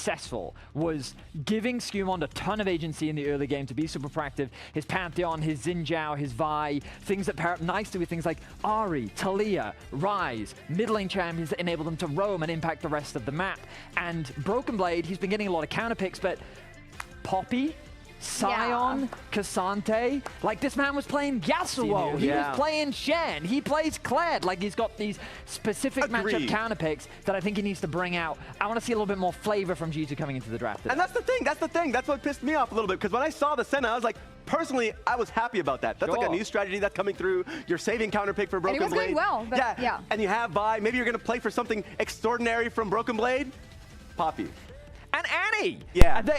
successful was giving Skumond a ton of agency in the early game to be super proactive. His Pantheon, his Xin Zhao, his Vi, things that pair up nicely with things like Ahri, Talia, Ryze, mid lane champions that enable them to roam and impact the rest of the map. And Broken Blade, he's been getting a lot of counter picks, but Poppy, Sion, Cassante, like this man was playing Yasuo, he was playing Shen, he plays Kled, like he's got these specific matchup counter picks that I think he needs to bring out. I want to see a little bit more flavor from G2 coming into the draft today. And that's the thing, that's what pissed me off a little bit, because when I saw the Senna, I was like, personally, I was happy about that. That's like a new strategy that's coming through. You're saving counter pick for Broken Blade. And it was going well, but yeah. And you have Vi, maybe you're going to play for something extraordinary from Broken Blade. Poppy. And Annie! Yeah. And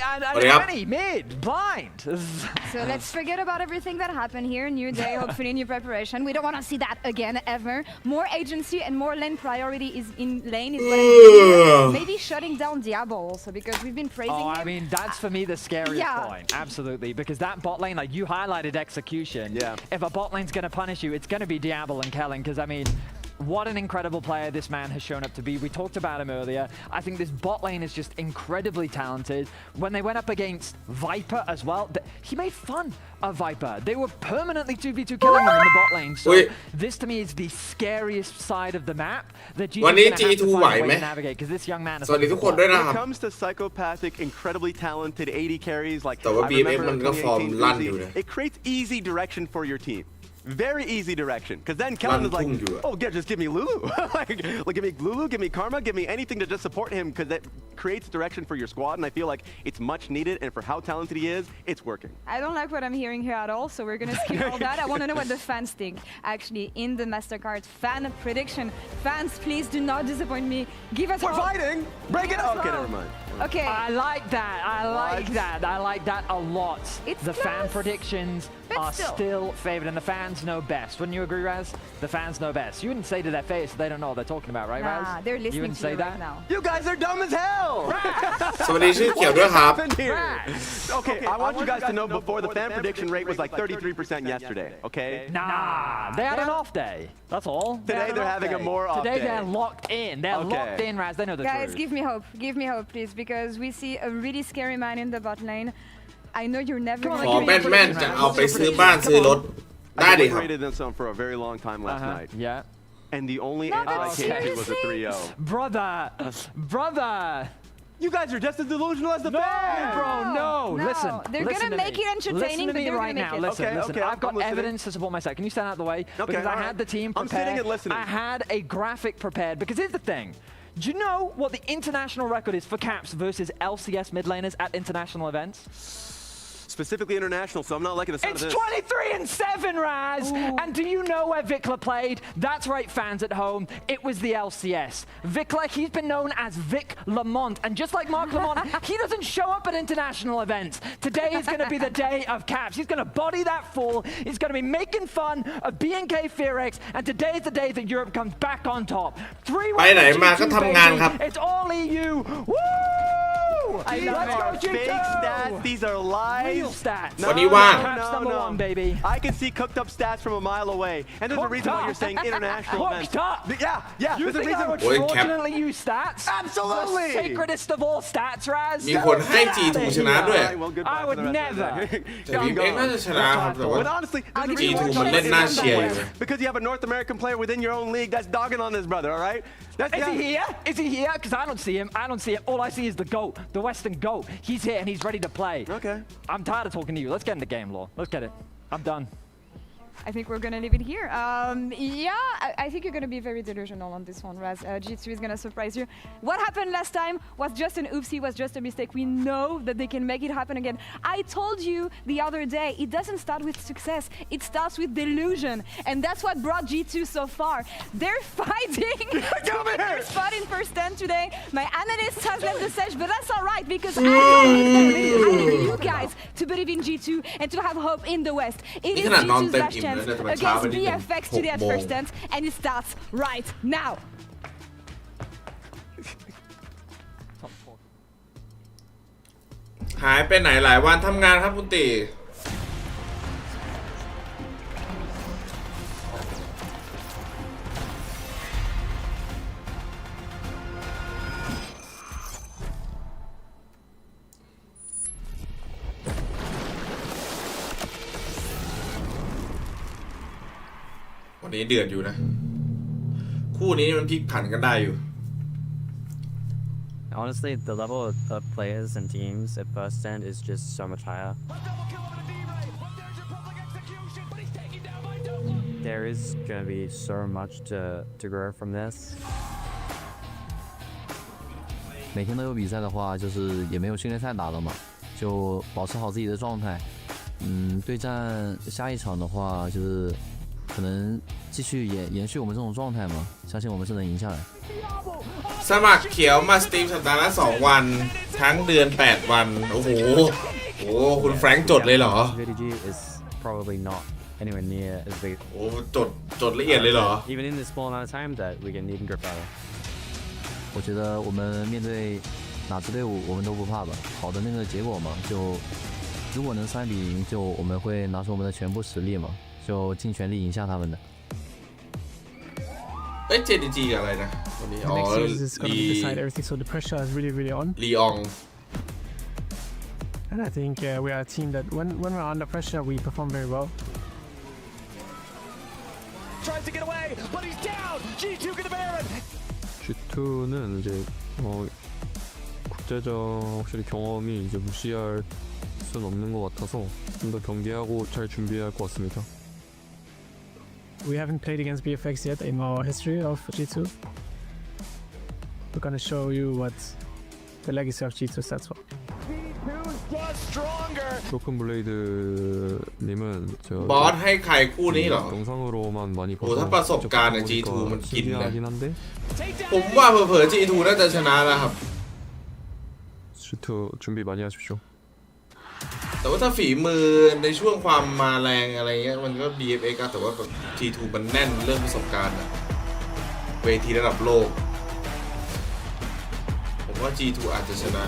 Annie, mid, blind. So let's forget about everything that happened here. New day, hopefully new preparation. We don't want to see that again, ever. More agency and more lane priority is in lane is what maybe shutting down Diablo also, because we've been praising him. I mean, that's for me the scariest point. Absolutely. Because that bot lane, like you highlighted execution. Yeah. If a bot lane's going to punish you, it's going to be Diablo and Kellen, because I mean, what an incredible player this man has shown up to be. We talked about him earlier. I think this bot lane is just incredibly talented. When they went up against Viper as well, he made fun of Viper. They were permanently 2v2 killing them in the bot lane. So this to me is the scariest side of the map that G2 is going to have to find a way to navigate, because this young man is when it comes to psychopathic, incredibly talented AD carries like I remember it creates easy direction for your team. Very easy direction, because then Kellen is like, oh, yeah, just give me Lulu. like, give me Lulu, give me Karma, give me anything to just support him, because that creates direction for your squad, and I feel like it's much needed, and for how talented he is, it's working. I don't like what I'm hearing here at all, so we're going to skip all that. I want to know what the fans think, actually, in the MasterCard fan prediction. Fans, please do not disappoint me. Give us We're fighting! Break it! Okay, never mind. Okay. I like that. I like that a lot. The fan predictions are still favored, and the fans know best. Wouldn't you agree, Raz? The fans know best. You wouldn't say to their face they don't know what they're talking about, right, Raz? Nah, they're listening you wouldn't to say you that? right now. You guys are dumb as hell! Okay, I want you guys to know before the fan prediction rate was like 33% yesterday, okay? Nah, they had an off day. That's all. Today they're having a more off day. Today they're locked in. They're locked in, Raz. They know the truth. Guys, give me hope. Give me hope, please, because we see a really scary man in the bot lane. I know you're never going to give meแม่นๆจะเอาไปซื้อบ้านซื้อรถได้ดิครับ I rated them for a very long time last night. Yeah. And the only answer I came to was a 3-0. Brother. You guys are just as delusional as the fans. Bro, no. Listen. They're going to make it entertaining, but they're going to make it. Listen. I've got evidence to support my side. Can you stand out of the way? Because I had the team prepared. I'm sitting and listening. I had a graphic prepared. Because here's the thing. Do you know what the international record is for caps versus LCS mid laners at international events? Specifically international, so I'm not liking the sound of this. It's 23-7, Raz! Ooh. And do you know where Vikla played? That's right, fans at home. It was the LCS. Vikla, he's been known as Vic Lamont. And just like Mark Lamont, he doesn't show up at international events. Today is going to be the day of caps. He's going to body that fool. He's going to be making fun of BNK Fearx. And today is the day that Europe comes back on top. 3-1 It's all EU. Woo! Let's go, G2! Fake stats, these are lies. Real stats. No, baby. I can see cooked up stats from a mile away. And there's a reason why you're saying international events. Yeah. You think I would fraudulently use stats? Absolutely. The sacredest of all stats, Raz. มีคนให้ G2 ชนะด้วย I would never. แต่ทีมเองน่าจะชนะครับแต่ว่า But honestly, G2 มันเล่นน่าเชียร์อยู่ because you have a North American player within your own league that's dogging on this brother, all right? Is he here? Is he here? Because I don't see him. All I see is the GOAT, the Western GOAT. He's here and he's ready to play. Okay. I'm tired of talking to you. Let's get in the game, Law. Let's get it. I'm done. I think we're going to leave it here. I think you're going to be very delusional on this one, Raz. G2 is going to surprise you. What happened last time was just an oopsie, was just a mistake. We know that they can make it happen again. I told you the other day, it doesn't start with success. It starts with delusion. And that's what brought G2 so far. They're fighting to win their spot in first 10 today. My analyst has left the stage, but that's all right, because I need you guys to believe in G2 and to have hope in the West. It is G2's last chance against VFX today at first dance, and it starts right now. หายไปไหนหลายวันทำงานครับคุณตี วันนี้เดือดอยู่นะคู่นี้มันพลิกผันกันได้อยู่ Honestly, the level of players and teams at first stand is just so much higher. There is gonna be so much to grow from this. 每天都有比赛的话，就是也没有训练赛打了嘛，就保持好自己的状态。对战下一场的话，就是可能继续延续我们这种状态嘛，相信我们是能赢下来。สมัครเขียวมาสตรีมสัปดาห์ละ2 วันทั้งเดือน8 วันโอ้โหคุณแฟรงค์จดเลยเหรอ VDG is probably not anywhere near as big. โอ้จดละเอียดเลยเหรอ Even in this small amount of time that we can even grip better. 我觉得我们面对哪支队伍我们都不怕吧，好的那个结果嘛，就如果能3比0，就我们会拿出我们的全部实力嘛，就尽全力赢下他们的。JDG กับอะไรนะวันนี้อ๋อ Next series is going to decide everything, so the pressure is really on. ลีออง And I think we are a team that when we're under pressure, we perform very well. Tries to get away, but he's down. G2 gonna bear it. G2는 이제 국제적 확실히 경험이 이제 무시할 수는 없는 것 같아서 좀 더 경계하고 잘 준비해야 할 것 같습니다. We haven't played against BFX yet in our history of G2. We're gonna show you what the legacy of G2 stands for. G2's just stronger. 브로큰 블레이드님은 제가 บอสให้ใครคู่นี้เหรอ 영상으로만 많이 โอ้ถ้าประสบการณ์ใน G2 มันกินนะ 신기하긴 한데 ผมว่าเผลอๆ G2 น่าจะชนะแล้วครับ G2 준비 많이 하십시오. แต่ว่าถ้าฝีมือในช่วงความมาแรงอะไรเงี้ยมันก็ BFX แต่ว่าแบบ G2 มันแน่นเรื่องประสบการณ์อะเวทีระดับโลกผมว่า G2 อาจจะชนะ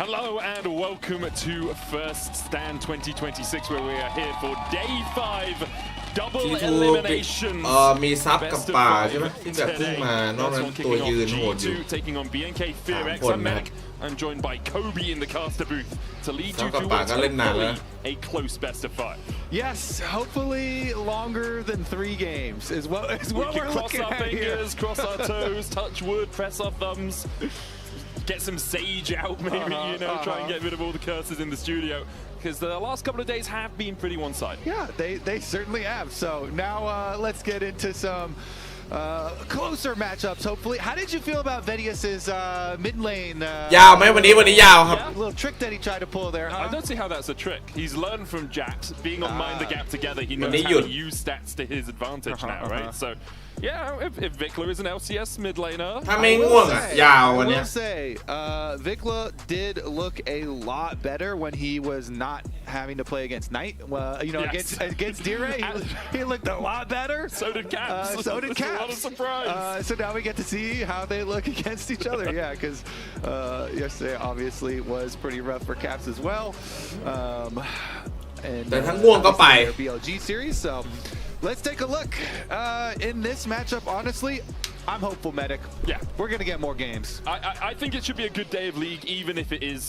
Hello and welcome to First Stand 2026 where we are here for Day 5 Double G2 Elimination มีซับกับป่าใช่ไหมที่แบบเพิ่งมานอกนั้นตัวยืนโหดอยู่ G2 taking on BNK Fearx and Medic. I'm joined by Kobe in the caster booth to lead you towards a close best of 5. Yes, hopefully longer than 3 games is what we're looking at here. We can cross our fingers, cross our toes, touch wood, press our thumbs. Get some sage out, maybe, try and get rid of all the curses in the studio. Because the last couple of days have been pretty one-sided. Yeah, they certainly have. So now let's get into some closer matchups, hopefully. How did you feel about Vedius's mid lane? ยาวไหมวันนี้ยาวครับ Little trick that he tried to pull there, huh? I don't see how that's a trick. He's learned from Jax. Being on Mind the Gap together, he knows how to use stats to his advantage now, right? So, yeah, if Vikla is an LCS mid laner... ถ้าไม่ง่วงอ่ะยาววันนี้ I will say, Vikla did look a lot better when he was not having to play against Knight. Well, against Dire, he looked a lot better. So did Caps. So did Caps. What a surprise. So now we get to see how they look against each other. Yeah, because yesterday obviously was pretty rough for Caps as well. And แต่ทั้งง่วงก็ไป BLG series. So let's take a look in this matchup. Honestly, I'm hopeful, Medic. Yeah, we're gonna get more games. I think it should be a good day of League, even if it is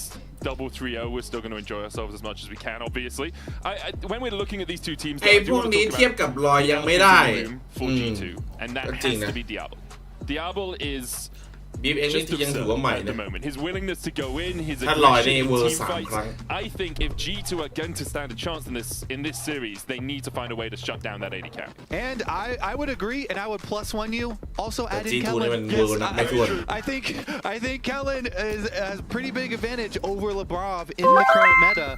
double 3-0. We're still going to enjoy ourselves as much as we can, obviously. When we're looking at these two teams, ไอ้พวกนี้เทียบกับรอยยังไม่ได้ for G2, and that has to be Diablo. Diablo is BFX นี่ยังถือว่าใหม่นะ His willingness to go in, his ถ้าลอยนี่ aggression เวอ in ร์ team 3 ครั้ง fights. I think if G2 are going to stand a chance in this series, they need to find a way to shut down that 80 carry. And I would agree, and I would +1 you. Also add in G2 Kellen. นี่มันเวอร์นะไม่ควร I think Kellen has pretty big advantage over Labrov in the current meta.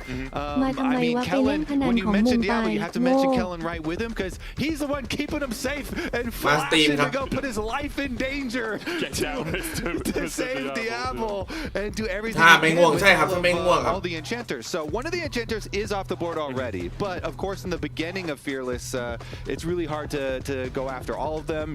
I mean, Kellen, when you mention Diablo, you have to mention Kellen right with him because he's the one keeping him safe and flashing to go put his life in danger to save Diablo and do everything he can with all the enchanters. So one of the enchanters is off the board already, but of course in the beginning of Fearless, it's really hard to go after all of them.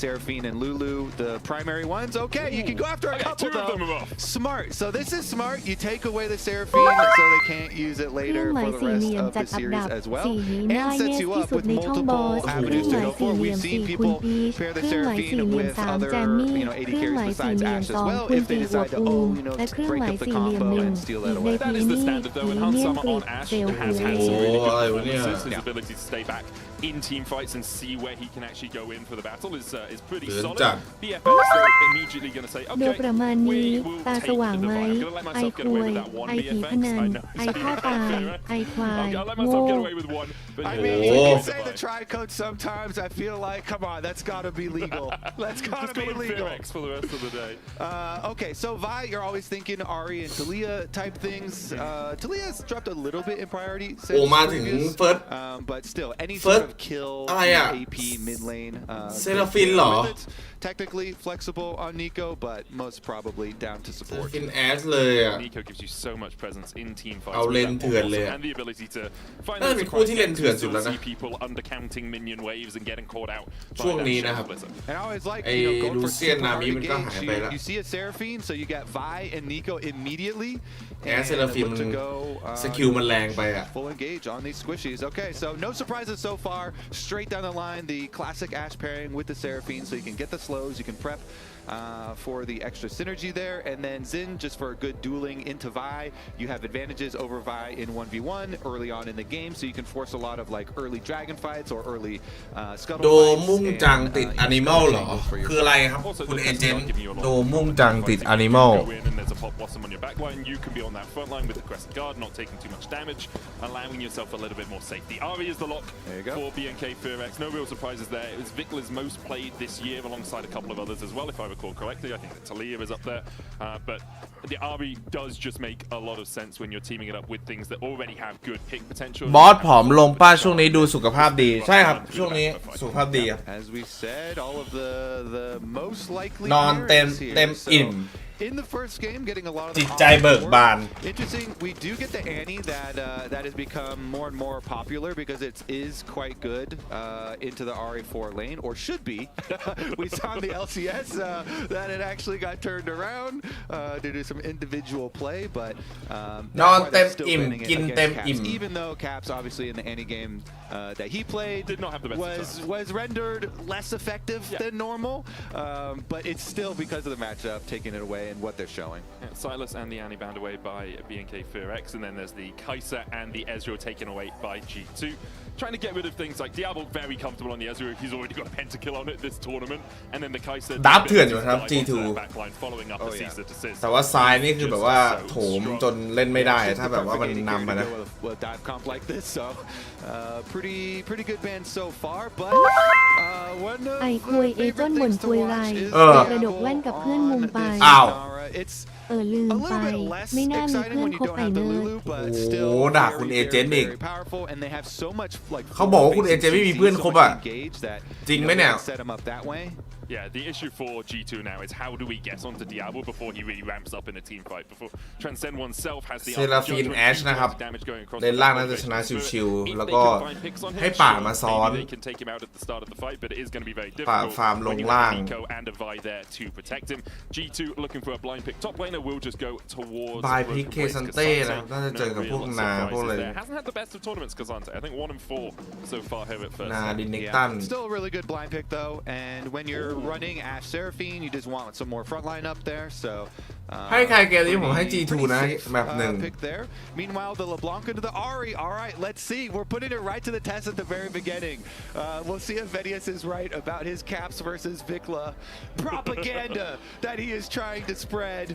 Seraphine and Lulu, the primary ones. Okay, you can go after a couple though. Smart. So this is smart. You take away the Seraphine so they can't use it later for the rest of the series as well, and sets you up with multiple avenues to go for. We've seen people pair the Seraphine with other 80 เครื่องหมายสี่เหลี่ยมสองคุณตีอวบอูมและเครื่องหมายสี่เหลี่ยมหนึ่งอีกในปีนี้ผีเนียนกริดเซลล์ in team fights and see where he can actually go in for the battle is pretty solid. BFX they're immediately going to say, okay, โดยประมาณนี้ตาสว่างไหมไอควยไอผีพนันไอพ่อตายไอควายโง่ I mean, you can say the tri-code sometimes. I feel like, come on, that's got to be legal. That's got to be legal. For the rest of the day. Okay, so Vi, you're always thinking Ari and Talia type things. Talia's dropped a little bit in priority since previous, but still, any sort of kill AP mid lane. Technically flexible on Nico, but most probably down to support. Nico gives you so much presence in team fights and the ability to find those see people undercounting minion waves and getting caught out. And I always like, you know, going for super hard engage. You see a Seraphine, so you get Vi and Nico immediately. And look to go full engage on these squishies. Okay, so no surprises so far. Straight down the line, the classic Ashe pairing with the Seraphine, so you can get the slows, you can prep for the extra synergy there, and then Xin just for good dueling into Vi. You have advantages over Vi in 1v1 early on in the game, so you can force a lot of like early dragon fights or early scuttle โดมุ่งจังติดอนิมอลเหรอคืออะไรครับคุณเอเจนต์โดมุ่งจังติดอนิมอล There's a pop blossom on your backline. You can be on that front line with the crescent guard, not taking too much damage, allowing yourself a little bit more safety. Ari is the lock for BNK Fearx. No real surprises there. It was Vickla's most played this year alongside a couple of others as well, if I recall correctly. I think that Talia is up there, but the Ari does just make a lot of sense when you're teaming it up with things that already have good pick potential. บอสผอมลงป้าช่วงนี้ดูสุขภาพดีใช่ครับช่วงนี้สุขภาพดีครับ As we said, all of the most likely นอนเต็มอิ่ม In the first game, getting a lot of จิตใจเบิกบาน Interesting. We do get the Annie that has become more and more popular because it is quite good into the RE4 lane, or should be. We saw in the LCS that it actually got turned around due to some individual play, but นอนเต็มอิ่มกินเต็มอิ่ม even though Caps obviously in the Annie game that he played did not have the best was rendered less effective than normal, but it's still because of the matchup taking it away and what they're showing. Silas and the Annie bound away by BNK Fearx, and then there's the Kai'Sa and the Ezreal taken away by G2. Trying to get rid of things like Diablo, very comfortable on the Ezreal. He's already got a pentakill on it this tournament, and then the Kai'Sa ดับเถื่อนอยู่ครับ G2 following up the Caesar desist. แต่ว่าซ้ายนี่คือแบบว่าโถมจนเล่นไม่ได้ถ้าแบบว่ามันนำมานะ dive comp like this, so pretty good band so far, but one of ไอควยเอจอนบ่นควยไรกระดกแว่นกับเพื่อนมุมไปลืมไปไม่น่ามีเพื่อนคบไอเนิร์ด โอ้ด่าคุณเอเจนต์อีกเขาบอกว่าคุณเอเจนต์ไม่มีเพื่อนคบอ่ะจริงไหมเนี่ย Yeah, the issue for G2 now is how do we get onto Diablo before he really ramps up in a team fight, before Transcend oneself has the Seraphine Ashe นะครับเล่นล่างน่าจะชนะชิวๆแล้วก็ให้ป่ามาซ้อนป่าฟาร์มลงล่าง G2 looking for a blind pick. Top laner will just go towards บายพิกเคซันเต้นะน่าจะเจอกับพวกนาพวกอะไร Hasn't had the best of tournaments, Kazante. I think 1 and 4 so far here at first. นาดินเนกตัน Still a really good blind pick though, and when you're running Ashe Seraphine, you just want some more frontline up there, so ให้ใครเกมนี้ผมให้ G2 นะแบบหนึ่ง pick there. Meanwhile, the LeBlanc into the Ari. All right, let's see. We're putting it right to the test at the very beginning. We'll see if Vedius is right about his Caps versus Vikla propaganda that he is trying to spread,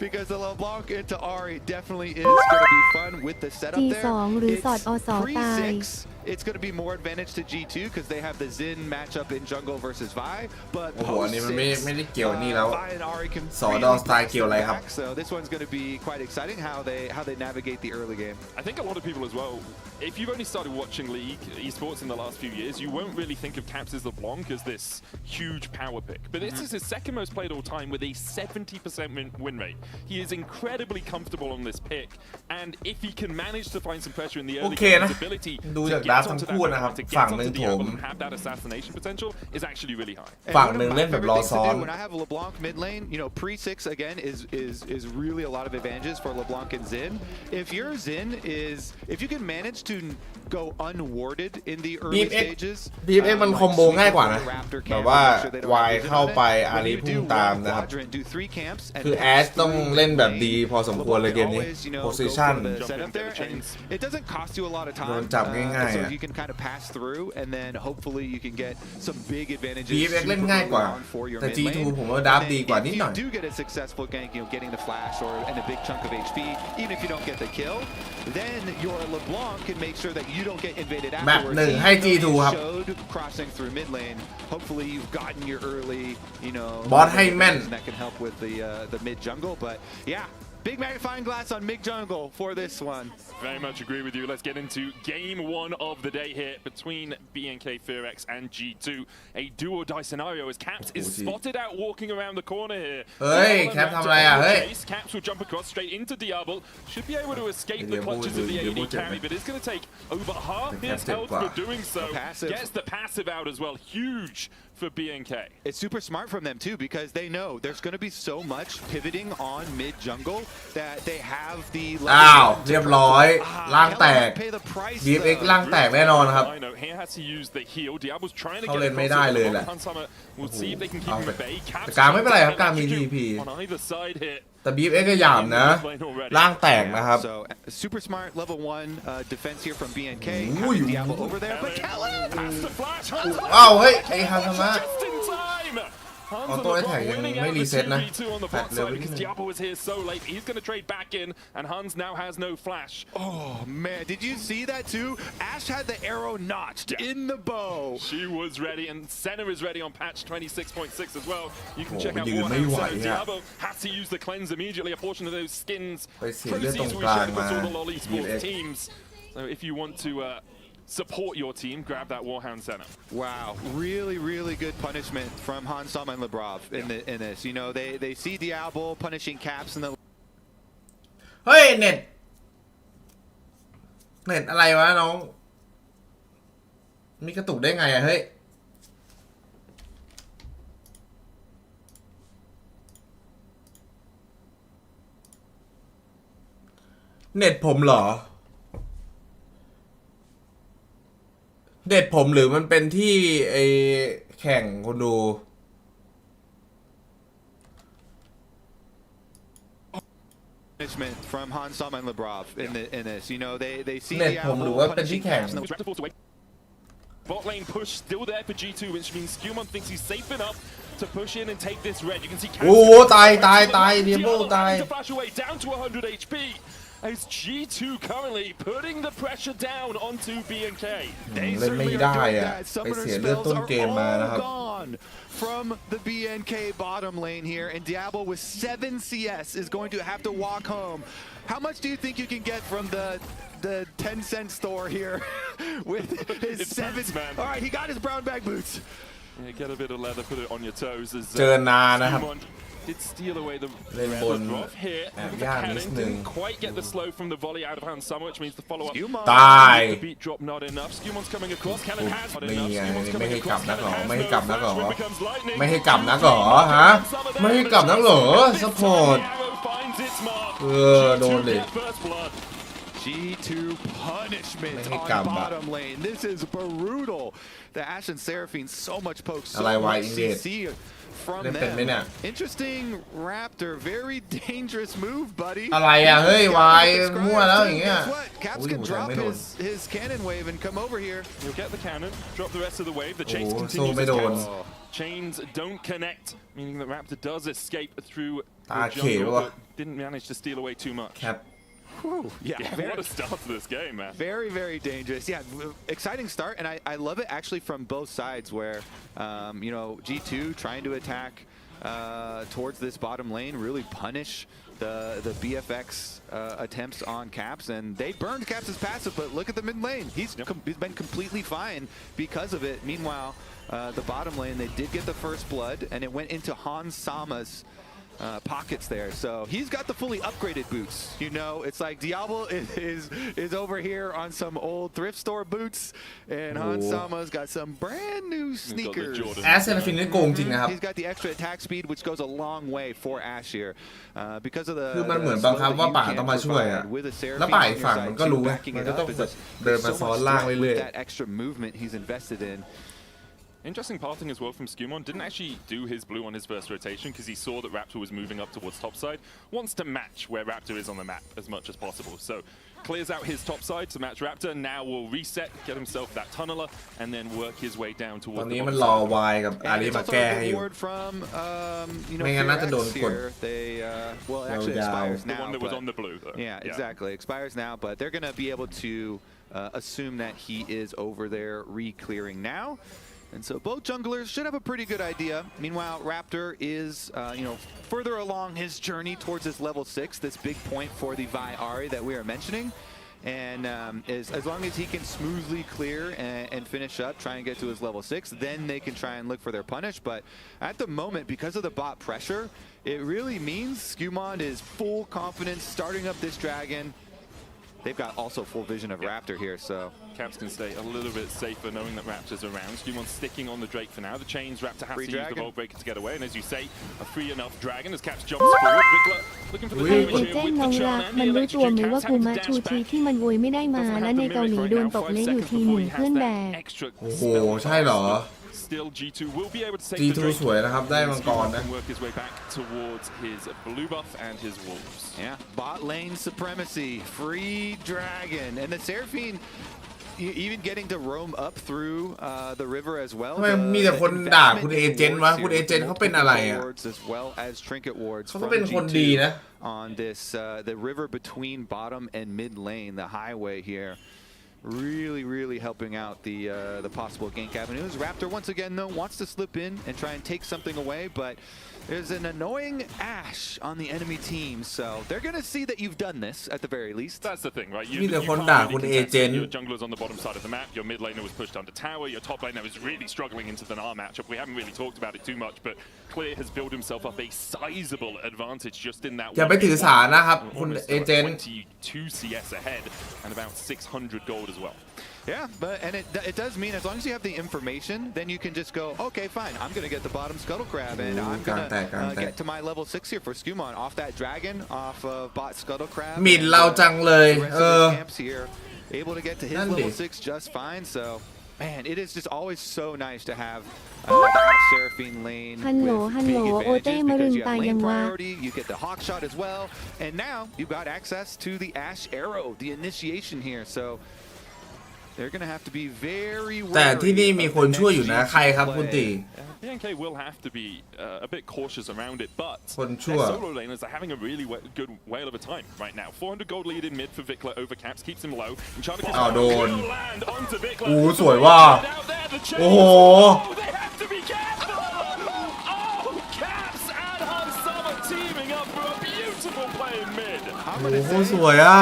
because the LeBlanc into Ari definitely is going to be fun with the setup there. It's 3-6. It's going to be more advantage to G2 because they have the Xin matchup in jungle versus Vi, but post 6, Vi and Ari can so this one's going to be quite exciting how they navigate the early game. I think a lot of people as well, if you've only started watching League esports in the last few years, you won't really think of Caps as LeBlanc as this huge power pick, but this is his second most played all time with a 70% win rate. He is incredibly comfortable on this pick, and if he can manage to find some pressure in the early game, his ability to get onto that backline, to get onto Diablo and have that assassination potential is actually really high. ฝั่งหนึ่งเล่นแบบรอซ้อน When I have LeBlanc mid lane, you know, pre-6 again is really a lot of advantages for LeBlanc and Xin. If your Xin is, if you can manage to to go unwarded in the early stages. BFX มันคอมโบง่ายกว่านะแบบว่าวายเข้าไปอารีพุ่งตามนะครับคือแอชต้องเล่นแบบดีพอสมควรเลยเกมนี้ position โดนจับง่ายๆอ่ะ BFX เล่นง่ายกว่าแต่ G2 ผมว่าดับดีกว่านิดหน่อย then your LeBlanc can make sure that you don't get invaded แมป afterwards. 1 ให้ G2 ครับ Showed crossing through mid lane. Hopefully you've gotten your early, Bot ให้แม่น that can help with the mid jungle. But yeah, big magnifying glass on mid jungle for this one. Very much agree with you. Let's get into game 1 of the day here between BNK Fearex and G2. A do or die scenario as Caps is spotted out walking around the corner here. เฮ้ยแคปทำอะไรอ่ะเฮ้ย Caps will jump across straight into Diablo. Should be able to escape the clutches of the AD carry, but it's going to take over half his health for doing so. Gets the passive out as well. Huge for BNK. It's super smart from them too because they know there's going to be so much pivoting on mid jungle that they have the อ้าวเรียบร้อยล่างแตก BFX ล่างแตกแน่นอนครับ เขาเล่นไม่ได้เลยแหละแต่กลางไม่เป็นไรครับกลางมี TP แต่ BFX ก็หยามนะล่างแตกนะครับ super smart level 1 defense here from BNK. Diablo over there, but Kellen อ้าวเฮ้ยไอ้ฮันธมะออโต้ไอ้แท็กยังไม่รีเซ็ตนะแปดเร็วไปนิดนึง Diablo is here so late. He's going to trade back in, and Hans now has no flash. Oh man, did you see that too? Ash had the arrow notched in the bow. She was ready, and Senna is ready on patch 26.6 as well. You can check out more. So Diablo has to use the cleanse immediately. A portion of those skins proceeds we share with all the LoL Esports teams. So if you want to support your team, grab that Warhound Senna. Wow, really good punishment from Hans Sama and Lebrov in this. They see Diablo punishing Caps in the เฮ้ยเน็ตอะไรวะน้องมีกระตุกได้ไงอะเฮ้ยเน็ตผมเหรอเด็ดผมหรือมันเป็นที่ไอแข่งคนดู punishment from Hans Sama and Lebrov in this. They see เน็ตผมหรือว่าเป็นที่แข่ง Bot lane push still there for G2, which means Skewmon thinks he's safe enough to push in and take this red. You can see โอ้ตายเดียโบตาย flash away down to 100 HP. As G2 currently putting the pressure down onto BNK. เล่นไม่ได้อะไปเสียเลือดต้นเกมมานะครับ from the BNK bottom lane here, and Diablo with 7 CS is going to have to walk home. How much do you think you can get from the 10-cent store here with his 7? All right, he got his brown bag boots. Yeah, get a bit of leather, put it on your toes. เจอนานนะครับ Did steal away the red here. Didn't quite get the slow from the volley out of Hans Summer, which means the follow-up. ตาย The beat drop not enough. Skewmon's coming across. Kellen has not นี่ enough. ไง Skewmon's ไม่ coming ให้กลับ across. นักหรอ Kellen ไม่ has ให้ no กลับนักหรอ flash. Becomes lightning. ไม่ให้กลับนักหรอฮะไม่ให้กลับนักหรอซัพพอร์ต Arrow finds its mark. โดนเลย First blood. G2 punishment on bottom lane. This is brutal. The Ash and Seraphine so much poke, so much CC from them. Interesting Raptor, very dangerous move, buddy. อะไรอ่ะเฮ้ยวายมั่วแล้วอย่างเงี้ย Caps can drop his cannon wave and come over here. He'll get the cannon, drop the rest of the wave. The chase continues. Chains don't connect, meaning that Raptor does escape through the jungle, but didn't manage to steal away too much. Yeah, what a start to this game, man. Very dangerous. Yeah, exciting start, and I love it actually from both sides where, G2 trying to attack towards this bottom lane, really punish the BFX attempts on Caps, and they burned Caps' passive, but look at the mid lane. He's been completely fine because of it. Meanwhile, the bottom lane, they did get the first blood, and it went into Hans Sama's pockets there. So he's got the fully upgraded boots. You know, it's like Diablo is over here on some old thrift store boots, and Hansama's got some brand new sneakers. แอสเซนฟินนี่โกงจริงนะครับ He's got the extra attack speed, which goes a long way for Ash here, because of the. คือมันเหมือนบังคับว่าป่าต้องมาช่วยอะแล้วป่าอีกฝั่งมันก็รู้มันก็ต้องเดินมาซ้อนล่างเรื่อย that extra movement he's invested in. Interesting pathing as well from Skewmon. Didn't actually do his blue on his first rotation because he saw that Raptor was moving up towards topside. Wants to match where Raptor is on the map as much as possible. So clears out his topside to match Raptor. Now will reset, get himself that tunneler, and then work his way down ๆต towards อน the นี้ bottom มันรอ side. วายกับอารีมาแก้ให้อยู่ ไม่งั้นน่าจะโดนกด Well, actually expires The now. one that was on the blue, though. Yeah, exactly. Expires now, but they're going to be able to assume that he is over there re-clearing now. And so both junglers should have a pretty good idea. Meanwhile, Raptor is, further along his journey towards this level 6, this big point for the Vi Ahri that we are mentioning. And as long as he can smoothly clear and finish up, try and get to his level 6, then they can try and look for their punish. But at the moment, because of the bot pressure, it really means Skewmon is full confidence starting up this dragon. They've got also full vision of Raptor here, so. Caps can stay a little bit safer knowing that Raptor's around. Skewmon's sticking on the Drake for now. The chains, Raptor has to use the Vault Breaker to get away. And as you say, a free enough dragon as Caps jumps forward. Wiggler looking for the damage here with the charm and the electric. Caps having to dash back. ที่มันโวยไม่ได้มาและในเกาหลีโดนตบเละอยู่ทีหนึ่งเพื่อนแบก โอ้โหใช่เหรอ Still, G2 will be able to take G2 the Drake สวยนะครับได้มังกรนะ and work his way back towards his blue buff and his wolves. Yeah, bot lane supremacy, free dragon, and the Seraphine even getting to roam up through the river as well. ทำไมมีแต่คนด่าคุณเอเจนต์วะคุณเอเจนต์เขาเป็นอะไรอ่ะ as well as trinket wards เขาเป็นคนดีนะ on this the river between bottom and mid lane, the highway here. Really helping out the possible gank avenues. Raptor once again though wants to slip in and try and take something away, but there's an annoying Ashe on the enemy team, so they're gonna see that you've done this at the very least. That's the thing, right? You can't really contest your jungler's on the bottom side of the map. Your mid laner was pushed under tower. Your top laner was really struggling into the Gnar matchup. We haven't really talked about it too much, but Clear has built himself up a sizable advantage just in that. อย่าไปถือสานะครับคุณเอเจนต์ 22 CS ahead and about 600 gold as well. Yeah, but it does mean as long as you have the information, then you can just go, okay, fine, I'm gonna get the bottom scuttle crab, and I'm gonna get to my level 6 here for Skewmon off that dragon, off of bot scuttle crab. หมิ่นเราจังเลยcamps here, able to get to his level 6 just fine. So, man, it is just always so nice to have the Seraphine lane with big advantages because you have lane priority, you get the hawk shot as well, and now you've got access to the Ash arrow, the initiation here. So. They're going to have to be very wary. แต่ที่นี่มีคนช่วยอยู่นะใครครับคุณตี BNK will have to be a bit cautious around it, but คนชั่ว their solo laners are having a really good whale of a time right now. 400 gold lead in mid for Vikler over Caps, keeps him low. And Charlie โดน land onto Vikler. โอ้สวยว่าโอ้โห They have to be careful. Oh, Caps and Hansama teaming up for a beautiful play in mid. โอ้โหสวยอ่ะ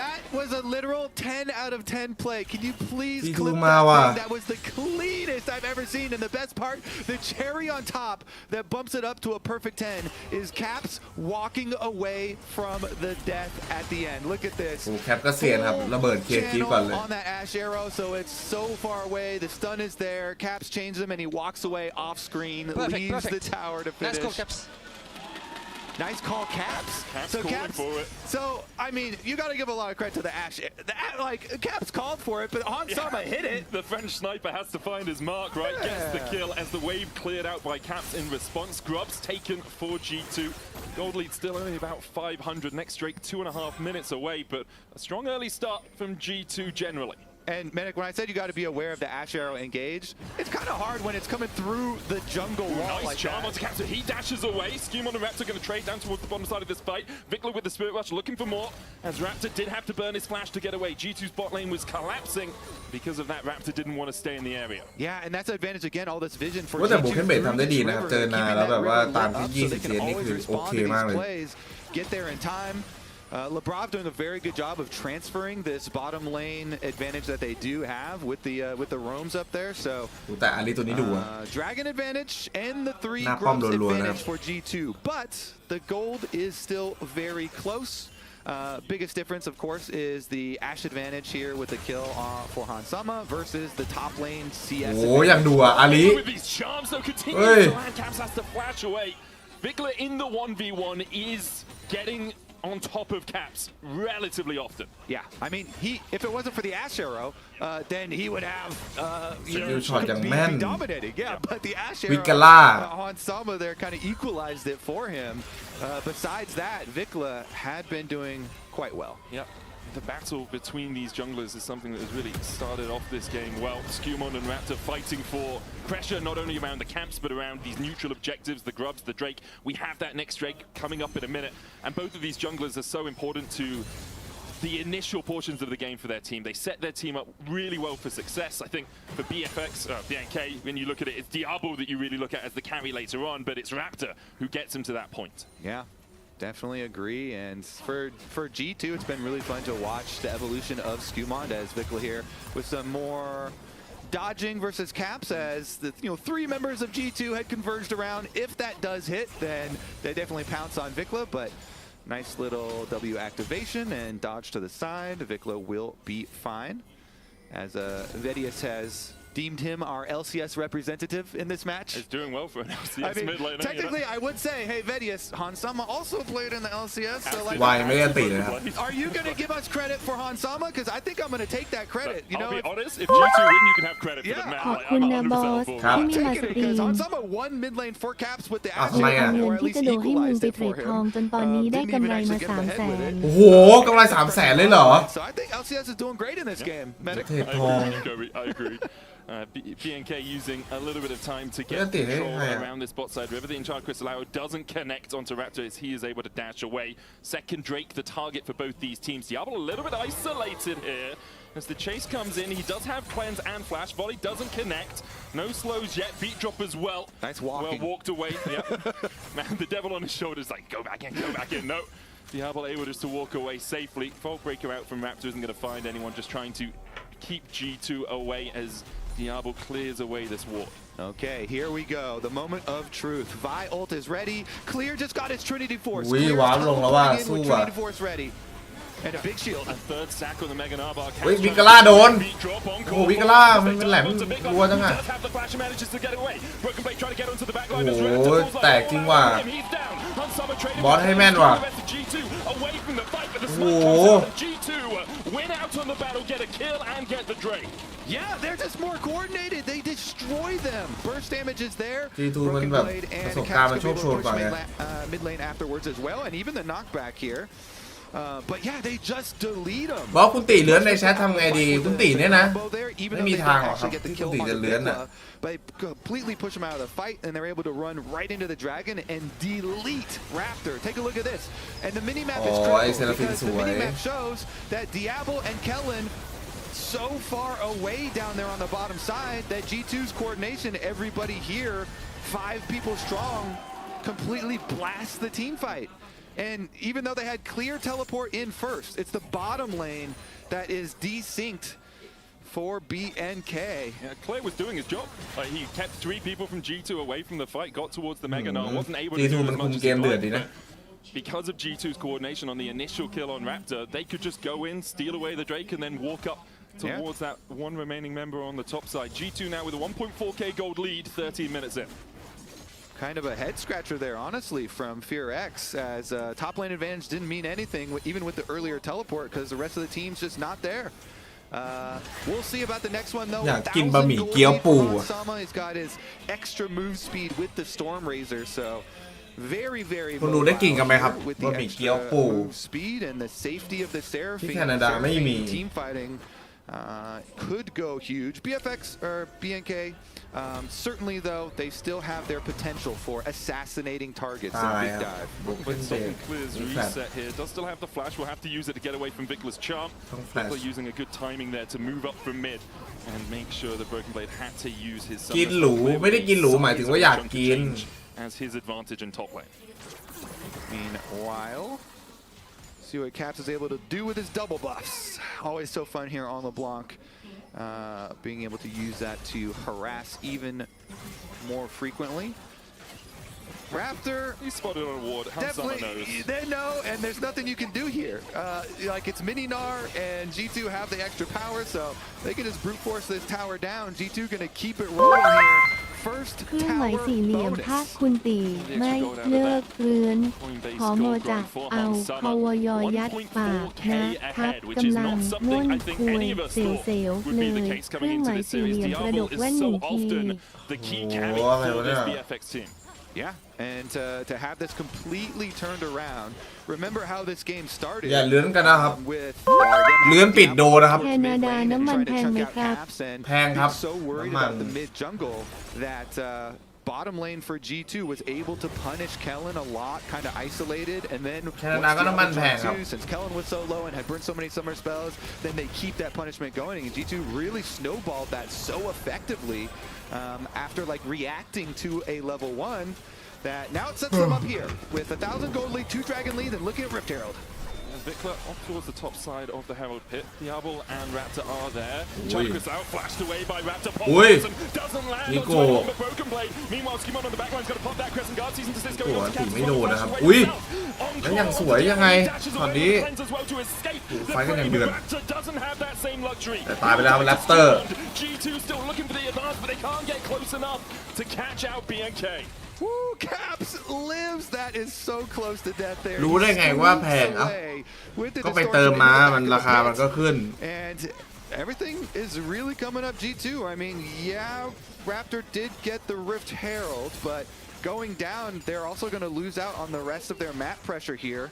That was a literal 10 out of 10 play. Can you please clip that thing? That was the cleanest I've ever seen. And the best part, the cherry on top that bumps it up to a perfect 10 is Caps walking away from the death at the end. Look at this. โอ้แคปก็เสียนครับระเบิดเคลียร์คลิปก่อนเลย on that Ash arrow, so it's so far away. The stun is there. Caps changes him and he walks away off screen, leaves the tower to finish. Let's go, Caps. Nice call, Caps. So, I mean, you got to give a lot of credit to the Ashe. Caps called for it, but Hansama hit it. The French sniper has to find his mark, right? Gets the kill as the wave cleared out by Caps in response. Grubs taken for G2. Gold lead still only about 500. Next Drake 2.5 minutes away, but a strong early start from G2 generally. And Medic, when I said you got to be aware of the Ash arrow engaged, it's kind of hard when it's coming through the jungle wall. Nice like charm onto Captain. He dashes away. Skewmon and Raptor going to trade down towards the bottom side of this fight. Vikler with the Spirit Rush looking for more, as Raptor did have to burn his flash to get away. G2's bot lane was collapsing. Because of that, Raptor didn't want to stay in the area. Yeah, and that's an advantage again, all this vision for แต่บุกขึ้นเบสทำได้ดีนะครับเจอนาแล้วแบบว่าตามที่20เซนนี่คือโอเคมากเลย Get there in time. Labrov doing a very good job of transferring this bottom lane advantage that they do have with the roams up there. So Dragon advantage and the 3 grubs advantage for G2, but the gold is still very close. Biggest difference, of course, is the Ashe advantage here with the kill for Hansama versus the top lane CS. โอ้ยังดูอ่ะอาลี With these charms, though, continues to land. Caps has to flash away. Vikla in the 1v1 is getting on top of Caps relatively often. Yeah, I mean, if it wasn't for the Ashe arrow, then he would have be dominating. Yeah, but the Ashe arrow, Hansama there kind of equalized it for him. Besides that, Vikla had been doing quite well. Yep. The battle between these junglers is something that has really started off this game well. Skewmon and Raptor fighting for pressure not only around the camps but around these neutral objectives, the grubs, the Drake. We have that next Drake coming up in a minute, and both of these junglers are so important to the initial portions of the game for their team. They set their team up really well for success. I think for BNK, when you look at it, it's Diablo that you really look at as the carry later on, but it's Raptor who gets him to that point. Yeah. Definitely agree, and for G2, it's been really fun to watch the evolution of Skewmon as Vikla here with some more dodging versus Caps as the 3 members of G2 had converged around. If that does hit, then they definitely pounce on Vikla, but nice little W activation and dodge to the side. Vikla will be fine, as Vedius has deemed him our LCS representative in this match. He's doing well for an LCS mid laner. Technically, I would say, hey, Vedius, Hansama also played in the LCS. So like, are you going to give us credit for Hansama? Because I think I'm going to take that credit. I'll be honest, if G2 win, you can have credit for the match. I'm 100% for it. Because Hansama won mid lane for Caps with the Ashe, or at least equalized it for him. Didn't even actually get the head with it. โอ้โหกำไร300,000เลยเหรอ So I think LCS is doing great in this game. I agree. BNK using a little bit of time to get control around this bot side river. The Enchant Crystalaro doesn't connect onto Raptor as he is able to dash away. Second Drake, the target for both these teams. Diablo a little bit isolated here. As the chase comes in, he does have cleanse and flash. Volley doesn't connect. No slows yet. Beat drop as well. Nice walking. Well walked away. Yep. Man, the devil on his shoulders like, go back in, go back in. No. Diablo able just to walk away safely. Fault breaker out from Raptor isn't going to find anyone. Just trying to keep G2 away as Diablo clears away this ward. Okay, here we go. The moment of truth. Vi ult is ready. Clear just got his Trinity Force. Clear is with Trinity Force ready. And a big shield. A third sack on the Mega Narbar. วิกาล่าโดนโอ้วิกาล่ามันเป็นแหลมรัวจังอ่ะโอ้โหแตกจริงว่ะบอสให้แม่นว่ะโอ้โห win out on the battle, get a kill and get the Drake. Yeah, they're just more coordinated. They destroy them. Burst damage is there. G2 มันแบบประสบการณ์มันโชคโชนกว่าไง mid lane afterwards as well, and even the knockback here. But yeah, they just delete them. บอกคุณตีเลื้อนในแชททำไงดีคุณตีเนี่ยนะไม่มีทางหรอกครับที่คุณตีจะเลื้อนน่ะ They completely push him out of the fight, and they're able to run right into the dragon and delete Raptor. Take a look at this, and the minimap is critical because the minimap shows that Diablo and Kellen so far away down there on the bottom side that G2's coordination, everybody here, 5 people strong, completely blasts the team fight. And even though they had clear teleport in first, it's the bottom lane that is desynced for BNK. Yeah, Clay was doing his job. He kept 3 people from G2 away from the fight, got towards the Mega Null, wasn't able to do as much as he wanted. Because of G2's coordination on the initial kill on Raptor, they could just go in, steal away the Drake, and then walk up towards that one remaining member on the top side. G2 now with a 1.4k gold lead, 13 minutes in. Kind of a head scratcher there, honestly, from Fear X, as top lane advantage didn't mean anything, even with the earlier teleport, because the rest of the team's just not there. We'll see about the next one, though. อยากกินบะหมี่เกี๊ยวปูอ่ะ He's got his extra move speed with the Storm Razor, so very, very คุณดูได้กินกันไหมครับ with บะ the หมี่เกี๊ยว extra ปู move speed and the safety of the ที่ Seraphine. แคนาดาไม่มี Team fighting could go huge. BFX or BNK, certainly though, they still have their potential for assassinating targets in Big Dive. But something clears reset here. Does still have the flash. Will have to use it to get away from Vikla's charm. Vikla using a good timing there to move up from mid and make sure that Broken Blade had to use his กินหรูไม่ได้กินหรูหมายถึงว่าอยากกิน as his advantage in top lane. Meanwhile, See what Caps is able to do with his double buffs. Always so fun here on LeBlanc. Being able to use that to harass even more frequently. Raptor, he spotted on a ward. Definitely, they know, and there's nothing you can do here. Like it's Mini Gnar and G2 have the extra power, so they can just brute force this tower down. G2 gonna keep it rolling here. First เครื่องหมาย tower สี่เหลี่ยม bonus. ภาคคุณตีไม่เลิกเรือนขอโมจะเอาพวยยัดปากนะครับกำลังม่วนคุยเซลๆเลยเครื่องหมายสี่เหลี่ยมกระดกแว่นหนึ่งที the key carry for this BFX team. Yeah, and to have this completely turned around. Remember how this game started? อย่าเลื่อนกันนะครับ With เลื่อนปิดโดนะครับ แคนาดาน้ำมันแพงไหมครับ แพงครับ So worried น้ำมัน about the mid jungle that bottom lane for G2 was able to punish Kellen a lot, kind of isolated, and then since Kellen was so low and had burned so many summer spells, then they keep that punishment going, and G2 really snowballed that so effectively after like reacting to a level 1 that now it sets them up here with 1,000 gold lead, 2 dragon lead, and looking at Rift Herald. Vikla off towards the top side of the Herald pit. Diablo and Raptor are there. Chakras out, flashed away by Raptor. Doesn't land on top of Broken Blade. Meanwhile, Skimon on the backline's going to pop that Crescent Guard. Season Desist going on to Caps. ไม่โดนนะครับอุ้ยแล้วยังสวยยังไงตอนนี้ไฟกันยังเดือดแต่ตายไปแล้วแรปเตอร์ G2 still looking for the advance, but they can't get close enough to catch out BNK. Woo, Caps lives. That is so close to death there. รู้ได้ไงว่าแพงอ่ะก็ไปเติมมามันราคามันก็ขึ้น And everything is really coming up G2. I mean, yeah, Raptor did get the Rift Herald, but going down, they're also going to lose out on the rest of their map pressure here.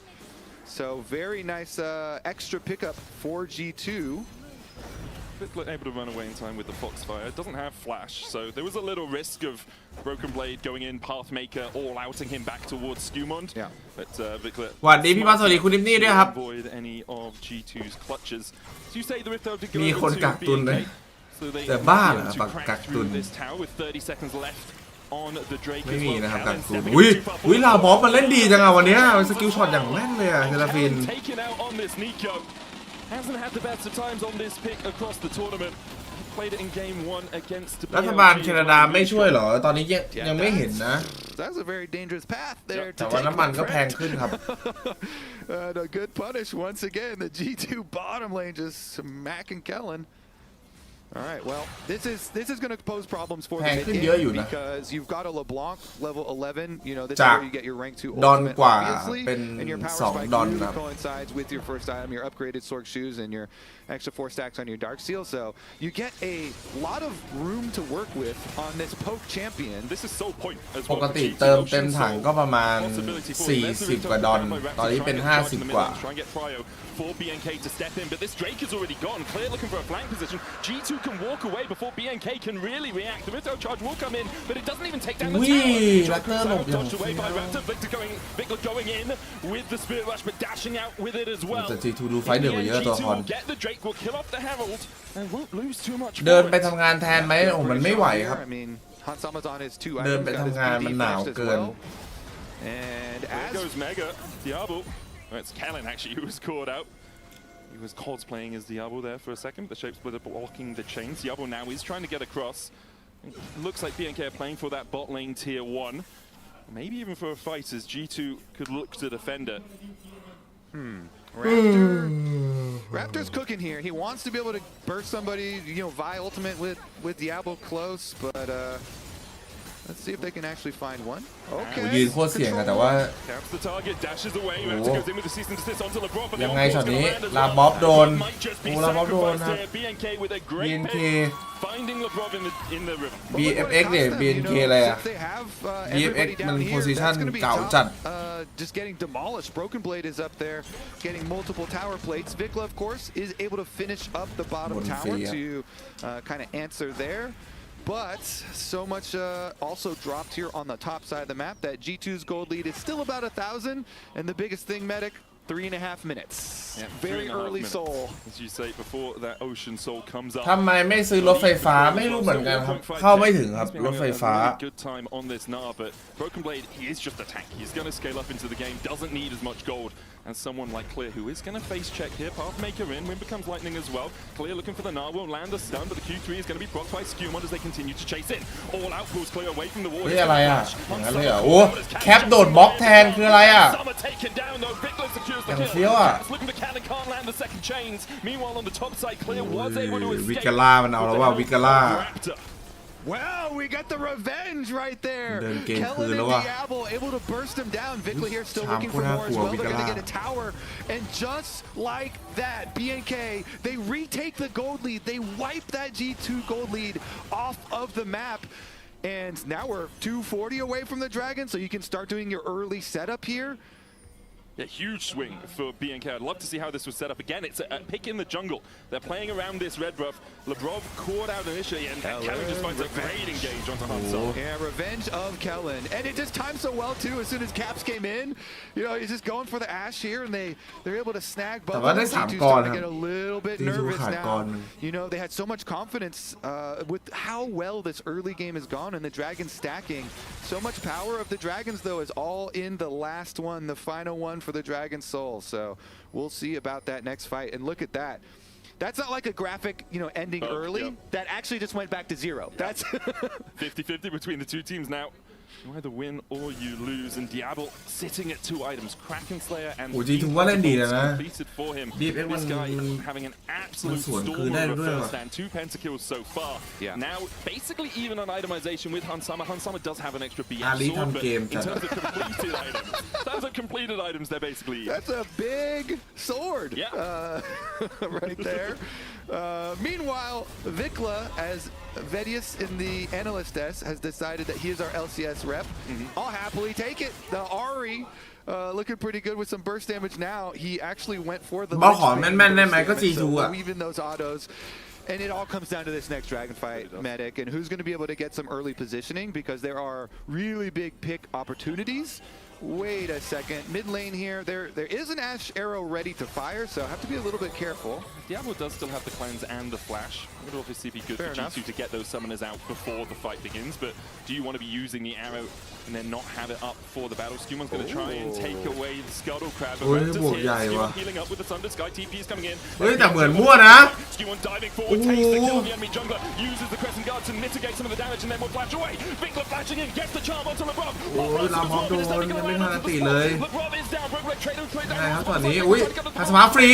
So very nice extra pickup for G2. Able to run away in time with the Foxfire. It doesn't have flash, so there was a little risk of Broken Blade going in, Pathmaker all outing him back towards Skumond. Yeah. But Vikla สวัสดีพี่มาสวัสดีคุณนิมนี่ด้วยครับ avoid any of G2's clutches. So you say the Rift Herald did go มีคนกักตุนเลย so they แต่บ้าเหรอกักตุน this tower with 30 seconds left on the Drake ไม่มีนะครับกักตุนอุ้ยลาบอสมันเล่นดีจังอ่ะวันนี้สกิลช็อตอย่างแม่นเลยอ่ะเทเลฟิน Hasn't had the best of times on this pick across the tournament. Played it in game 1 against รัฐบาลแคนาดาไม่ช่วยเหรอตอนนี้ยังไม่เห็นนะ That's a very dangerous path there. แต่ว่าน้ำมันก็แพงขึ้นครับ A good punish once again. The G2 bottom lane just smacking Kellen. All right, well, this is going to pose problems for the mid game because you've got a LeBlanc level 11. You know, this is where you get your rank 2 ultimate, obviously, and your power spike really coincides with your first item, your upgraded Sorg shoes, and your extra 4 stacks on your Dark Seal. So you get a lot of room to work with on this poke champion. This is so point as ป well. กติเติมเต็มถังก็ประมาณ40กว่าดอลตอนนี้เป็น50กว่า For BNK to step in, but this Drake is already gone. Clear looking for a flank position. G2 can walk away before BNK can really react. The Rito charge will come in, but it doesn't even take down the tower. Dodged away by Raptor. Vikla going in with the Spirit Rush, but dashing out with it as well. แต่ G2 ดูไฟเดือดกว่าเยอะตัวคอน Get the Drake will kill off the Herald and won't lose too much. เดินไปทำงานแทนไหมโอ้มันไม่ไหวครับ I mean, Hansama's on his 2 items. เดินไปทำงานมันหนาวเกิน And there goes Mega Diablo. It's Kellen actually who was caught out. He was cosplaying as Diablo there for a second. The shape splitter blocking the chains. Diablo now is trying to get across. It looks like BNK are playing for that bot lane tier 1. Maybe even for a fight as G2 could look to defend it. Raptor's cooking here. He wants to be able to burst somebody, you know, Vi ultimate with Diablo close, but let's see if they can actually find one. Okay. ยืนโคตรเสี่ยงอะแต่ว่ายังไงช็อตนี้ลาบ๊อบโดนลาบ๊อบโดนครับ BNK BFX เนี่ย BNK อะไรอะ BFX มันโพซิชั่นเก่าจัด Just getting demolished. Broken Blade is up there, getting multiple tower plates. Vikla, of course, is able to finish up the bottom tower to kind of answer there. But so much also dropped here on the top side of the map that G2's gold lead is still about 1,000. And the biggest thing, Medic, 3.5 minutes. Yeah, very early soul. As you say, before that ocean soul comes up. ทำไมไม่ซื้อรถไฟฟ้าไม่รู้เหมือนกันครับเข้าไม่ถึงครับรถไฟฟ้า Good time on this Gnar, but Broken Blade, he is just a tank. He's going to scale up into the game. Doesn't need as much gold And someone like Clear, who is going to face check here. Pathmaker in, Wind becomes Lightning as well. Clear looking for the Gnar, will land the stun, but the Q3 is going to be procced by Skewmon as they continue to chase in. All out pulls Clear away from the wall. อะไรอ่ะอย่างนั้นเลยอ่ะโอ้แคปโดดบล็อกแทนคืออะไรอ่ะอย่างเฟี้ยวอ่ะวิกาล่ามันเอาแล้วว่าวิกาล่าWell, we got the revenge right there. Kellen and Diablo able to burst him down. Vikla here still looking for more as well. They're going to get a tower. And just like that, BNK, they retake the gold lead. They wipe that G2 gold lead off of the map. And now we're 240 away from the Dragon, so you can start doing your early setup here. A huge swing for BNK. I'd love to see how this was set up again. It's a pick in the jungle. They're playing around this red buff. Lebrov caught out initially, and Kellen just finds a great engage onto Hanzo. Yeah, revenge of Kellen. And it just timed so well, too. As soon as Caps came in, you know, he's just going for the Ashe here, and they're able to snag both. G2 starting to get a little bit nervous now. You know, they had so much confidence with how well this early game has gone, and the Dragons stacking. So much power of the Dragons, though, is all in the last one, the final one for the Dragon Soul. So we'll see about that next fight. And look at that. That's not like a graphic, you know, ending early. Yep. That actually just went back to 0. That's 50-50 between the two teams now. You either win or you lose, and Diablo sitting at 2 items. Kraken Slayer and completed for him. This guy having an absolute storm of a first and 2 pentakills so far. Yeah. Now, basically even on itemization with Hansama. Hansama does have an extra BM sword, but in terms of completed items, those are completed items they're basically. That's a big sword. Yeah. Right there. Meanwhile, Vikla, as Vedius in the analyst desk, has decided that he is our LCS rep. I'll happily take it. The Ari looking pretty good with some burst damage now. He actually went for the weave in those autos. And it all comes down to this next Dragon fight, Medic, and who's going to be able to get some early positioning, because there are really big pick opportunities. Wait a second. Mid lane here. There is an Ashe arrow ready to fire, so I have to be a little bit careful. Diablo does still have the cleanse and the flash. It would obviously be good for G2 to get those summoners out before the fight begins, but do you want to be using the arrow and then not have it up for the battle? Skewmon's going to try and take away the Scuttle Crab. Skewmon healing up with the Thunder Sky. TP is coming in. Skewmon diving forward, takes the kill of the enemy jungler, uses the Crescent Guard to mitigate some of the damage, and then will flash away. Vikla flashing in, gets the charm onto Lebrov.ไม่ทันตีเลยยังไงครับตอนนี้อุ้ยทัศมาฟรี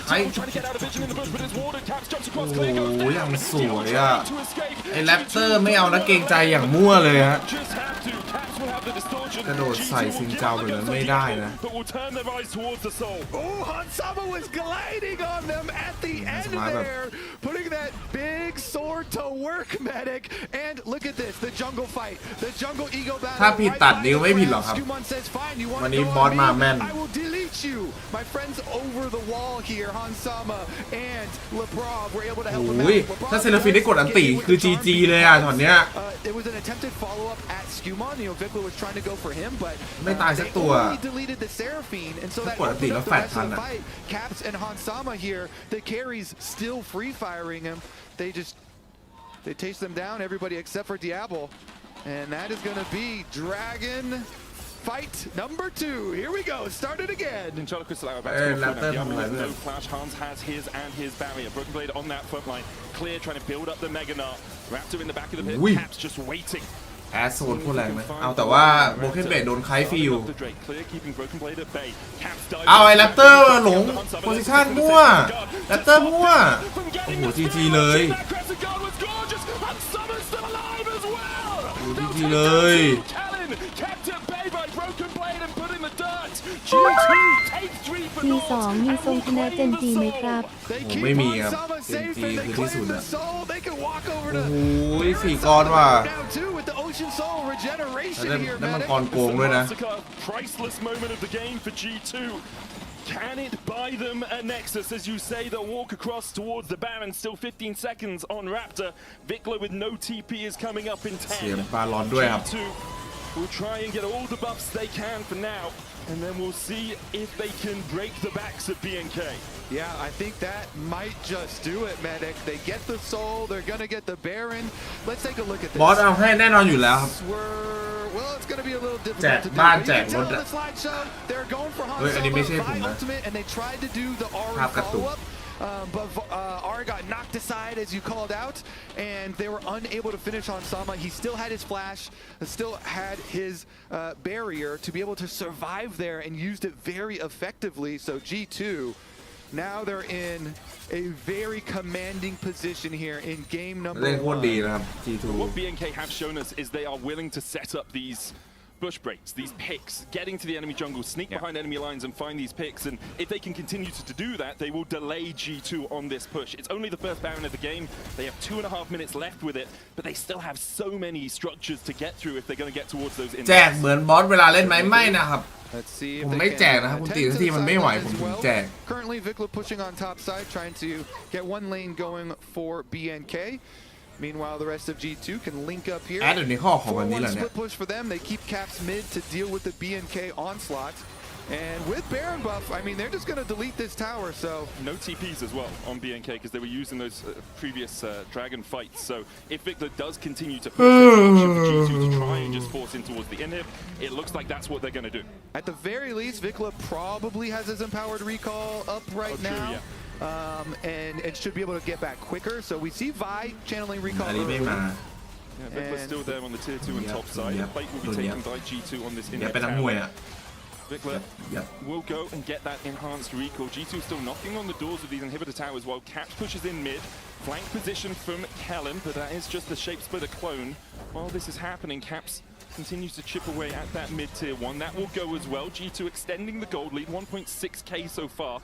ใครโอ้โหอย่างสวยอ่ะไอ้แรปเตอร์ไม่เอานะเกรงใจอย่างมั่วเลยฮะกระโดดใส่ซิงเจ้าไปเลยไม่ได้นะ Hansama was gliding on them at the end there, putting that big sword to work, Medic. And look at this, the jungle fight, the jungle ego battle. ถ้าผิดตัดนิ้วไม่ผิดหรอกครับวันนี้บอสมาแม่น I will delete you. My friends over the wall here, Hansama and Lebrov were able to help him out. ถ้าเซเลฟินได้กดอันตีคือ GG เลยอ่ะช็อตเนี้ย It was an attempted follow-up at Skewmon. You know, Vikla was trying to go for him, but ไม่ตายสักตัว they only deleted the Seraphine, and so that opened up the rest of the fight. Caps and Hansama here, the carries still free firing him. They chase them down, everybody except for Diablo, and that is going to be Dragon fight number 2. Here we go. Start it again. No flash. Hans has his and his barrier. Broken Blade on that front line. Clear trying to build up the Mega Gnar. Raptor in the back of the pit. Caps just waiting. แอสโซนโคตรแรงนะเอาแต่ว่าโบเคนเบดโดนไคฟรีอยู่เอาไอ้แรปเตอร์หลงโพซิชั่นมั่วแรปเตอร์มั่วโอ้โหGGเลยGGเลยT2 มีทรงชนะเจนจีไหมครับผมไม่มีครับเจนจีคือที่สุดอะโอ้โห4 กรว่ะแล้วมันกรโกงด้วยนะ Can it buy them a Nexus? As you say, they'll walk across towards the Baron. Still 15 seconds on Raptor. Vikla with no TP is coming up in 10. เสียงปาลอนด้วยครับ We'll try and get all the buffs they can for now, and then we'll see if they can break the backs of BNK. Yeah, I think that might just do it, Medic. They get the soul, they're gonna get the Baron. Let's take a look at this. บอสเอาให้แน่นอนอยู่แล้วครับ well, it's going to be a little difficult แจก to do. บ้าน But แจ you ก can ร tell ถ in อะ the slideshow, they're going for Han เฮ้ยอันนี้ไม่ใช่ผม Solo นะ by ultimate, and they tried to do the Ari ภาพกระตุก follow-up. But Ari got knocked aside, as you called out, and they were unable to finish on Sama. He still had his flash, still had his barrier to be able to survive there and used it very effectively. So G2, now they're in a very commanding position here in game เล่น number โคตรดีนะครับ 1. G2 What BNK have shown us is they are willing to set up these bush breaks, these picks, getting to the enemy jungle, sneak behind enemy lines and find these picks. And if they can continue to do that, they will delay G2 on this push. It's only the first Baron of the game. They have 2.5 minutes left with it, but they still have so many structures to get through if they're going to get towards those แจกเหมือนบอสเวลาเล่นไหมไม่นะครับ Let's see if ผม they ไม่ can แจกนะครับคุณตีที่มันไม่ไหวผมถึงแจก Currently, Vikla pushing on top side, trying to get one lane going for BNK. Meanwhile, the rest of G2 can link up here. แอดอยู่ในข้อของวันนี้แหละเนี่ย split push for them. They keep caps mid to deal with the BNK onslaught. And with Baron buff, I mean, they're just going to delete this tower, so... No TPs as well on BNK because they were using those previous dragon fights. So if Vikla does continue to push this option for G2 to try and just force in towards the inhib, it looks like that's what they're going to do. At the very least, Vikla probably has his empowered recall up right now. And should be able to get back quicker. So we see Vi channeling recall. อันนี้ไม่มา Yeah, Vikla's still there on the tier 2 and top side. Plate will be taken by G2 on this อย่า inhib เป็นนักมวย tower. อ่ะ Vikla will go and get that enhanced recall. G2 still knocking on the doors of these inhibitor towers while Caps pushes in mid. Flank position from Kellen, but that is just the shape splitter clone. While this is happening, Caps continues to chip away at that mid tier 1. That will go as well. G2 extending the gold lead, 1.6k so far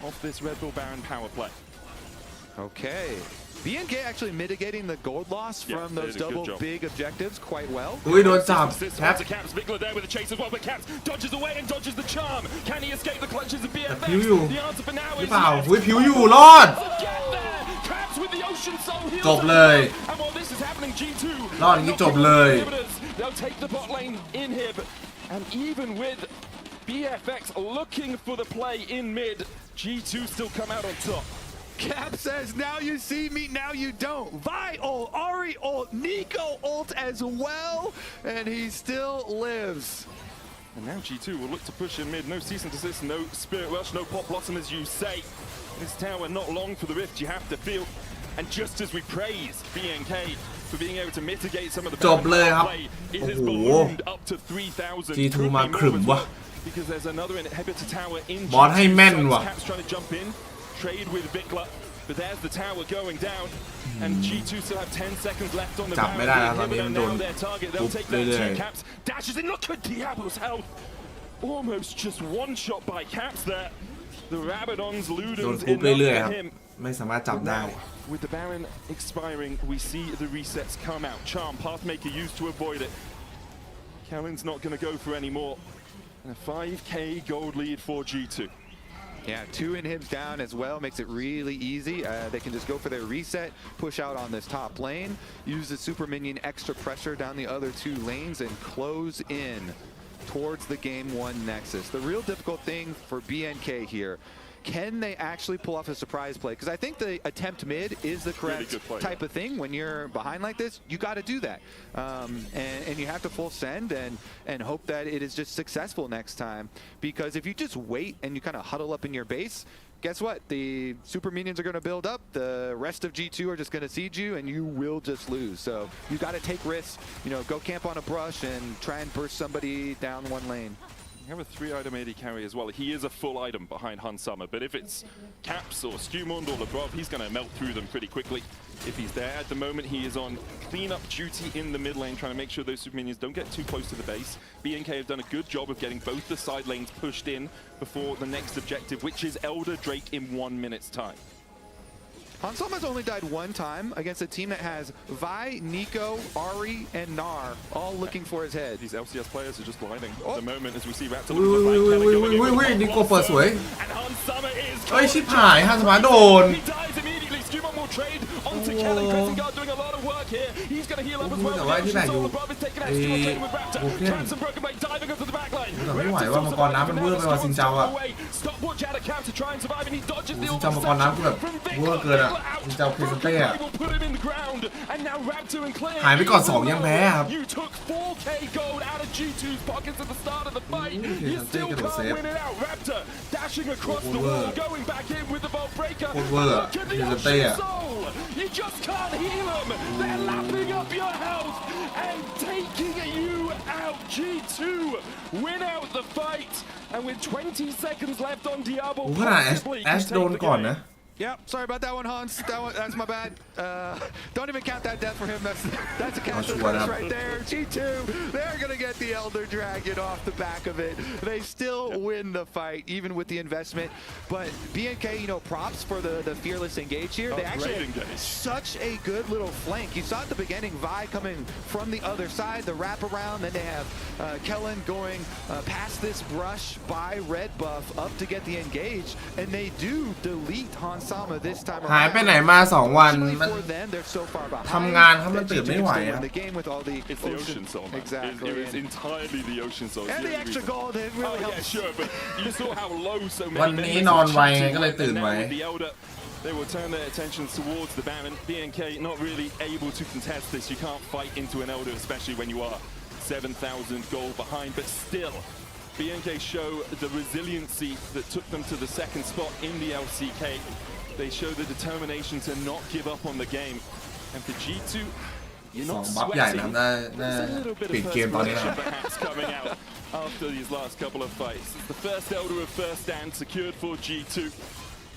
off this Red Bull Baron power play. Okay. BNK actually mitigating the gold loss from those double big objectives quite well. อุ้ยโดนจับแคป Caps, Vikla there with a chase as well, but Caps dodges away and dodges the charm. Can he escape the clutches of BFX? ผิวอยู่ The answer for now หรื is อเปล่า yes. อุ้ยผิวอยู่รอด Get there. Caps with the ocean soul heals จบเลย and while this is happening, G2 รอดอย่างนี้จบเลย they'll take the bot lane inhib, and even with BFX looking for the play in mid, G2 still come out on top. Cap says, now you see me, now you don't. Vi ult, Ari ult, Nico ult as well, and he still lives. And now G2 will look to push in mid. No cease and desist, no spirit rush, no pop blossom as you say. This tower not long for the rift, you have to feel. And just as we praise BNK for being able to mitigate some of the จบเลยครับ play, it โอ้ has โห ballooned up to 3,000. G2 Could be มา more ขรึม as ว่ะ well, because there's another inhibitor tower in บอสให้แม่น G2. ว่ะ Caps trying to jump in, trade with Vikla, but there's the tower going down. And G2 still have 10 seconds left on the จับไม่ได้แล้วตอน Baron. นี้มันโดน Now their target, ปุ๊ they'll บ take that เรื่อย two. Caps dashes in, look at Diablo's health. Almost just one shot by Caps there. The Rabadons, ๆโดน Ludens ปุ๊บ enough เรื่อยๆค for รับ him. ไม่สามารถจับได้ With the Baron expiring, we see the resets come out. Charm, Pathmaker used to avoid it. Kellen's not going to go for any more. And a 5k gold lead for G2. Yeah, 2 inhibs down as well, makes it really easy. They can just go for their reset, push out on this top lane, use the super minion extra pressure down the other 2 lanes, and close in towards the game 1 nexus. The real difficult thing for BNK here, can they actually pull off a surprise play? Because I think the attempt mid is the correct type of thing. When you're behind like this, you got to do that. And you have to full send and hope that it is just successful next time. Because if you just wait and you kind of huddle up in your base, guess what? The super minions are going to build up. The rest of G2 are just going to siege you, and you will just lose. So you got to take risks. You know, go camp on a brush and try and burst somebody down 1 lane. You have a 3-item AD carry as well. He is a full item behind Hun Summer, but if it's Caps or Skewmund or Lebrov, he's going to melt through them pretty quickly. If he's there at the moment, he is on cleanup duty in the mid lane, trying to make sure those super minions don't get too close to the base. BNK have done a good job of getting both the side lanes pushed in before the next objective, which is Elder Drake in 1 minute's time. Han Solomon's only died 1 time against a team that has Vi, Nico, Ari, and Nar all looking for his head. These LCS players are just blinding at the moment as we see Raptor อุ้ยอุ้ยอุ้ยอุ้ยอุ้ยอุ้ยนิโก้เปิดสวย and Han Summer is เอ้ยชิบหายฮันสมาโดน He dies immediately. Skewmund will trade onto Kellen. Kressengard doing a lot of work here. He's going to heal up as well. แต่ว่าที่ไหนอยู่แต่ไม่ไหวว่ามังกรน้ำมันเวอร์ไปว่าซินเจ้าอะซินเจ้ามังกรน้ำก็แบบเวอร์เกินอะซินเจ้าเพลเต้อะหายไปก่อน2ยังแพ้ครับโคตรเวอร์อะเพลเต้อะYou just can't heal them. They're lapping up your health and taking you out. G2 win out the fight, and with 20 seconds left on Diablo, ขนาดแอชโดนก่อนนะ Yep, sorry about that one, Hans. That's my bad. Don't even count that death for him. That's a cancel right there. G2, they're gonna get the Elder Dragon off the back of it. They still win the fight, even with the investment. But BNK, props for the fearless engage here. They actually had such a good little flank. You saw at the beginning, Vi coming from the other side, the wraparound. Then they have Kellen going past this brush by Red Buff up to get the engage, and they do delete Hans. หายไปไหนมา2วันมันทำงานเขามันตื่นไม่ไหวอะ It's the ocean soul. Exactly. It was entirely the ocean soul. And the extra gold it really helped. Yeah, sure, but you saw how low so many. วันนี้นอนไวไงก็เลยตื่นไว They will turn their attentions towards the Baron. BNK not really able to contest this. You can't fight into an Elder, especially when you are 7,000 gold behind, but still. BNK show the resiliency that took them to the second spot in the LCK. They show the determination to not give up on the game. And for G2, you're not sweating. There's a little bit of perspiration perhaps coming out after these last couple of fights. It's the first Elder of first stand secured for G2.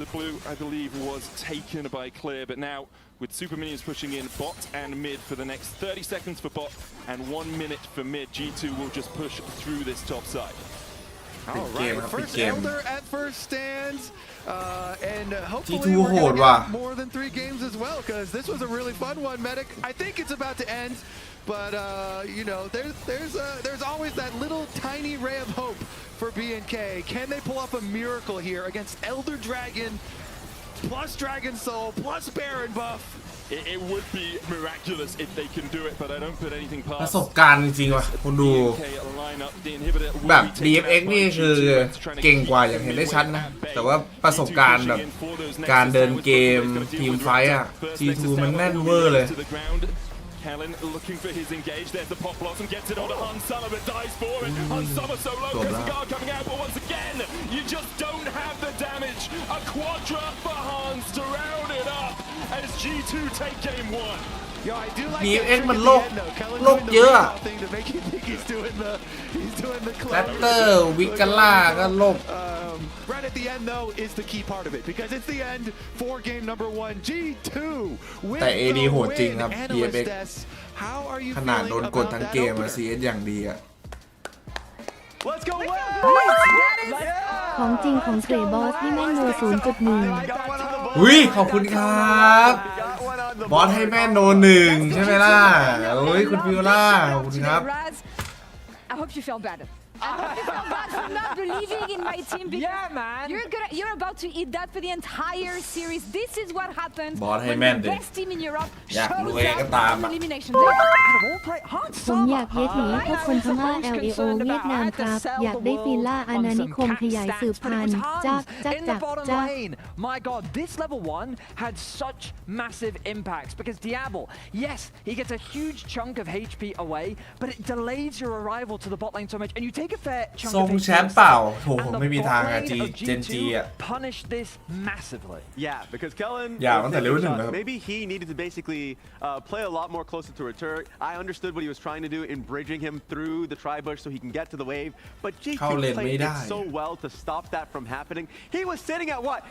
The blue, I believe, was taken by Clear, but now with super minions pushing in bot and mid for the next 30 seconds for bot and 1 minute for mid, G2 will just push through this top side. All right, first Elder at first stands, and hopefully we're going to get more than 3 games as well, because this was a really fun one, Medic. I think it's about to end, but there's always that little tiny ray of hope for BNK. Can they pull off a miracle here against Elder Dragon, plus Dragon Soul, plus Baron buff? It would be miraculous if they can do it, but I don't put anything past. ประสบการณ์จริงๆว่ะคุณดูแบบ DFX นี่คือเก่งกว่าอย่างเห็นได้ชัดนะแต่ว่าประสบการณ์แบบการเดินเกมทีมไฟท์อะ G2 มันแน่นเวอร์เลย Kellen looking for his engage. There's the pop blossom, gets it onto Hansama, but dies for it. Hansama so low, Kressengard coming out, but once again, you just don't have the damage. A quadra for Hans to round it up as G2 take game 1. Yo, I do like BFX มันโลกเยอะแรปเตอร์วิกาล่าก็โลก Right at the end though is the key part of it because it's the end for game number 1. G2 แต่ AD โหดจริงครับ BFX ขนาดโดนกดทั้งเกมอะ CS อย่างดีอะของจริงของเกรบอสที่แม่นโน 0.1 อุ้ยขอบคุณครับบอสให้แม่นโน 1ใช่ไหมล่ะโอ้ยคุณฟิวล่าขอบคุณครับ I hope you feel bad. I hope you feel bad for not believing in my team because you're about to eat that for the entire series. This is what happens when the best team in Europe shows up in elimination. ผมอยากเย็ดหนีพวกคนพม่า LAO เวียดนามครับอยากได้ฟิลล่าอาณานิคมขยายสืบพันธุ์จัก My God, this level 1 had such massive impacts because Diablo, yes, he gets a huge chunk of HP away, but it delays your arrival to the bot lane so much, and you take a fair chunk ทรง of แชมป์เปล่าโหไม่มีทางอะ G2 punish this massively. Yeah, because Kellen, maybe he needed to basically play a lot more closer to return. I understood what he was trying to do in bridging him through the tri-bush so he can get to the wave, but G2 played it so well to stop that from happening. He was sitting at what?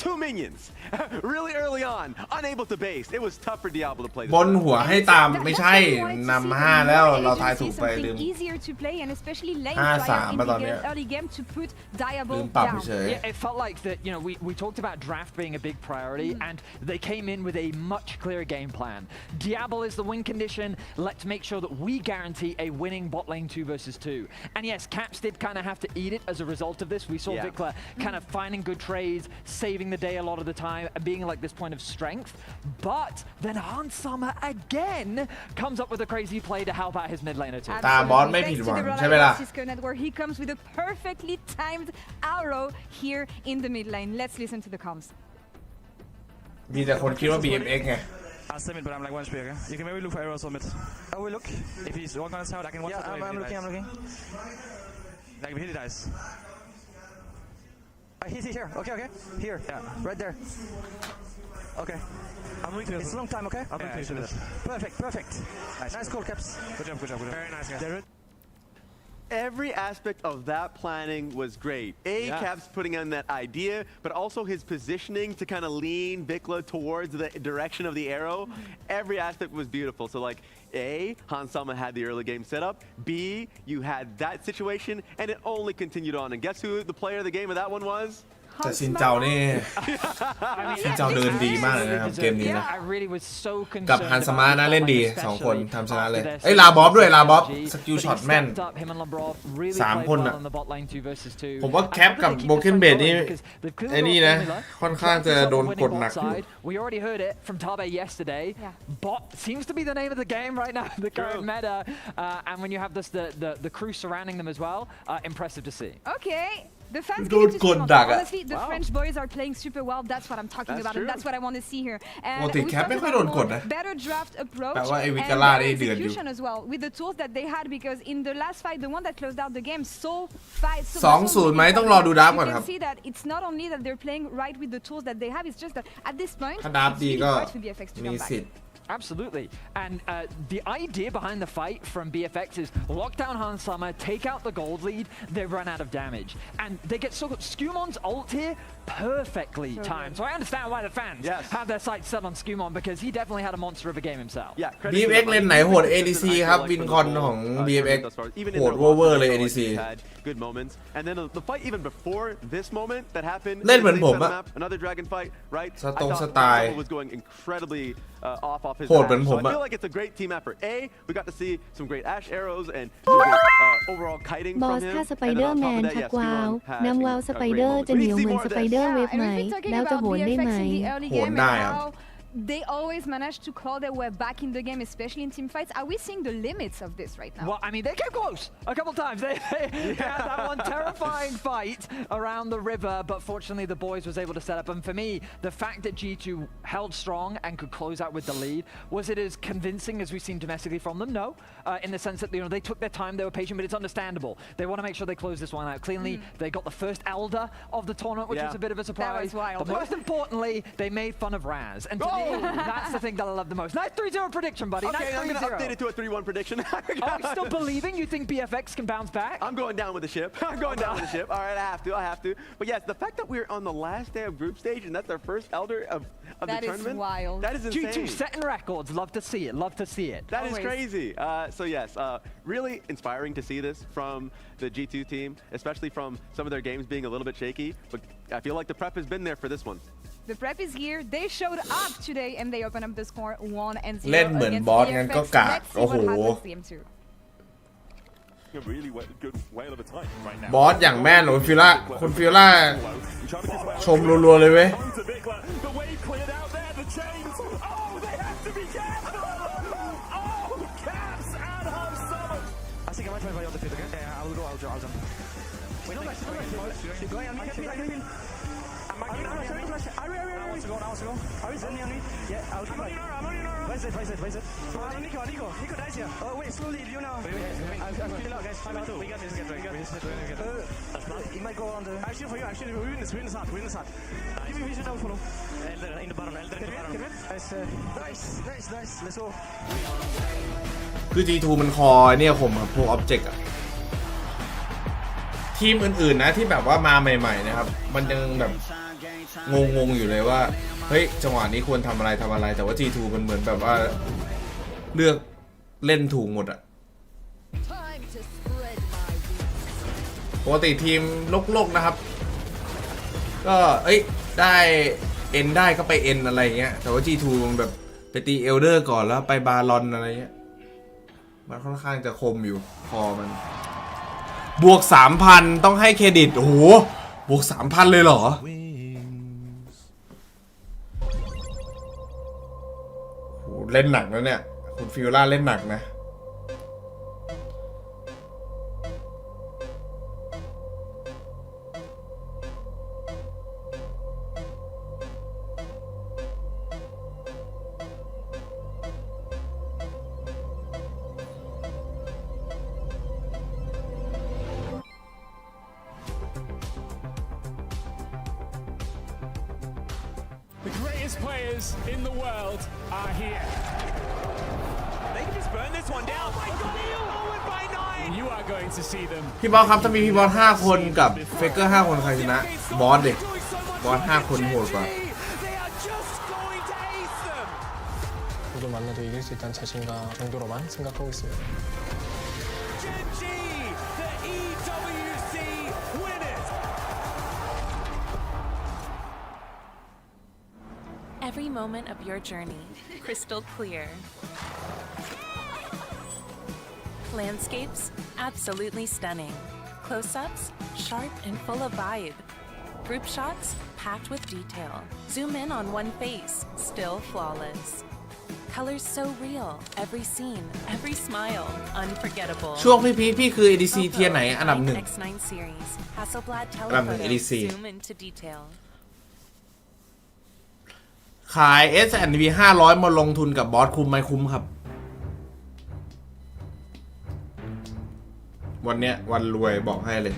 Two minions really early on, unable to base. It was tough for Diablo to play. บนหัวให้ตามไม่ใช่นำ5แล้วเราทายถูกไปลืม especially lane trial in the early game to put Diable down. Yeah, it felt like that. You know, we talked about draft being a big priority, and they came in with a much clearer game plan. Diable is the win condition. Let's make sure that we guarantee a winning bot lane 2 versus 2. And yes, Caps did kind of have to eat it as a result of this. We saw Vikla kind of finding good trades, saving the day a lot of the time, and being like this point of strength. But then Hans Sommer again comes up with a crazy play to help out his mid laner too. Where he comes with a perfectly timed arrow here in the mid lane. Let's listen to the comms. มีแต่คนคิดว่า BMX ไง I'll send it, but I'm like one spear, okay? You can maybe look for arrows on mid. I will look. If he's walking on his tower, I can watch. Yeah, I'm looking. Like, if he dies. He's here. Okay. Here. Yeah. Right there. Okay. I'm moving to this. It's a long time, okay? I'm moving to this. Perfect. Nice call, Caps. Good job. Very nice, guys. Every aspect of that planning was great. Caps putting on that idea, but also his positioning to kind of lean Vikla towards the direction of the arrow. Every aspect was beautiful. So like A, Hans Sommer had the early game set up. B, you had that situation, and it only continued on. And guess who the player of the game of that one was? แต่ซินเจ้านี่ซินเจ้าเดินดีมากเลยนะครับเกมนี้นะกับฮันสมานะเล่นดี2คนทำชนะเลยเอ้ยลาบอฟด้วยลาบอฟสกิลช็อตแม่น3คนอ่ะผมว่าแคปกับโบเกนเบดนี่ไอ้นี่นะค่อนข้างจะโดนกดหนักอยู่ We already heard it from Tabe yesterday. Bot seems to be the name of the game right now, the current meta, and when you have this the crew surrounding them as well, impressive to see. Okay. The fans get to stream on. Honestly, the French boys are playing super well. That's what I'm talking about, and that's what I want to see here. And we talked about better draft approach and execution as well with the tools that they had, because in the last fight, the one that closed out the game, Soul fight. 2-0 ไหมต้องรอดูดับก่อนครับ You can see that it's not only that they're playing right with the tools that they have. It's just that at this point, ถ้าดับดีก็มีสิทธิ์ Absolutely. And the idea behind the fight from BFX is lock down Hans Sommer, take out the gold lead, they run out of damage. And they get so good. Skummon's ult here, perfectly timed. So I understand why the fans have their sights set on Skummon, because he definitely had a monster of a game himself. BFX เล่นไหนโหด ADC ครับวินคอนของ BFX โหดเวอร์เลย ADC good moments, and then the fight even before this moment that happened. เล่นเหมือนผมอะ another dragon fight, right? สไตล์ was going incredibly off his back. So I feel like it's a great team effort. We got to see some great Ash arrows and some great, overall kiting from him. บอสถ้าสไปเดอร์แมนชักวาวน้ำวาวสไปเดอร์จะเหนียวเหมือนสไปเดอร์เวฟไหมแล้วจะโหนได้ไหม โหนได้ครับ They always manage to claw their way back in the game, especially in team fights. Are we seeing the limits of this right now? Well, I mean, they came close a couple times. They had that one terrifying fight around the river, but fortunately the boys was able to set up. And for me, the fact that G2 held strong and could close out with the lead, was it as convincing as we've seen domestically from them? No, in the sense that they took their time, they were patient, but it's understandable. They want to make sure they close this one out cleanly. They got the first Elder of the tournament, which was a bit of a surprise. That was wild. But most importantly, they made fun of Raz. And to me, that's the thing that I love the most. Nice 3-0 prediction, buddy. Okay, nice I'm going to update it to a 3-1 prediction. Are you still believing? You think BFX can bounce back? I'm going down with the ship. I'm going down with the ship. All right, I have to. But yes, the fact that we're on the last day of group stage and that's our first Elder of the tournament. That is wild. That is insane. G2 setting records. Love to see it. Love to see it. That is crazy. So yes, really inspiring to see this from the G2 team, especially from some of their games being a little bit shaky. But I feel like the prep has been there for this one. The prep is here. They showed up today and they open up the score 1-0. เล่นเหมือนบอสงั้นก็กากโอ้โหบอสอย่างแม่นเลยฟิล่าคุณฟิล่าชมรัวๆเลยเว้ยคือ G2 มันคอเนี่ยผมครับพวก Object อะทีมอื่นๆนะที่แบบว่ามาใหม่ๆนะครับมันยังแบบงงอยู่เลยว่าเฮ้ยจังหวะนี้ควรทำอะไรแต่ว่า G2 มันเหมือนแบบว่าเลือกเล่นถูกหมดอะ ปกติทีมโลกนะครับก็ได้เอ็นได้ก็ไปเอ็นอะไรเงี้ยแต่ว่า G2 มันแบบไปตีเอลเดอร์ก่อนแล้วไปบารอนอะไรเงี้ยมันค่อนข้างจะคมอยู่คอมันบวก 3,000 ต้องให้เครดิตโอ้โหบวก 3,000 เลยเหรอโหเล่นหนักนะเนี่ยคุณฟิลล่าเล่นหนักนะ The greatest players in the world are here. They can just burn this one down. Oh my god, he'll win by 9. You are going to see them. พี่บอสครับถ้ามีพี่บอส5 คนกับเฟกเกอร์5 คนใครชนะบอสดิบอส5 คนโหดกว่า They are just going to ace them. 누굴 만나도 이길 수 있다는 자신감 정도로만 생각하고 있습니다. GG, the EWC winners. Every moment of your journey, crystal clear. Landscapes, absolutely stunning. Close-ups, sharp and full of vibe. Group shots, packed with detail. Zoom in on one face, still flawless. Colors so real, every scene, every smile, unforgettable. ช่วงพี่คือ ADC เทียร์ไหนอันดับ 1 X9 series, Hasselblad อันดับ 1 telephoto, ADC zoom into detail. ขาย S&P 500 มาลงทุนกับบอสคุ้มไหมคุ้มครับวันเนี้ยวันรวยบอกให้เลย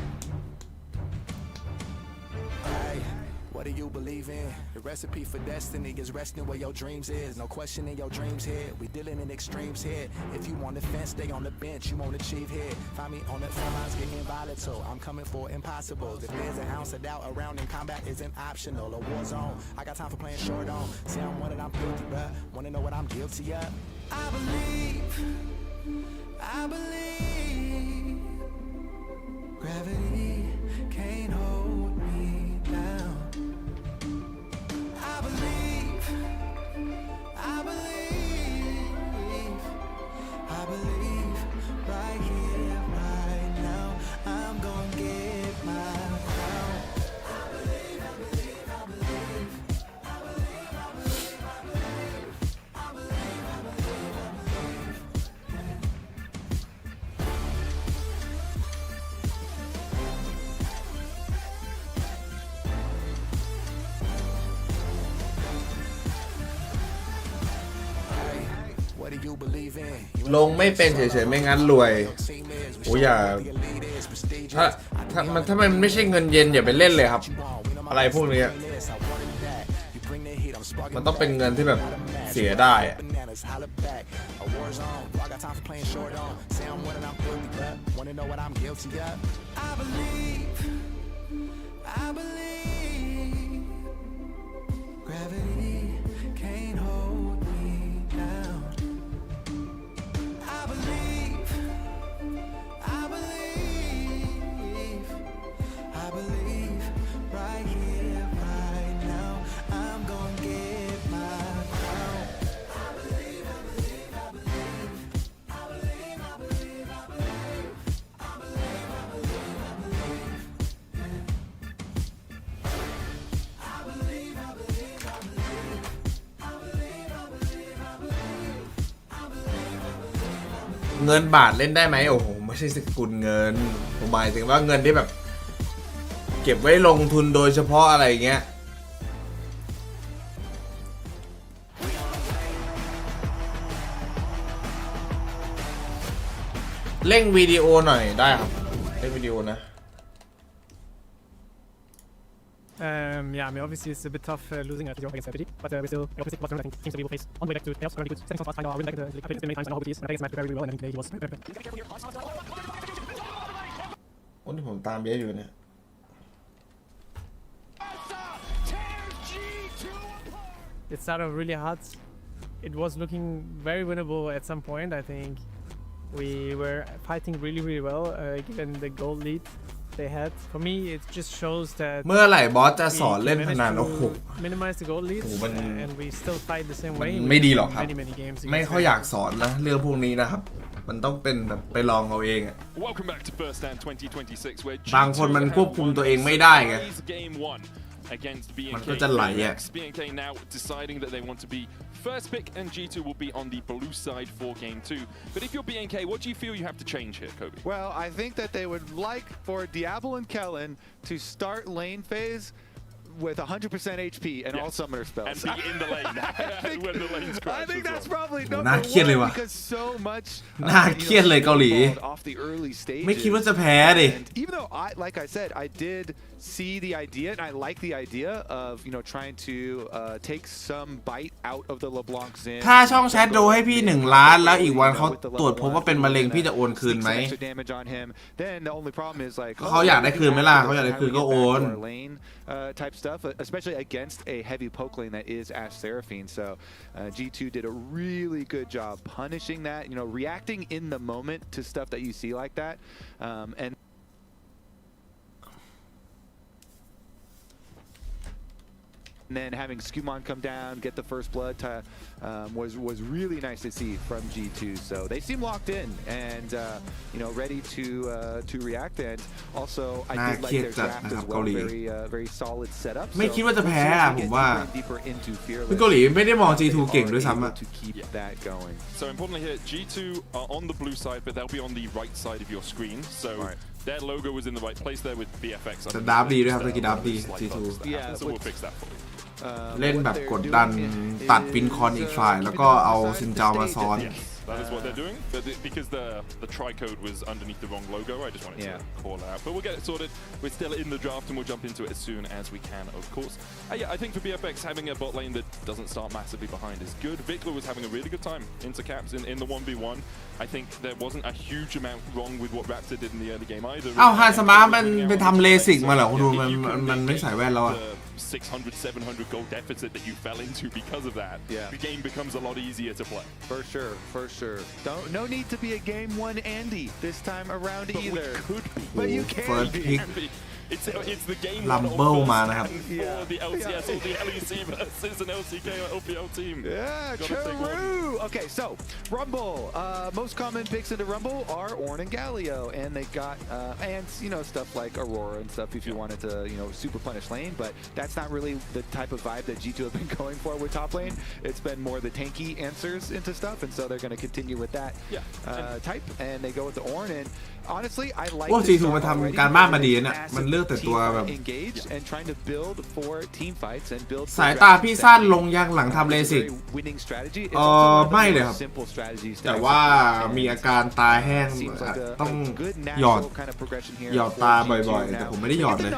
What do you believe in? The recipe for destiny is resting where your dreams is. No questioning your dreams here. We dealing in extremes here. If you want to fence, stay on the bench. You won't achieve here. Find me on the front lines getting volatile. I'm coming for impossibles. If there's an ounce of doubt around, then combat isn't optional. A war zone. I got time for playing short on. Say I'm one and I'm guilty, bruh. Wanna know what I'm guilty of? I believe. Gravity can't hold me down. I believe right here, right now, I'm gonna get my crown. I believe. ลงไม่เป็นเฉยๆไม่งั้นรวยโอ้อย่าถ้ามันไม่ใช่เงินเย็นอย่าไปเล่นเลยครับอะไรพวกนี้มันต้องเป็นเงินที่แบบเสียได้อะเงินบาทเล่นได้ไหมโอ้โหไม่ใช่สกุลเงินผมหมายถึงว่าเงินที่แบบเก็บไว้ลงทุนโดยเฉพาะอะไรเงี้ยเร่งวิดีโอหน่อยได้ครับเร่งวิดีโอนะYeah, I mean, obviously it's a bit tough losing at 0 against Strategy, but we still opposite bottom. I think teams that we will face on the way back to playoffs are really good. Second spot final, I really like the I played this many times and I hope it is. And I think it's matched very, very well. And I think today he was very, very good. โอ้นี่ผมตามเยอะอยู่เนี่ย It started really hard. It was looking very winnable at some point. I think we were fighting really, really well, given the goal lead. they had. For me, it just shows that เมื่อไหร่บอสจะสอนเล่นพนันโอ้โห minimize the goal leads and we still fight the same way. ไม่ดีหรอกครับ many games ไม่ค่อยอยากสอนนะเรื่องพวกนี้นะครับมันต้องเป็นแบบไปลองเอาเองอะบางคนมันควบคุมตัวเองไม่ได้ไงมันก็จะไหลอ่ะ BNK now deciding that they want to be first pick and G2 will be on the blue side for game 2. But if you're BNK, what do you feel you have to change here, Kobe? Well, I think that they would like for Diablo and Kellen to start lane phase with 100% HP and all summoner spells. And be in the lane when the lanes crash. I think that's probably number น่าเครียดเลย one ว่ะ because so much น่าเครียดเลยเกาหลี off the early stages. ไม่คิดว่าจะแพ้ดิ And even though like I said, I did see the idea and I like the idea of trying to take some bite out of the LeBlanc Zin. ถ้าช่องแชทโดให้พี่1 ล้านแล้วอีกวันเขาตรวจพบว่าเป็นมะเร็งพี่จะโอนคืนไหม Then the only problem is like เขาอยากได้คืนไหมล่ะเขาอยากได้คืนก็โอน type stuff, especially against a heavy poke lane that is Ash Seraphine. So G2 did a really good job punishing that, reacting in the moment to stuff that you see like that, and then having Skumon come down, get the first blood was really nice to see from G2. So they seem locked in and ready to react. And also I did like their draft as well. Very solid setup. ไม่คิดว่าจะแพ้ผมว่าคือเกาหลีไม่ได้มอง G2 เก่งด้วยซ้ำอะ So importantly here, G2 are on the blue side, but they'll be on the right side of your screen. So their logo was in the right place there with BFX. แต่ดับดีด้วยครับตะกี้ดับดี G2 So we'll fix that for you. เล่นแบบกดดันตัดวินคอนอีกฝ่ายแล้วก็เอาซินเจามาซ้อน That is what they're doing, but because the tri-code was underneath the wrong logo, I just wanted to call it out. But we'll get it sorted. We're still in the draft and we'll jump into it as soon as we can, of course. Yeah, I think for BFX, having a bot lane that doesn't start massively behind is good. Vikla was having a really good time into caps in the 1v1. I think there wasn't a huge amount wrong with what Raptor did in the early game either. อ้าวฮันสมาร์มันไปทำเลสิกมาเหรอคุณดูมันไม่ใส่แว่นแล้วอะ 600, 700 goal deficit that you fell into because of that. The game becomes a lot easier to play. For sure. No need to be a game 1 Andy this time around either. But you can be. It's the game Lumble มานะครับ for the LCS or the LEC versus an LCK or LPL team. Yeah, true. Okay, so Rumble. Most common picks into Rumble are Ornn and Galio, and they got and stuff like Aurora and stuff if you wanted to super punish lane, but that's not really the type of vibe that G2 have been going for with top lane. It's been more the tanky answers into stuff, and so they're going to continue with that type, and they go with the Ornn. And honestly, I like this G2 มาทำการบ้านมาดีนะมันเลือกแต่ตัวแบบ engage and trying to build for team fights and build สายตาพี่สั้นลงยังหลังทำเลสิกไม่เลยครับแต่ว่ามีอาการตาแห้งต้องหยอดตาบ่อยๆแต่ผมไม่ได้หยอดเลย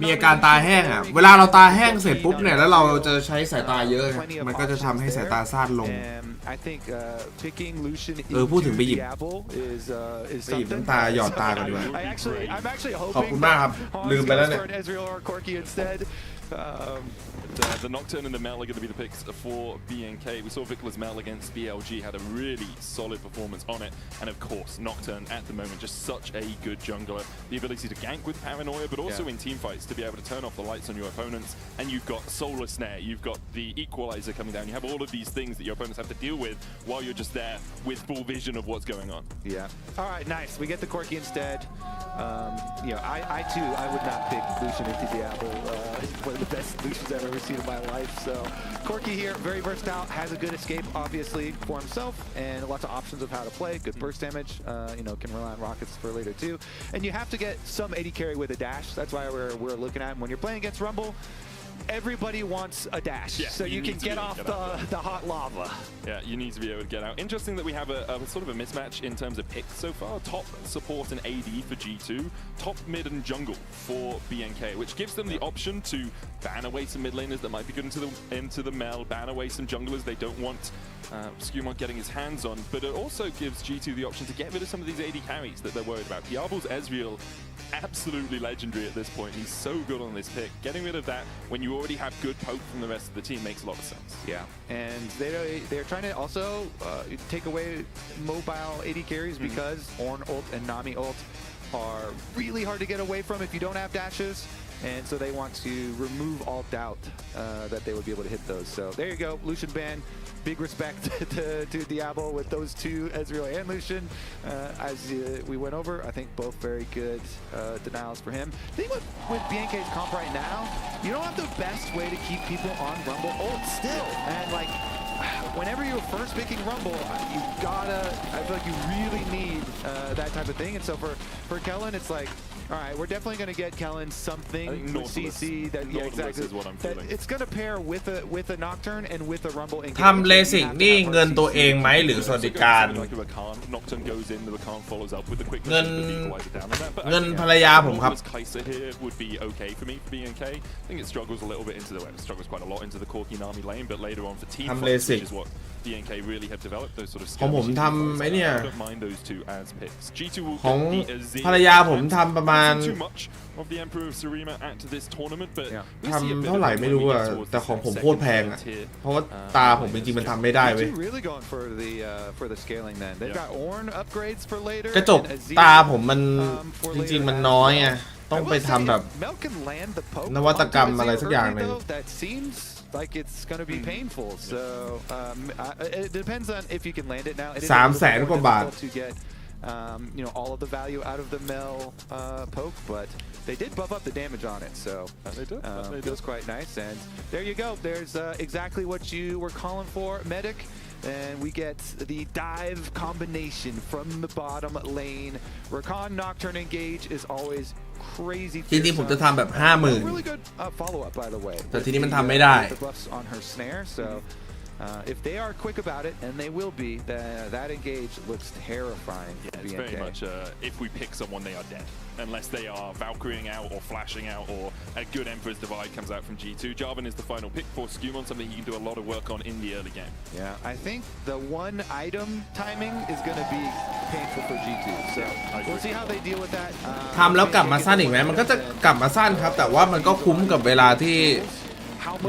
มีอาการตาแห้งอ่ะเวลาเราตาแห้งเสร็จปุ๊บเนี่ยแล้วเราจะใช้สายตาเยอะมันก็จะทำให้สายตาสั้นลงพูดถึงไปหยิบน้ำตาหยอดตากันดีกว่าขอบคุณมากครับลืมไปแล้วเนี่ย The Nocturne and the Mel are going to be the picks for BNK. We saw Vikla's Mel against BLG had a really solid performance on it. And of course, Nocturne at the moment, just such a good jungler. The ability to gank with Paranoia, but also in teamfights to be able to turn off the lights on your opponents. And you've got Solar Snare, you've got the Equalizer coming down. You have all of these things that your opponents have to deal with while you're just there with full vision of what's going on. Yeah. All right, nice. We get the Corki instead. I too, I would not pick Lucian into Diablo. One of the best Lucians I've ever seen in my life. So Corki here, very versatile, has a good escape obviously for himself and lots of options of how to play. Good burst damage, can rely on rockets for later too. And you have to get some AD carry with a dash. That's why we're looking at him. When you're playing against Rumble, everybody wants a dash, so you can get off the hot lava. Yeah, you need to be able to get out. Interesting that we have a sort of a mismatch in terms of picks so far. Top support and AD for G2, top mid and jungle for BNK, which gives them the option to ban away some mid laners that might be good into the Mel, ban away some junglers they don't want Skumon getting his hands on, but it also gives G2 the option to get rid of some of these AD carries that they're worried about. Diablo's Ezreal, absolutely legendary at this point. He's so good on this pick. Getting rid of that when you already have good poke from the rest of the team makes a lot of sense. Yeah, and they're trying to also take away mobile AD carries because Ornn ult and Nami ult are really hard to get away from if you don't have dashes. And so they want to remove all doubt that they would be able to hit those. So there you go, Lucian ban. Big respect to Diablo with those two, Ezreal and Lucian. As we went over, I think both very good denials for him. The thing with BNK's comp right now, you don't have the best way to keep people on Rumble ult still. And like, whenever you're first picking Rumble, you gotta, I feel like you really need that type of thing. And so for Kellen, it's like, all right, we're definitely going to get Kellen something with CC that, yeah, exactly. That it's going to pair with a Nocturne and with a Rumble. ทำเลสิกนี่เงินตัวเองไหมหรือสวัสดิการเงินภรรยาผมครับทำเลสิกของผมทำไอ้เนี่ยของภรรยาผมทำประมาณทำเท่าไหร่ไม่รู้อะแต่ของผมโคตรแพงอะเพราะว่าตาผมจริงๆมันทำไม่ได้เว้ยกระจกตาผมมันจริงๆมันน้อยไงต้องไปทำแบบนวัตกรรมอะไรสักอย่างหนึ่งLike it's going to be painful, so it depends on if you can land it now. 300,000 กว่าบาท to get you know all of the value out of the Mel poke, but they did buff up the damage on it, so it was quite nice. And there you go. There's exactly what you were calling for, Medic. And we get the dive combination from the bottom lane. Rakan Nocturne engage is always crazy. จริงๆผมจะทำแบบ 50,000 Really good follow up, by the way. แต่ทีนี้มันทำไม่ได้ The buffs on her snare, so if they are quick about it, and they will be, that engage looks terrifying. Yeah, it's very much if we pick someone, they are dead. Unless they are Valkyrying out or flashing out or a good Emperor's Divide comes out from G2. Jarvan is the final pick for Skewmon, something he can do a lot of work on in the early game. Yeah, I think the one item timing is going to be painful for G2. So we'll see how they deal with that. ทำแล้วกลับมาสั้นอีกไหมมันก็จะกลับมาสั้นครับแต่ว่ามันก็คุ้มกับเวลาที่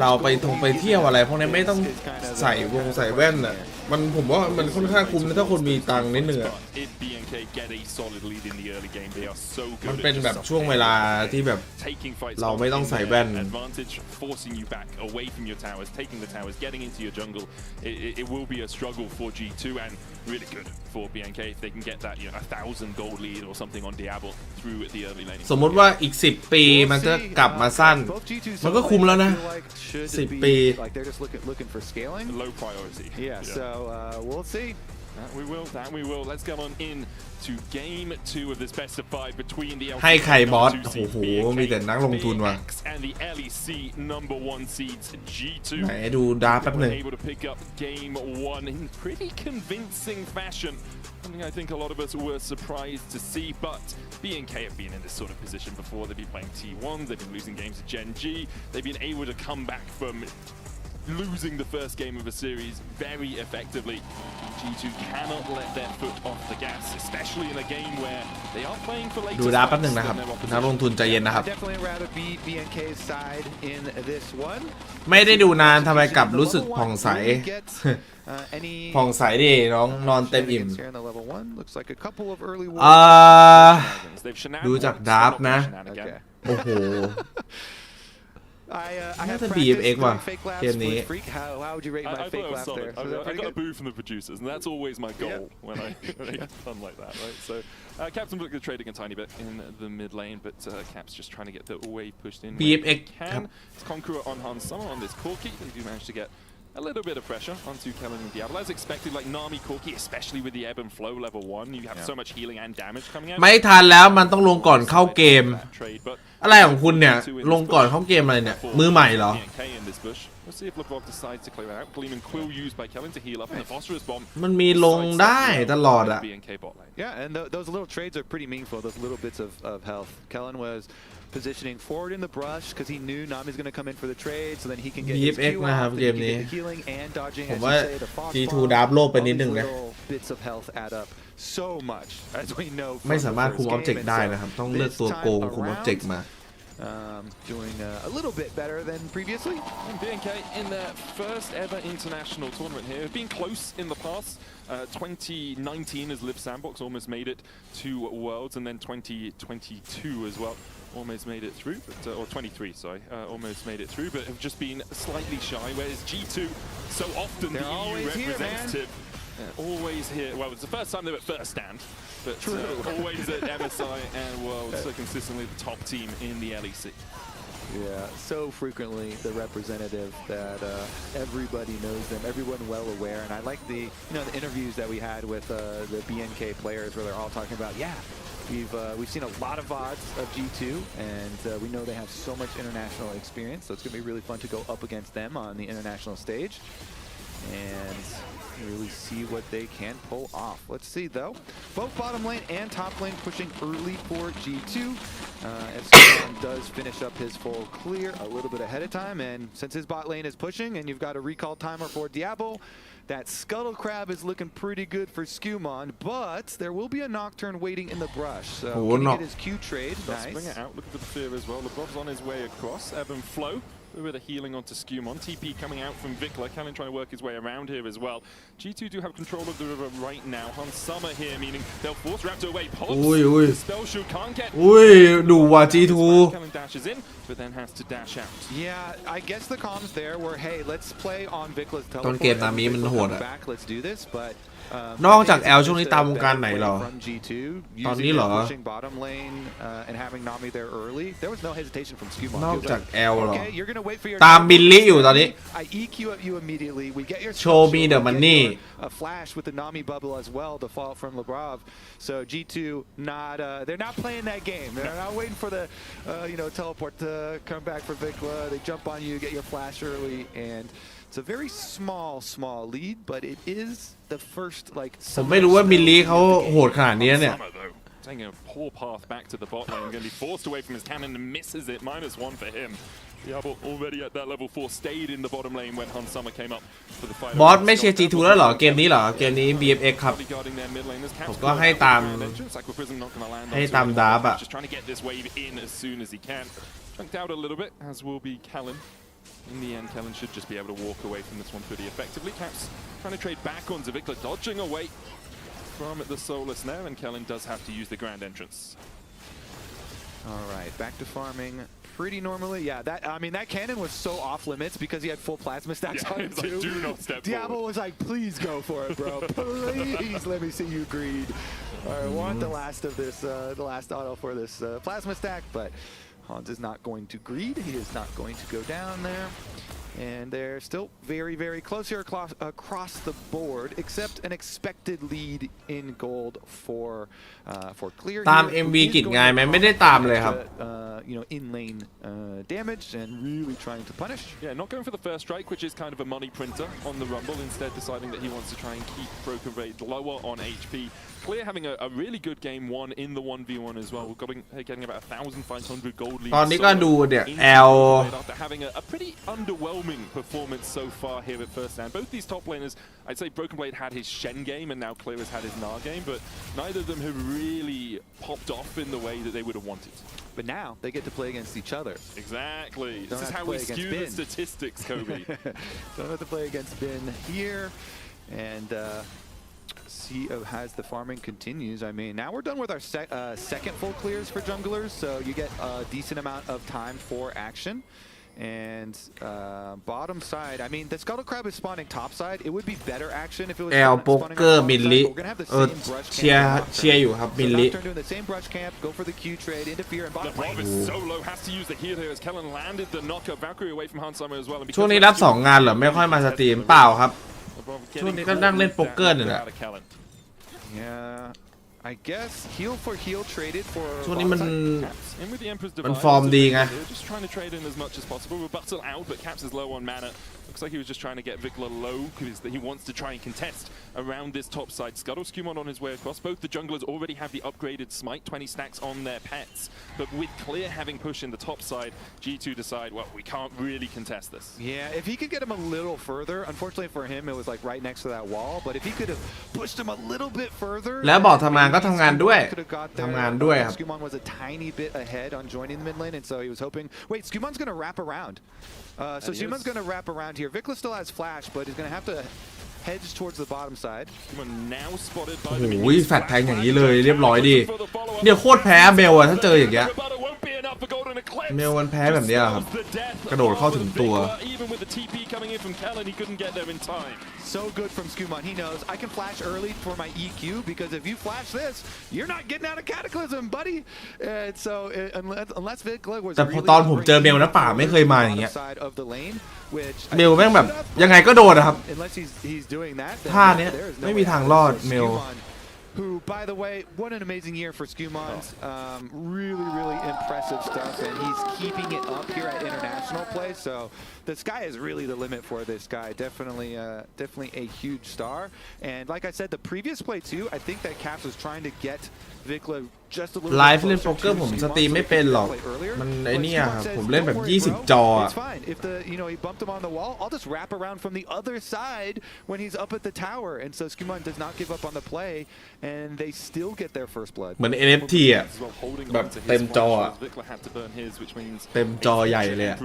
เราไปเที่ยวอะไรพวกนี้ไม่ต้องใส่แว่นอ่ะมันผมว่ามันค่อนข้างคุ้มนะถ้าคนมีตังค์นิดนึงมันเป็นแบบช่วงเวลาที่แบบเราไม่ต้องใส่แว่น Really good for BNK if they can get that 1,000 gold lead or something on Diablo through at the early lane. สมมติว่าอีก10 ปีมันจะกลับมาสั้นมันก็คุ้มแล้วนะ10 ปี They're just looking for scaling. Low priority. Yeah, so we'll see. That we will. Let's get on in to game 2 of this best of 5 between the ให้ใครบอสโอ้โหมีแต่นักลงทุนว่ะ and the LEC number 1 seeds G2. ไหนดูดาร์แป๊บนึง Able to pick up game 1 in pretty convincing fashion. Something I think a lot of us were surprised to see, but BNK have been in this sort of position before. They've been playing T1, they've been losing games to Gen G. They've been able to come back from losing the first game of a series very effectively. G2 cannot let their foot off the gas, especially in a game where they are playing for late. ดูดาร์แป๊บนึงนะครับนักลงทุนใจเย็นนะครับ Definitely rather be BNK's side in this one. ไม่ได้ดูนานทำไมกลับรู้สึกผ่องใส ผ่องใสดิน้องนอนเต็มอิ่มดูจากดาร์ฟนะโอ้โหน่าจะ BFX ว่ะเกมนี้ I got a boo from the producers, and that's always my goal when I get fun like that, right? So Captain looking at trading a tiny bit in the mid lane, but Cap's just trying to get the wave pushed in. BFX It's Conqueror on Han Summer on this Corki. They do manage to get a little bit of pressure onto Kellen and Diablo. As expected, like Nami Corki, especially with the ebb and flow level 1, you have so much healing and damage coming out. ไม่ทันแล้วมันต้องลงก่อนเข้าเกมอะไรของคุณเนี่ยลงก่อนเข้าเกมอะไรเนี่ยมือใหม่เหรอ We'll see if Lebov decides to clear it out. Gleam and Quill used by Kellen to heal up, and the Phosphorus Bomb. มันมีลงได้ตลอดอะ Yeah, and those little trades are pretty meaningful. Those little bits of health. Kellen was positioning forward in the brush because he knew Nami's going to come in for the trade, so then he can get his Q off, then he can get the healing and dodging. ผมว่า G2 ดับโลกไปนิดนึงนะ Bits of health add up so much, as we know. ไม่สามารถคุมออบเจกต์ได้นะครับต้องเลือกตัวโกงคุมออบเจกต์มา doing a little bit better than previously. And BNK in their first ever international tournament here, been close in the past. 2019 as Live Sandbox almost made it to Worlds, and then 2022 as well. Almost made it through, but, or 23, sorry, almost made it through, but have just been slightly shy, whereas G2, so often the EU representative, always here, well, it's the first time they were at first stand, but always at MSI and World, so consistently the top team in the LEC. Yeah, so frequently the representative that everybody knows them, everyone well aware, and I like the the interviews that we had with the BNK players where they're all talking about, yeah, we've seen a lot of VODs of G2, and we know they have so much international experience, so it's gonna be really fun to go up against them on the international stage and really see what they can pull off. Let's see though. Both bottom lane and top lane pushing early for G2. FC does finish up his full clear a little bit ahead of time, and since his bot lane is pushing and you've got a recall timer for Diablo, that Scuttle Crab is looking pretty good for Skumon, but there will be a Nocturne waiting in the brush. So can he get his Q trade? Nice. Bring it out. Look at the fear as well. LeBron's on his way across. Ebb and flow. A bit of healing onto Skumon. TP coming out from Vikla. Callen trying to work his way around here as well. G2 do have control of the river right now. Summer here, meaning they'll force Raptor away. The spell shield can't get. G2. Callen dashes in, but then has to dash out. Yeah, I guess the comms there were, hey, let's play on Vikla's teleport. ต้นเกมนามิมันโหดอะ back. Let's do this, but นอกจาก L ช่วงนี้ตามวงการไหนหรอ ตอนนี้เหรอ bottom lane and having Nami there early. There was no hesitation from Skumon. นอกจาก L เหรอ Okay, you're gonna wait for your ตามบิลลี่อยู่ตอนนี้ I EQ up you immediately. We get your Show me the money. A flash with the Nami bubble as well to fall from Lebrov. So G2 not they're not playing that game. They're not waiting for the teleport to come back for Vikla. They jump on you, get your flash early, and it's a very small lead, but it is the first like. ผมไม่รู้ว่าบิลลี่เขาโหดขนาดนี้เนี่ย Taking a poor path back to the bot lane, going to be forced away from his cannon and misses it. -1 for him. Diablo already at that level 4 stayed in the bottom lane when Summer came up for the fight. บอสไม่เชียร์ G2 แล้วเหรอเกมนี้เหรอเกมนี้ BFX ครับผมก็ให้ตามดาบอะ Just trying to get this wave in as soon as he can. Chunked out a little bit, as will be Callen. In the end, Callen should just be able to walk away from this one pretty effectively. Caps trying to trade back on Vikla, dodging away from the Soulless now, and Callen does have to use the grand entrance. All right, back to farming pretty normally. Yeah, that cannon was so off limits because he had full plasma stacks on it too. Like, do not step Diablo was like, please go for it, bro. Please let me see you greed. All right, want the last of this, the last auto for this plasma stack, but Hans is not going to greed. He is not going to go down there. And they're still very close here across the board, except an expected lead in gold for clear. ตาม MV กิจง่ายไหมไม่ได้ตามเลยครับ in lane damage and really trying to punish. Yeah, not going for the first strike, which is kind of a money printer on the Rumble, instead deciding that he wants to try and keep Broken Blade lower on HP. Clear having a really good game one in the 1v1 as well. We're getting about 1,500 gold lead. ตอนนี้ก็ดูเนี่ย L after having a pretty underwhelming performance so far here at first stand. Both these top laners, I'd say Broken Blade had his Shen game and now Clear has had his Gnar game, but neither of them have really popped off in the way that they would have wanted. But now they get to play against each other. Exactly. This is how we skew the statistics, Kobe. Don't have to play against Bin here, and as the farming continues, I mean, now we're done with our second full clears for junglers, so you get a decent amount of time for action. And bottom side, I mean, the Scuttle Crab is spawning top side. It would be better action if it was spawning on top side. We're gonna have the same brush camp. Doing the same brush camp, go for the Q trade, interfere, and bottom lane. Lebrov is so low, has to use the heal here as Callen landed the knockup Valkyrie away from Summer as well. ช่วงนี้รับ2 งานเหรอไม่ค่อยมาสตรีมเปล่าครับช่วงนี้ก็นั่งเล่นโป๊กเกอร์นี่แหละ Yeah, I guess heal for heal traded for. ช่วงนี้มันฟอร์มดีไง Just trying to trade in as much as possible. Rebuttal out, but Caps is low on mana. Looks like he was just trying to get Vikla low because he wants to try and contest around this top side scuttle. Skumon on his way across. Both the junglers already have the upgraded smite, 20 stacks on their pets. But with Clear having push in the top side, G2 decide, well, we can't really contest this. Yeah, if he could get him a little further, unfortunately for him, it was like right next to that wall. But if he could have pushed him a little bit further, แล้วบอกทำงานก็ทำงานด้วยทำงานด้วยครับ Skumon was a tiny bit ahead on joining the mid lane, and so he was hoping. Wait, Skumon's going to wrap around. So Skumon's going to wrap around here. Vikla still has flash, but he's going to have to hedge towards the bottom side. โอ้โหแฟดแทงอย่างนี้เลยเรียบร้อยดีเนี่ยโคตรแพ้เบลอะถ้าเจออย่างเงี้ยเบลมันแพ้แบบเนี้ยครับกระโดดเข้าถึงตัว So good from Skumon. He knows I can flash early for my EQ because if you flash this, you're not getting out of Cataclysm, buddy. And so unless Vikla was แต่พอตอนผมเจอเบลนะป่าไม่เคยมาอย่างเงี้ย of the lane, which เบลแม่งแบบยังไงก็โดนนะครับ unless he's doing that, ท่าเนี้ยไม่มีทางรอดเบล Who, by the way, what an amazing year for Skumon. Really impressive stuff, and he's keeping it up here at international play. So the sky is really the limit for this guy. Definitely a huge star. And like I said, the previous play too, I think that Caps was trying to get Vikla just a little. ไลฟ์เล่นโป๊กเกอร์ผมสตรีมไม่เป็นหรอกมันไอ้นี่ครับผมเล่นแบบ20จอ It's fine if he bumped him on the wall. I'll just wrap around from the other side when he's up at the tower, and so Skumon does not give up on the play, and they still get their first blood. เหมือน NFT อ่ะแบบเต็มจออ่ะเต็มจอใหญ่เลยอ่ะ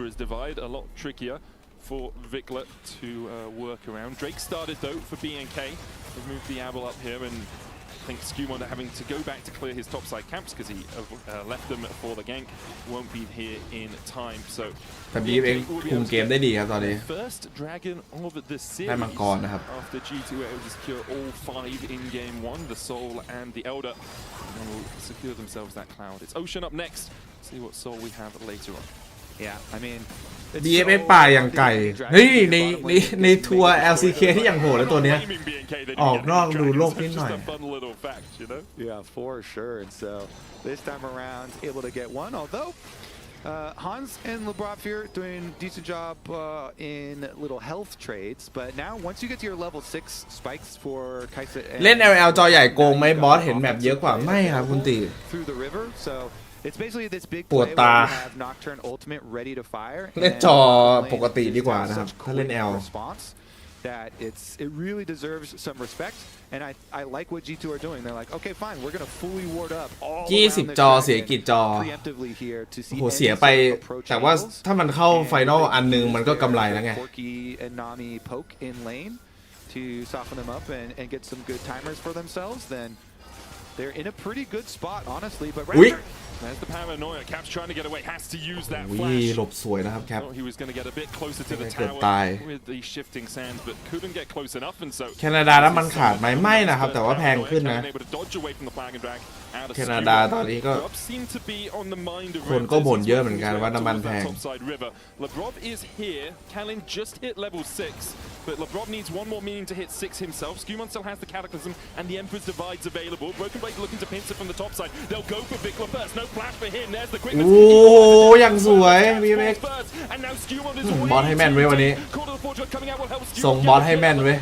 for Vikla to work around. Drake started though for BNK. They've moved the Abel up here, and I think Skumon having to go back to clear his topside camps because he left them for the gank. Won't be here in time. So แต่บีเองคุมเกมได้ดีครับตอนนี้ First dragon of the ได้ series มังกรนะครับ after G2 were able to secure all 5 in game 1. The Soul and the Elder will secure themselves that cloud. It's Ocean up next. See what Soul we have later on. Yeah, I mean. DFX ป่าอย่างไก่เฮ้ยในทัวร์ LCK ที่อย่างโหดแล้วตัวเนี้ยออกนอกดูโลกนิดหน่อย Yeah, for sure. And so this time around, able to get one. Although Hans and Lebrov here doing a decent job in little health trades, but now once you get to your level 6 spikes for Kaisa เล่น LL จอใหญ่โกงไหมบอสเห็นแบบเยอะกว่าไม่ครับคุณตี through the river. So it's basically this big ปวด play ตา where you have Nocturne ultimate ready to fire. เล่นจอปกติดีกว่านะครับถ้าเล่น L that it really deserves some respect, and I like what G2 are doing. They're like, okay, fine, we're gonna fully ward up all 20 จอเสียกี่จอ preemptively here to see โหเสียไปแต่ว่าถ้ามันเข้าไฟนอลอันนึงมันก็กำไรแล้วไง Corki and Nami poke in lane to soften them up and get some good timers for themselves. Then they're in a pretty good spot, honestly. But there's the paranoia. Caps trying to get away, has to use that วิ่ flash. หลบสวยนะครับแคป He was going to get a bit closer to the เกือบ tower ตาย with the shifting sands, but couldn't get close enough, and so แคนาดาแล้วมันขาดไหมไม่นะครับแต่ว่าแพงขึ้นนะ แคนาดาตอนนี้ก็คนก็บ่นเยอะเหมือนกันว่าน้ำมันแพง Lebrov is here. Kalin just hit level 6, but Lebrov needs one more meaning to hit 6 himself. Skumon still has the Cataclysm and the Emperor's Divides available. Broken Blade looking to pinch it from the top side. They'll go for Vikla first. No flash for him. There's the quickness. โอ้ยังสวย BMX บอสให้แม่นไว้วันนี้ส่งบอสให้แม่นไว้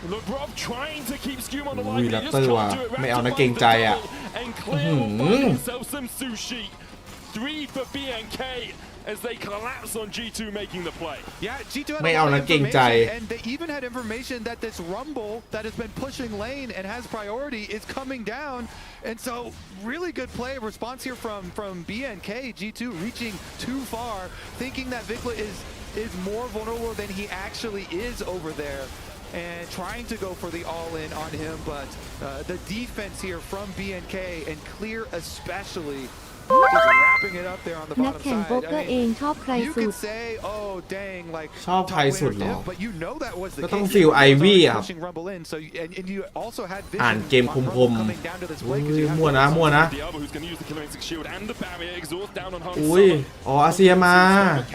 อุ้ยแรปเตอร์ว่ะไม่เอานะเกรงใจอ่ะ 3 for BNK as they collapse on G2 making the play. Yeah, G2 had ไม่เอานะเกรงใจ and they even had information that this Rumble that has been pushing lane and has priority is coming down, and so really good play response here from BNK. G2 reaching too far, thinking that Vikla is more vulnerable than he actually is over there, and trying to go for the all-in on him, but the defense here from BNK and Clear especially just wrapping it up there on the นัก bottom แข่งโป๊ก side. เกอร์เองชอบใคร You สุ could ด say, oh dang, like ชอบใครสุดหรอ but you know that was the ก็ต้อง case. ฟิลไอวี่ครับ Pushing Rumble in, so and you also had อ่าน vision เกม on คม Rumble coming down to this play 'cause you have มั่วนะมั่วนะ Diablo who's going to use the Killer Instinct Shield and the barrier exhaust down on Hans. อุ้ยอ๋ออาเซียมา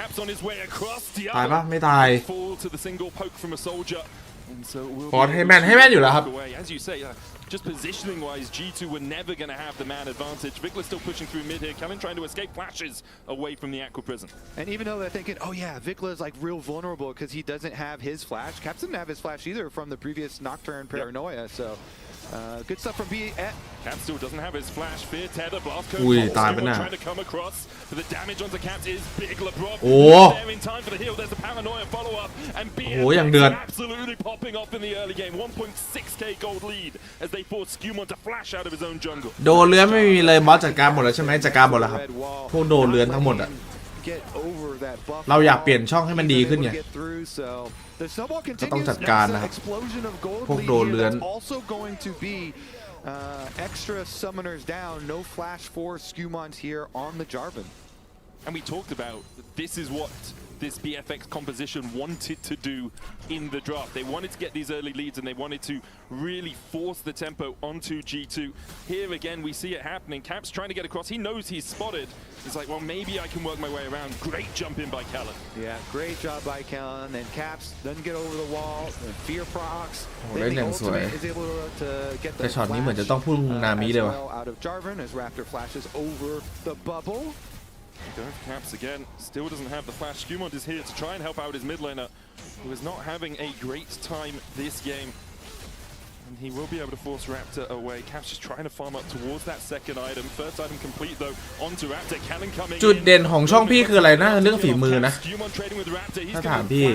Caps on his way across. ตายปะไม่ตาย Fall to the single poke from a soldier. บอสให้แม่นอยู่แล้วครับ As you say, just positioning-wise, G2 were never going to have the man advantage. Vikla still pushing through mid here. Kellen trying to escape flashes away from the Aqua Prison. And even though they're thinking, oh yeah, Vikla is like real vulnerable because he doesn't have his flash. Caps didn't have his flash either from the previous Nocturne Paranoia. So good stuff from B. Caps still doesn't have his flash. Fear tether blast code. Trying to come across, but the damage onto Caps is big. LeBron there in time for the heal. There's the Paranoia follow-up, and B absolutely popping off in the early game. 1.6k gold lead as they force Skewmon to flash out of his own jungle. โดนเลื้อนไม่มีเลยบอสจัดการหมดแล้วใช่ไหมจัดการหมดแล้วครับพวกโดนเลื้อนทั้งหมดอะเราอยากเปลี่ยนช่องให้มันดีขึ้นไงก็ต้องจัดการนะครับพวกโดนเลื้อน extra summoners down, no flash for Skewmons here on the Jarvan. And we talked about this is what this BFX composition wanted to do in the draft. They wanted to get these early leads and they wanted to really force the tempo onto G2. Here again, we see it happening. Caps trying to get across. He knows he's spotted. He's like, well, maybe I can work my way around. Great jump in by Kellen. Yeah, great job by Kellen. And Caps doesn't get over the wall. Fear procs. เล่นอย่างสวยแต่ช็อตนี้เหมือนจะต้องพุ่งนามิเลยว่ะ out of Jarvan as Raptor flashes over the bubble. Caps again still doesn't have the flash. Skewmon is here to try and help out his mid laner, who is not having a great time this game. And he will be able to force Raptor away. Caps just trying to farm up towards that second item. First item complete though. Onto Raptor. Cannon coming in. จุดเด่นของช่องพี่คืออะไรนะเรื่องฝีมือนะถ้าถามพี่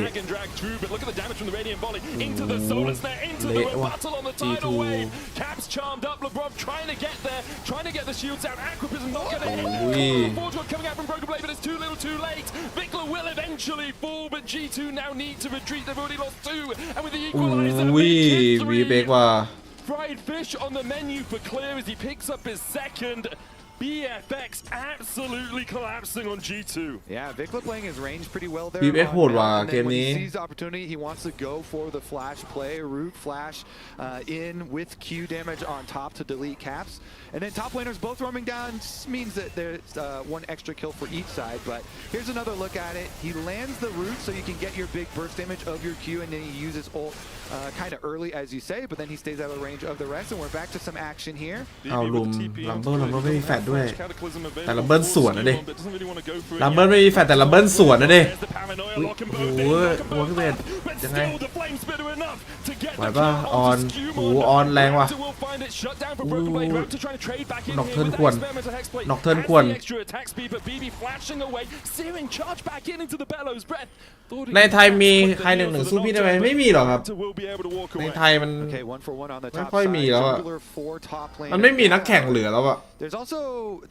Look at the damage from the Radiant Volley into the Solar Snare, into the rebuttal on the tidal wave. Caps charmed up. LeBron trying to get there, trying to get the shields out. Aqua Prison not going to hit. Forge coming out from Broken Blade, but it's too little, too late. Vikla will eventually fall, but G2 now need to retreat. They've already lost 2, and with the equalizer, they get 3. Fried fish on the menu for Clear as he picks up his second. BFX absolutely collapsing on G2. Yeah, Vikla playing his range pretty well there. BFX โหดว่ะเกมนี้ When he sees the opportunity, he wants to go for the flash play, root flash in with Q damage on top to delete Caps. And then top laners both roaming down means that there's one extra kill for each side. But here's another look at it. He lands the root so you can get your big burst damage of your Q, and then he uses ult kind of early, as you say, but then he stays out of range of the rest. And we're back to some action here. เอาลุมลัมเบิลไม่มีแฟดด้วยแต่ลัมเบิลสวนนะดิลัมเบิลไม่มีแฟดแต่ลัมเบิลสวนนะดิโอ้โหหัวขึ้นเบ็ดยังไงไหวป่ะออนโอ้ออนแรงว่ะนอกเทิร์นควรนอกเทิร์นควรในไทยมีใครหนึ่งสู้พี่ได้ไหมไม่มีหรอกครับในไทยมันไม่ค่อยมีแล้วอ่ะมันไม่มีนักแข่งเหลือแล้วอ่ะ There's also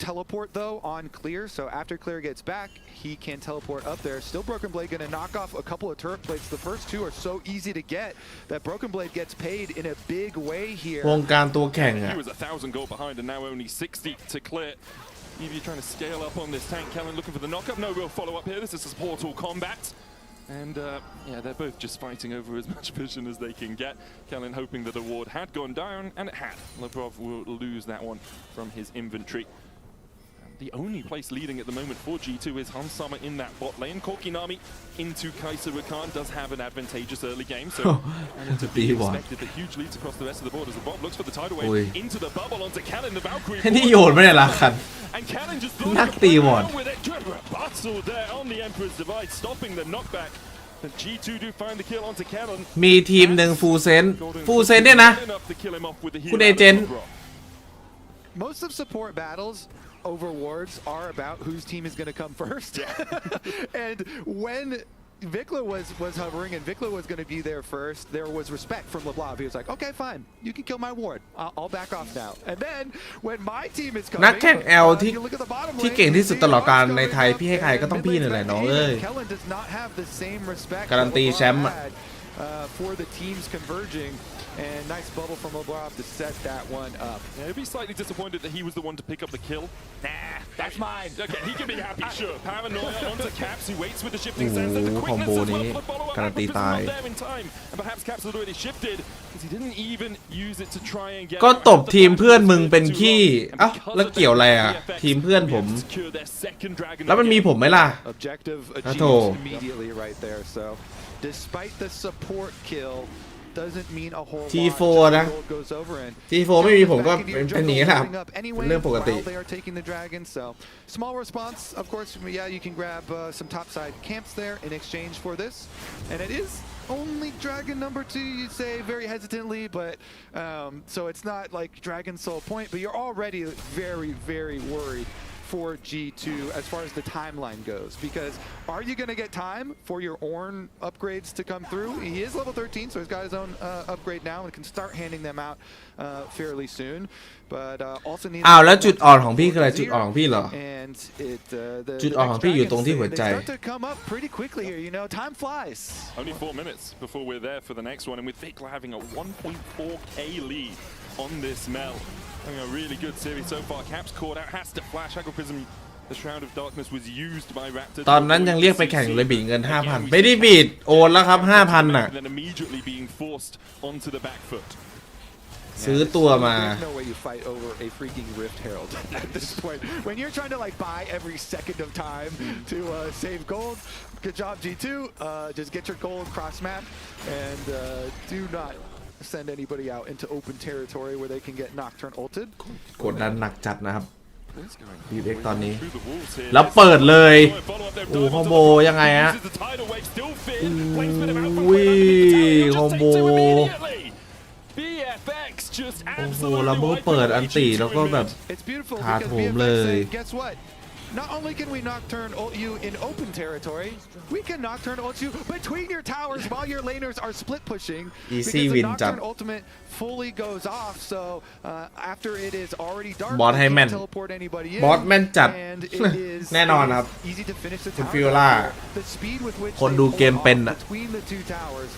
teleport though on Clear, so after Clear gets back, he can teleport up there. Still Broken Blade gonna knock off a couple of turret plates. The first 2 are so easy to get that Broken Blade gets paid in a big way here. วงการตัวแข่งอ่ะ He was 1,000 gold behind and now only 60 to clear. Maybe trying to scale up on this tank. Kellen looking for the knock-up. No real follow-up here. This is a portal combat. And yeah, they're both just fighting over as much vision as they can get. Kellen hoping that the ward had gone down, and it had. Lebrov will lose that one from his inventory. The only place leading at the moment for G2 is Hansama in that bot lane. Korkinami into Kaiser Rakan does have an advantageous early game, so to be expected that huge leads across the rest of the board as the bot looks for the tidal wave into the bubble onto Kellen, the Valkyrie. นี่โยนไม่ได้ละคัน And Kellen just นักตีหมด with it. Rebuttal there on the Emperor's Divide, stopping the knockback. But G2 do find the kill onto Kellen. มีทีมหนึ่งฟูลเเซนเนี่ยนะคุณเอเจนต์ Most of support battles over wards are about whose team is going to come first. And when Vikla was hovering and Vikla was going to be there first, there was respect from LeBlanc. He was like, okay, fine, you can kill my ward. I'll back off now. And then when my team is coming, นักแข่ง L ที่เก่งที่สุดตลอดกาลในไทยพี่ให้ใครก็ต้องพี่นี่แหละน้องเอ้ยการันตีแชมป์ for the teams converging. And nice bubble from LeBlanc to set that one up. Yeah, he'd be slightly disappointed that he was the one to pick up the kill. Nah, that's mine. Okay, he can be happy, sure. Paranoia onto Caps, who waits with the shifting sense. And the quickness as well for the follow-up. Aqua not there in time. And perhaps Caps had already shifted, because he didn't even use it to try and get... ก็ตบทีมเพื่อนมึงเป็นขี้เอ้าแล้วเกี่ยวอะไรอ่ะทีมเพื่อนผมแล้วมันมีผมไหมล่ะ Objective achieved immediately right there. So despite the support kill, doesn't mean a whole lot. T4 นะ T4 ไม่มีผมก็เป็นอย่างนี้แหละเป็นเรื่องปกติ They are taking the dragon, so small response. Of course, yeah, you can grab some topside camps there in exchange for this, and it is only dragon number 2, you'd say very hesitantly, but so it's not like dragon soul point, but you're already very, very worried for G2 as far as the timeline goes, because are you going to get time for your Ornn upgrades to come through? He is level 13, so he's got his own upgrade now and can start handing them out fairly soon. But also needs แล้วจุดอ่อนของพี่คืออะไรจุดอ่อนของพี่เหรอจุดอ่อนของพี่อยู่ตรงที่หัวใจ They start to come up pretty quickly here, you know, time flies. Only 4 minutes before we're there for the next one, and with Vikla having a 1.4k lead on this Mel. Having a really good series so far. Caps caught out, has to flash. Agro Prism, the Shroud of Darkness was used by Raptor. ตอนนั้นยังเรียกไปแข่งเลยบีดเงิน 5,000 ไม่ได้บีดโอนแล้วครับ 5,000 น่ะ Then immediately being forced onto the back foot. ซื้อตัวมา There's no way you fight over a freaking Rift Herald at this point. When you're trying to like buy every second of time to save gold, good job G2. Just get your gold cross map and do not send anybody out into open territory where they can get Nocturne ulted. กดดันหนักจัดนะครับ BX ตอนนี้แล้วเปิดเลยโอ้คอมโบยังไงฮะอุ้ยคอมโบโอ้โหแล้วโบเปิดอันตีแล้วก็แบบถาโถมเลย Not only can we Nocturne ult you in open territory, we can Nocturne ult you between your towers while your laners are split pushing. Easy because win the Nocturne ultimate fully goes off, so after it is already dark, บอสให้แม่น teleport anybody in. บอสแม่นจัด And it is แน่นอนครับ easy to finish the คุณ tower. ฟิโอล่า The speed with which คนดูเกมเป็นอะ between the two towers.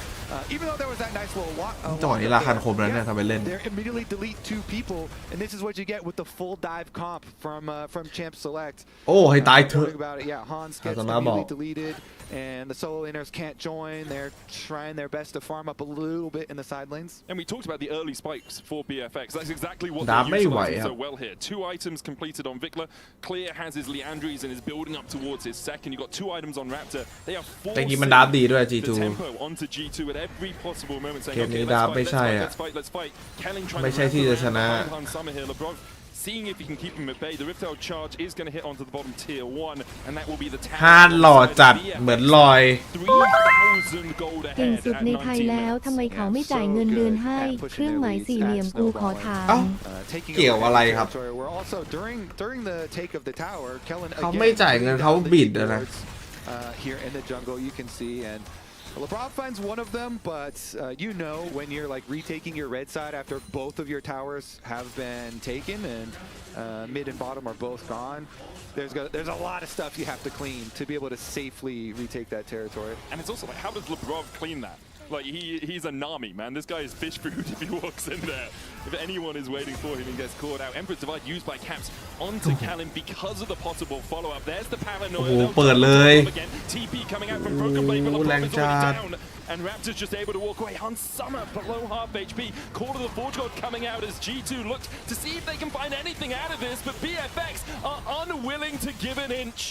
Even though there was that nice little walk, จังหวะนี้ราคันคมแล้วเนี่ยทำไปเล่น they immediately delete 2 people, and this is what you get with the full dive comp from Champ Select. โอ้ให้ตายเถอะ About it. Yeah, Hans gets immediately deleted, and the solo laners can't join. They're trying their best to farm up a little bit in the side lanes. And we talked about the early spikes for BFX. That's exactly what they're utilizing so well here. 2 items completed on Vikla. Clear has his Liandry's and is building up towards his second. You've got 2 items on Raptor. They are forcing the tempo onto G2 at every possible moment, saying, okay, let's fight. Kelling trying to find Han Summer here. LeBron seeing if he can keep him at bay. The Rift Herald charge is going to hit onto the bottom tier 1, and that will be the tower. ฮานหล่อจัดเหมือนลอย 3,000 gold เก่ง ahead สุด at ในไทยแล้ว 19 ทำไมเขาไม่จ่ายเงินเดือนให้เครื่องหมายสี่เหลี่ยมกูขอถาม เกี่ยวอะไรครับ Also during the take of the tower, Kellen เขาไม่จ่ายเงินเขาบิดนะ here in the jungle you can see, and LeBron finds one of them, but you know when you're like retaking your red side after both of your towers have been taken and mid and bottom are both gone, there's a lot of stuff you have to clean to be able to safely retake that territory. And it's also like, how does LeBron clean that? Like he's a Nami, man. This guy is fish food if he walks in there. If anyone is waiting for him and gets caught out. Emperor's Divide used by Caps onto Callan because of the possible follow-up. There's the paranoia. โอ้โหเปิดเลย TP coming out from Broken Blade, but LeBron is already down. And Raptor's just able to walk away. Hans Summer below half HP. Call to the Forge God coming out as G2 looks to see if they can find anything out of this, but BFX are unwilling to give an inch.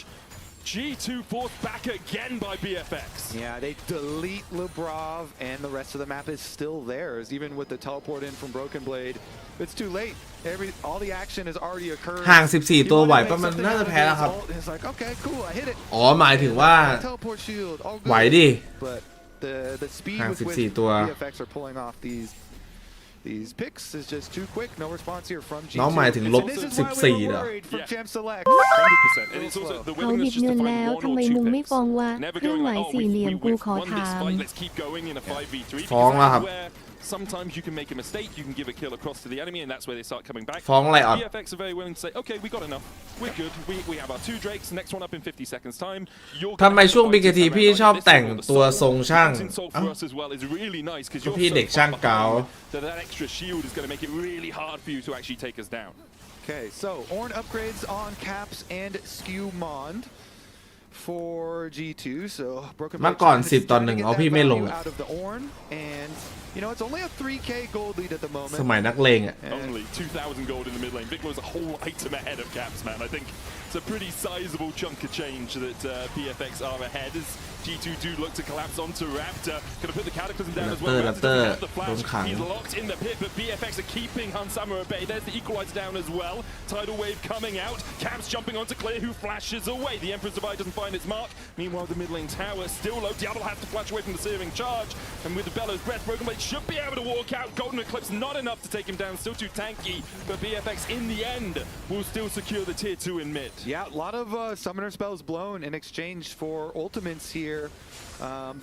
G2 forced back again by BFX. Yeah, they delete Lebrov, and the rest of the map is still theirs, even with the teleport in from Broken Blade. It's too late. All the action has already occurred. ห่าง 14 ตัวไหวป่ะมันน่าจะแพ้แล้วครับ It's like, okay, cool, I hit it. อ๋อหมายถึงว่าไหวดิ But the speed with which BFX are pulling off these picks is just too quick. No response here from G2. น้องหมายถึงลบ 14 เหรอ เขาบิดเงินแล้วทำไมมึงไม่ฟ้องว่าเครื่องหมายสี่เหลี่ยมกูขอถาม ฟ้องแล้วครับ Sometimes you can make a mistake, you can give a kill across to the enemy, and that's where they start coming back. ฟ้องอะไรอ่ะ BFX are very willing to say, okay, we got enough, we're good, we have our 2 Drakes, next one up in 50 seconds time. ทำไมช่วง BKT พี่ชอบแต่งตัวทรงช่างพี่เด็กช่างเก่า That extra shield is going to make it really hard for you to actually take us down. Okay, so Ornn upgrades on Caps and Skew Mond for G2. So Broken เมื่อก่อน10-1เอาพี่ไม่ลง out of the Ornn, and You know, it's only a 3K gold lead at the moment. สมัยนักเลงอ่ะ Only 2,000 gold in the mid lane. Viktor's a whole item ahead of Caps, man. I think it's a pretty sizable chunk of change that BFX are ahead as G2 do look to collapse onto Raptor. Gonna put the Cataclysm down as well. Raptor the flash. He's locked in the pit, but BFX are keeping Hansama at bay. There's the equalizer down as well. Tidal wave coming out. Caps jumping onto Clear, who flashes away. The Emperor's Divide doesn't find its mark. Meanwhile, the mid lane tower still low. Diablo has to flash away from the searing charge, and with the Bellow's Breath, Broken Blade should be able to walk out. Golden Eclipse not enough to take him down. Still too tanky, but BFX in the end will still secure the tier 2 in mid. Yeah, a lot of summoner spells blown in exchange for ultimates here.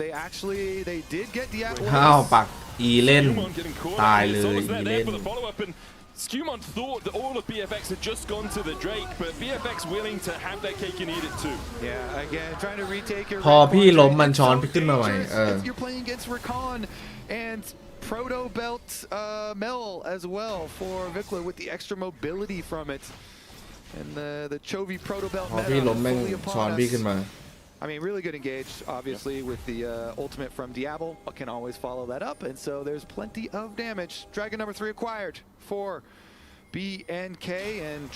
They did get Diablo. ข้าวปักอีเล่นตายเลยอีเล่น Skewmon thought that all of BFX had just gone to the Drake, but BFX willing to have their cake and eat it too. Yeah, again, trying to retake your. พอพี่ล้มมันช้อนขึ้นมาใหม่ You're playing against Rakan and Proto Belt Mel as well for Vikla with the extra mobility from it, and the Chovy Proto Belt. พอพี่ล้มแม่งช้อนพี่ขึ้นมา I mean, really good engage, obviously, with the ultimate from Diablo. Can always follow that up, and so there's plenty of damage. Dragon number 3 acquired for BNK and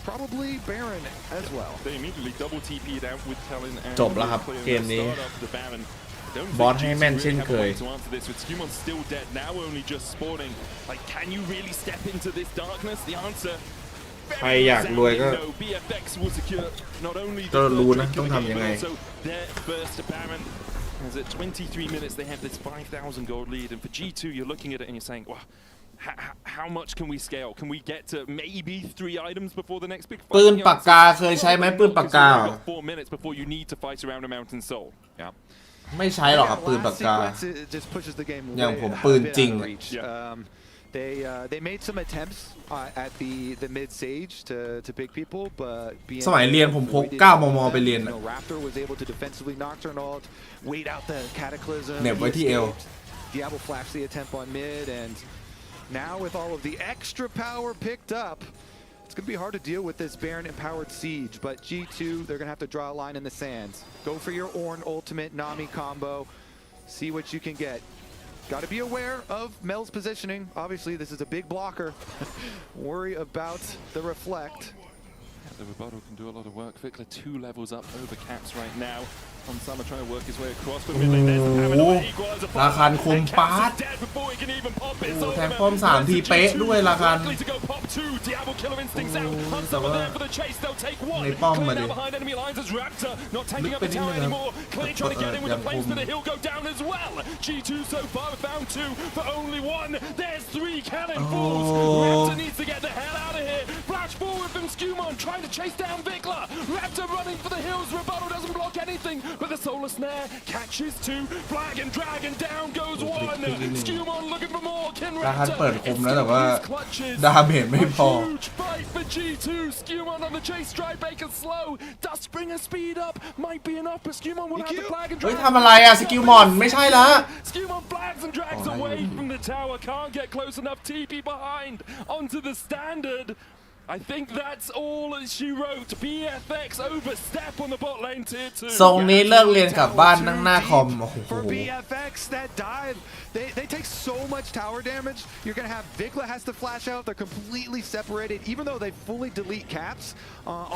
probably Baron as well. They immediately double TP'd out with Talon and จบแล้วครับเกมนี้บอสให้แม่นเช่นเคย Skewmon's still dead now, only just spawning. Like, can you really step into this darkness? The answer. ใครอยากรวยก็รู้นะต้องทำยังไง As at 23 minutes they have this 5,000 gold lead, and for G2 you're looking at it and you're saying, wow, how much can we scale? Can we get to maybe 3 items before the next big fight? ปืนปากกาเคยใช้ไหมปืนปากกา 4 minutes before you need to fight around a Mountain Soul. Yeah. ไม่ใช้หรอกครับปืนปากกาอย่างผมปืนจริง They made some attempts at the mid sage to pick people, but สมัยเรียนผมพก9 มม. ไปเรียน Raptor was able to defensively nocturnal, wait out the Cataclysm. เหน็บไว้ที่เอว Diablo flashed the attempt on mid, and now with all of the extra power picked up, it's going to be hard to deal with this Baron empowered siege. But G2, they're going to have to draw a line in the sands. Go for your Ornn ultimate Nami combo. See what you can get. Got to be aware of Mel's positioning. Obviously, this is a big blocker. Worry about the reflect. The rebuttal can do a lot of work. Vikla 2 levels up over Caps right now. Hansama trying to work his way across, but mid lane there's the equalizer. ราคันคุมปาดแทงป้อม3 ทีเป๊ะด้วยราคันในป้อมมาดิลึกไปนิดนึงครับG2 so far found 2 for only 1. There's 3 cannon balls. Raptor needs to get the hell out of here. Flash forward from Skewmon trying to chase down Vikla. Raptor running for the hills. Rebuttal doesn't block anything, but the solar snare catches 2. Flag and dragon down goes 1. Skewmon looking for more. Ken Raptor เปิดคุมแล้วแต่ว่าดาเมจไม่พอ huge fight for G2. Skewmon on the chase. Strikebaker slow. Dustbringer speed up might be enough, but Skewmon will have the flag and เฮ้ย dragon. ทำอะไรอะสกิลมอนไม่ใช่ละ Skewmon flags and drags away from the tower. Can't get close enough. TP behind onto the standard. I think that's all she wrote. BFX overstep on the bot lane tier 2. ทรงนี้เลิกเรียนกลับบ้านนั่งหน้าคอมโอ้โห For BFX, that dive, they take so much tower damage. You're gonna have Vikla has to flash out. They're completely separated, even though they fully delete Caps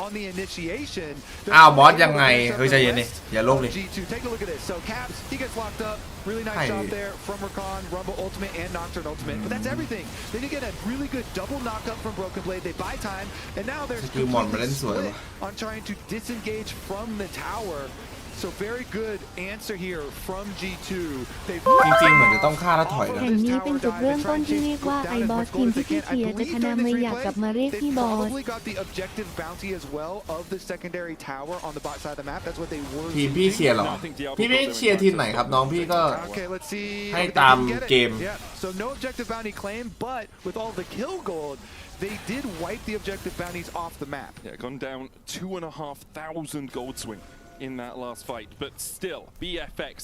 on the initiation. อ้าวบอสยังไงเฮ้ยใจเย็นดิอย่าโลกดิ G2, take a look at this. So Caps, he gets locked up. Really nice job there from Rakan, Rumble ultimate and Nocturne ultimate. But that's everything. Then you get a really good double knockup from Broken Blade. They buy time, and now they're completely split on trying to disengage from the tower. So very good answer here from G2. จริงๆเหมือนจะต้องฆ่าแล้วถอยนะ แห่งนี้เป็นจุดเริ่มต้นที่เรียกว่าไอบอสทีมที่พี่เชียร์จะชนะไม่อยากกลับมาเรียกพี่บอส Probably got the objective bounty as well of the secondary tower on the bot side of the map. That's what they were. ทีมพี่เชียร์เหรอพี่ไม่เชียร์ทีมไหนครับน้องพี่ก็ให้ตามเกม So no objective bounty claim, but with all the kill gold, they did wipe the objective bounties off the map. Yeah, gone down 2,500 gold swing in that last fight, but still BFX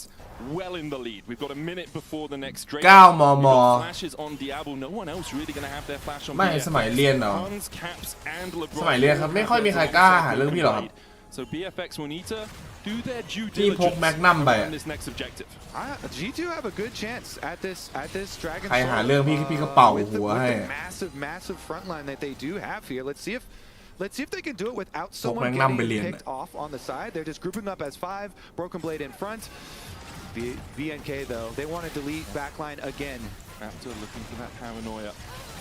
well in the lead. We've got a minute before the next Drake. 9 มม. Flashes on Diablo. No one else really going to have their flash on. ไม่สมัยเรียนเหรอ Caps and LeBron. สมัยเรียนครับไม่ค่อยมีใครกล้าหาเรื่องพี่หรอกครับ So BFX will need to do their due ที่พก diligence แมกนัมไป on this next objective. G2 have a good chance at this Dragon ใครหาเรื่องพี่ก็เป่า with หัว the ให้ massive front line that they do have here. Let's see if they can do it without พก someone แมกนัมไปเรีย getting น picked off on the side. They're just grouping up as 5. Broken Blade in front. BNK though, they want to delete backline again. Raptor looking for that paranoia.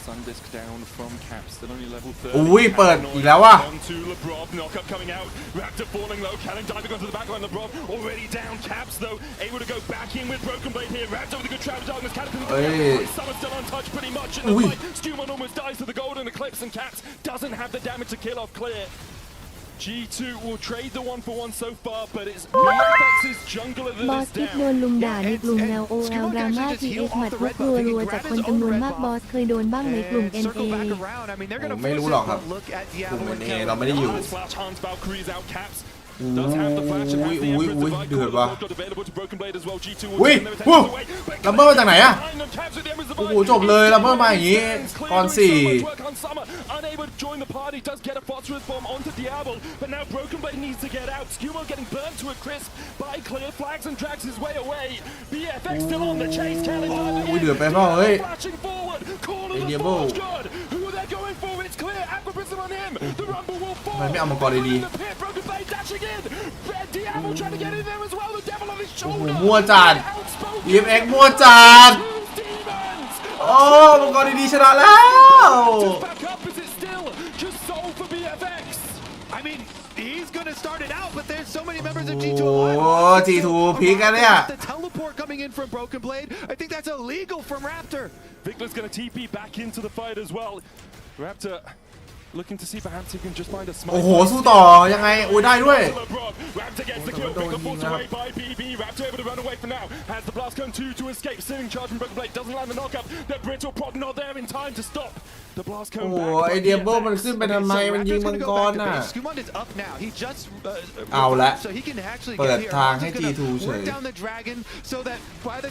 Sundisk down from Caps, still only level 30. อุ้ยเปิดอีกแล้วว่ะ Onto Lebrov, knockup coming out. Raptor falling low, Callan diving onto the backline. Lebrov already down. Caps though, able to go back in with Broken Blade here. Raptor with a good trap of darkness. Callan Summer still untouched pretty much in the fight. Stumon almost dies to the golden eclipse, and Caps doesn't have the damage to kill off clear. G2 will trade the 1-for-1 so far, but it's BFX's jungler บอ that ส is ทิกโดน down. ลุมด่าในกลุ่มแนว OL ดราม่า TX หมัดทุกรัวๆจากคนจำนวนมากบอสเคยโดนบ้างในกลุ่ม NA ไม่รู้หรอกครับกลุ่ม NA เราไม่ได้อยู่ อุ้ยเดือดว่ะอุ้ยลัมเบอร์มาจากไหนอะโอ้โหจบเลยลัมเบอร์มาอย่างงี้ก่อน4 unable to join the party, does get a phosphorus bomb onto Diablo, but now Broken Blade needs to get out. Scumo getting burnt to a crisp by Clear, flags and drags his way away. BFX still on the chase, Callan flashing forward, calling the Forge God. Who they're going for, it's Clear, Aquabrism on him. The Rumble will fall. ไม่เอามังกรดี Broken Blade dashing in. Red Diablo trying to get in there as well. The devil on his ๆโอ้โห shoulder. มั่วจัด BFX มั่วจัดโอ้มังกรดีๆชนะแล้ว I mean, he's gonna start it out, but there's so many members of G2 alive. โอ้ G2 พีกันเนี่ย The teleport coming in from Broken Blade. I think that's illegal from Raptor. Victor's gonna TP back into the fight as well. Raptor looking to see perhaps he can just find a smile. โอ้โหสู้ต่อยังไงอุ้ยได้ด้วย Raptor gets the kill. Victor forced away by BB. Raptor able to run away for now. Has the blast cone 2 to escape. Sitting charge from Broken Blade doesn't land the knockup. The brittle prop not there in time to stop. The blast cone โอ้ไอเดียโบมันขึ้นไปทำไมมันยิงมังกรน่ะเอาละเปิดทางให้ G2 เฉย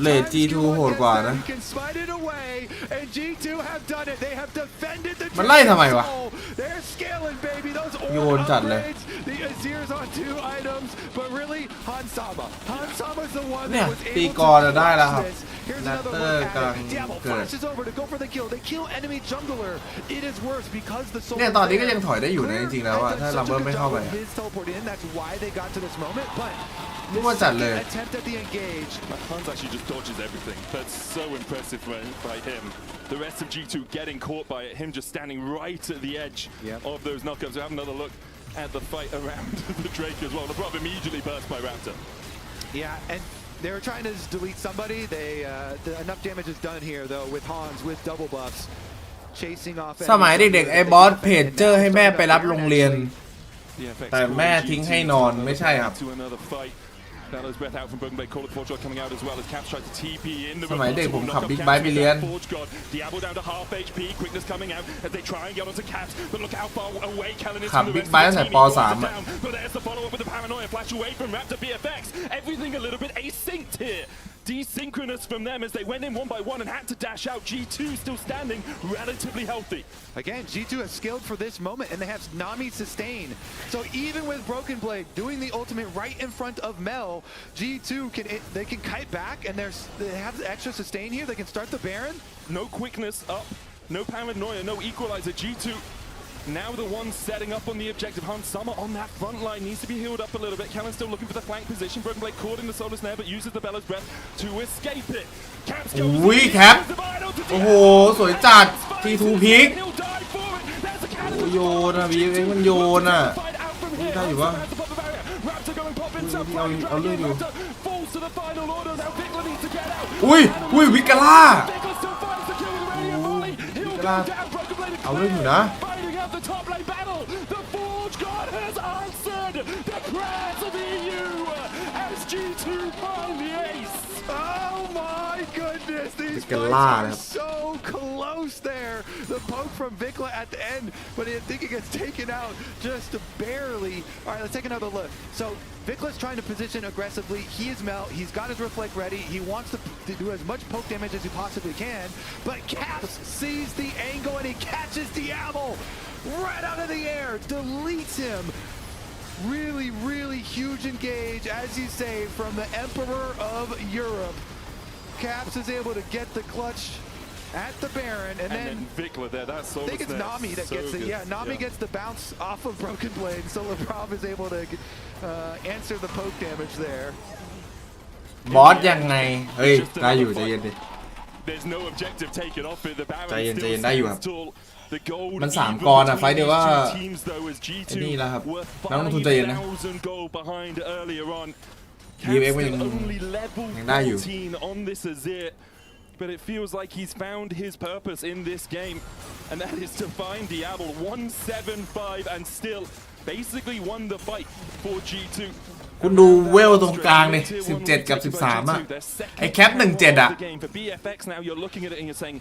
เลด G2 โหดกว่านะมันไล่ทำไมวะโยนจัดเลยเนี่ยตีกรจะได้แล้วครับนัตเตอร์กำลังเกิดเนี่ยตอนนี้ก็ยังถอยได้อยู่นะจริงๆแล้วอะถ้าลัมเบอร์ไม่เข้าไปรู้ว่าจัดเลย Hans actually just dodges everything. That's so impressive by him. The rest of G2 getting caught by it. Him just standing right at the edge of those knockups. We have another look at the fight around the Drake as well. The Rob immediately burst by Raptor. Yeah, and they were trying to delete somebody. Enough damage is done here though with Hans with double buffs. สมัยเด็กๆไอ้บอสเพจเจอให้แม่ไปรับโรงเรียนแต่แม่ทิ้งให้นอนไม่ใช่ครับ Bellow's breath out from Broken Blade, Call of Forge God coming out as well as Caps tried to TP in. สมัยเด็กผมขับบิ๊กไบค์ไปเรียน Diablo down to half HP, quickness coming out as they try and get onto Caps, but look how far away Callan is ขับ from the บิ๊ก rest ไบค์ of ตั้ง the แต่ team. ป .3 อะ But there's the follow-up with the paranoia, flash away from Raptor BFX. Everything a little bit asynced here. Desynchronous from them as they went in one by one and had to dash out. G2 still standing relatively healthy. Again, G2 has scaled for this moment and they have Nami sustain. So even with Broken Blade doing the ultimate right in front of Mel, G2 can kite back and they have extra sustain here. They can start the Baron. No quickness up, no paranoia, no equalizer. G2 now the one setting up on the objective. Hans Summer on that front line needs to be healed up a little bit. Callan still looking for the flank position. Broken Blade caught in the solar snare but uses the Bellow's breath to escape it. Caps goes อุ้ยแคปโอ้โหสวยจัด G2 พีคโยนอะบีเอ็กมันโยนอะได้อยู่วะเอาเรื่องอยู่อุ้ยวิกาล่าเอาเรื่องอยู่นะ The top lane battle, the Forge God has answered the prayers of EU as G2 find the ace. Oh my goodness, these fights are so close there. The poke from Vikla at the end, but I think it gets taken out just barely. All right, let's take another look. So Vikla's trying to position aggressively. He is Mel. He's got his reflect ready. He wants to do as much poke damage as he possibly can. But Caps sees the angle and he catches Diablo right out of the air, deletes him. really, really huge engage, as you say, from the Emperor of Europe. Caps is able to get the clutch at the Baron, and then Vikla there, that's so I think it's Nami that gets it. Yeah, Nami gets the bounce off of Broken Blade, so Labrov is able to answer the poke damage there. บอสยังไงเฮ้ยได้อยู่ใจเย็นดิ There's no objective taken off it. The Baron ใจเย็น still ได้อยู่ครับ stands tall. The gold มัน even 3 กรนะไฟ between เดียวว่า these two teams, though, as ไอ้ G2 นี่แล้วครับ were นักลงทุนใจเย็นนะ 5,000 gold behind earlier on. DFX Caps ยัง still only level ยังได้อยู่ 14 on this Azir, but it feels like he's found his purpose in this game, and that is to find Diablo 175 and still basically won the fight for G2. คุณดูเวลตรงกลางนี่17 กับ 13 อ่ะไอ้แคป 17 อ่ะ For BFX now you're looking at it and you're saying,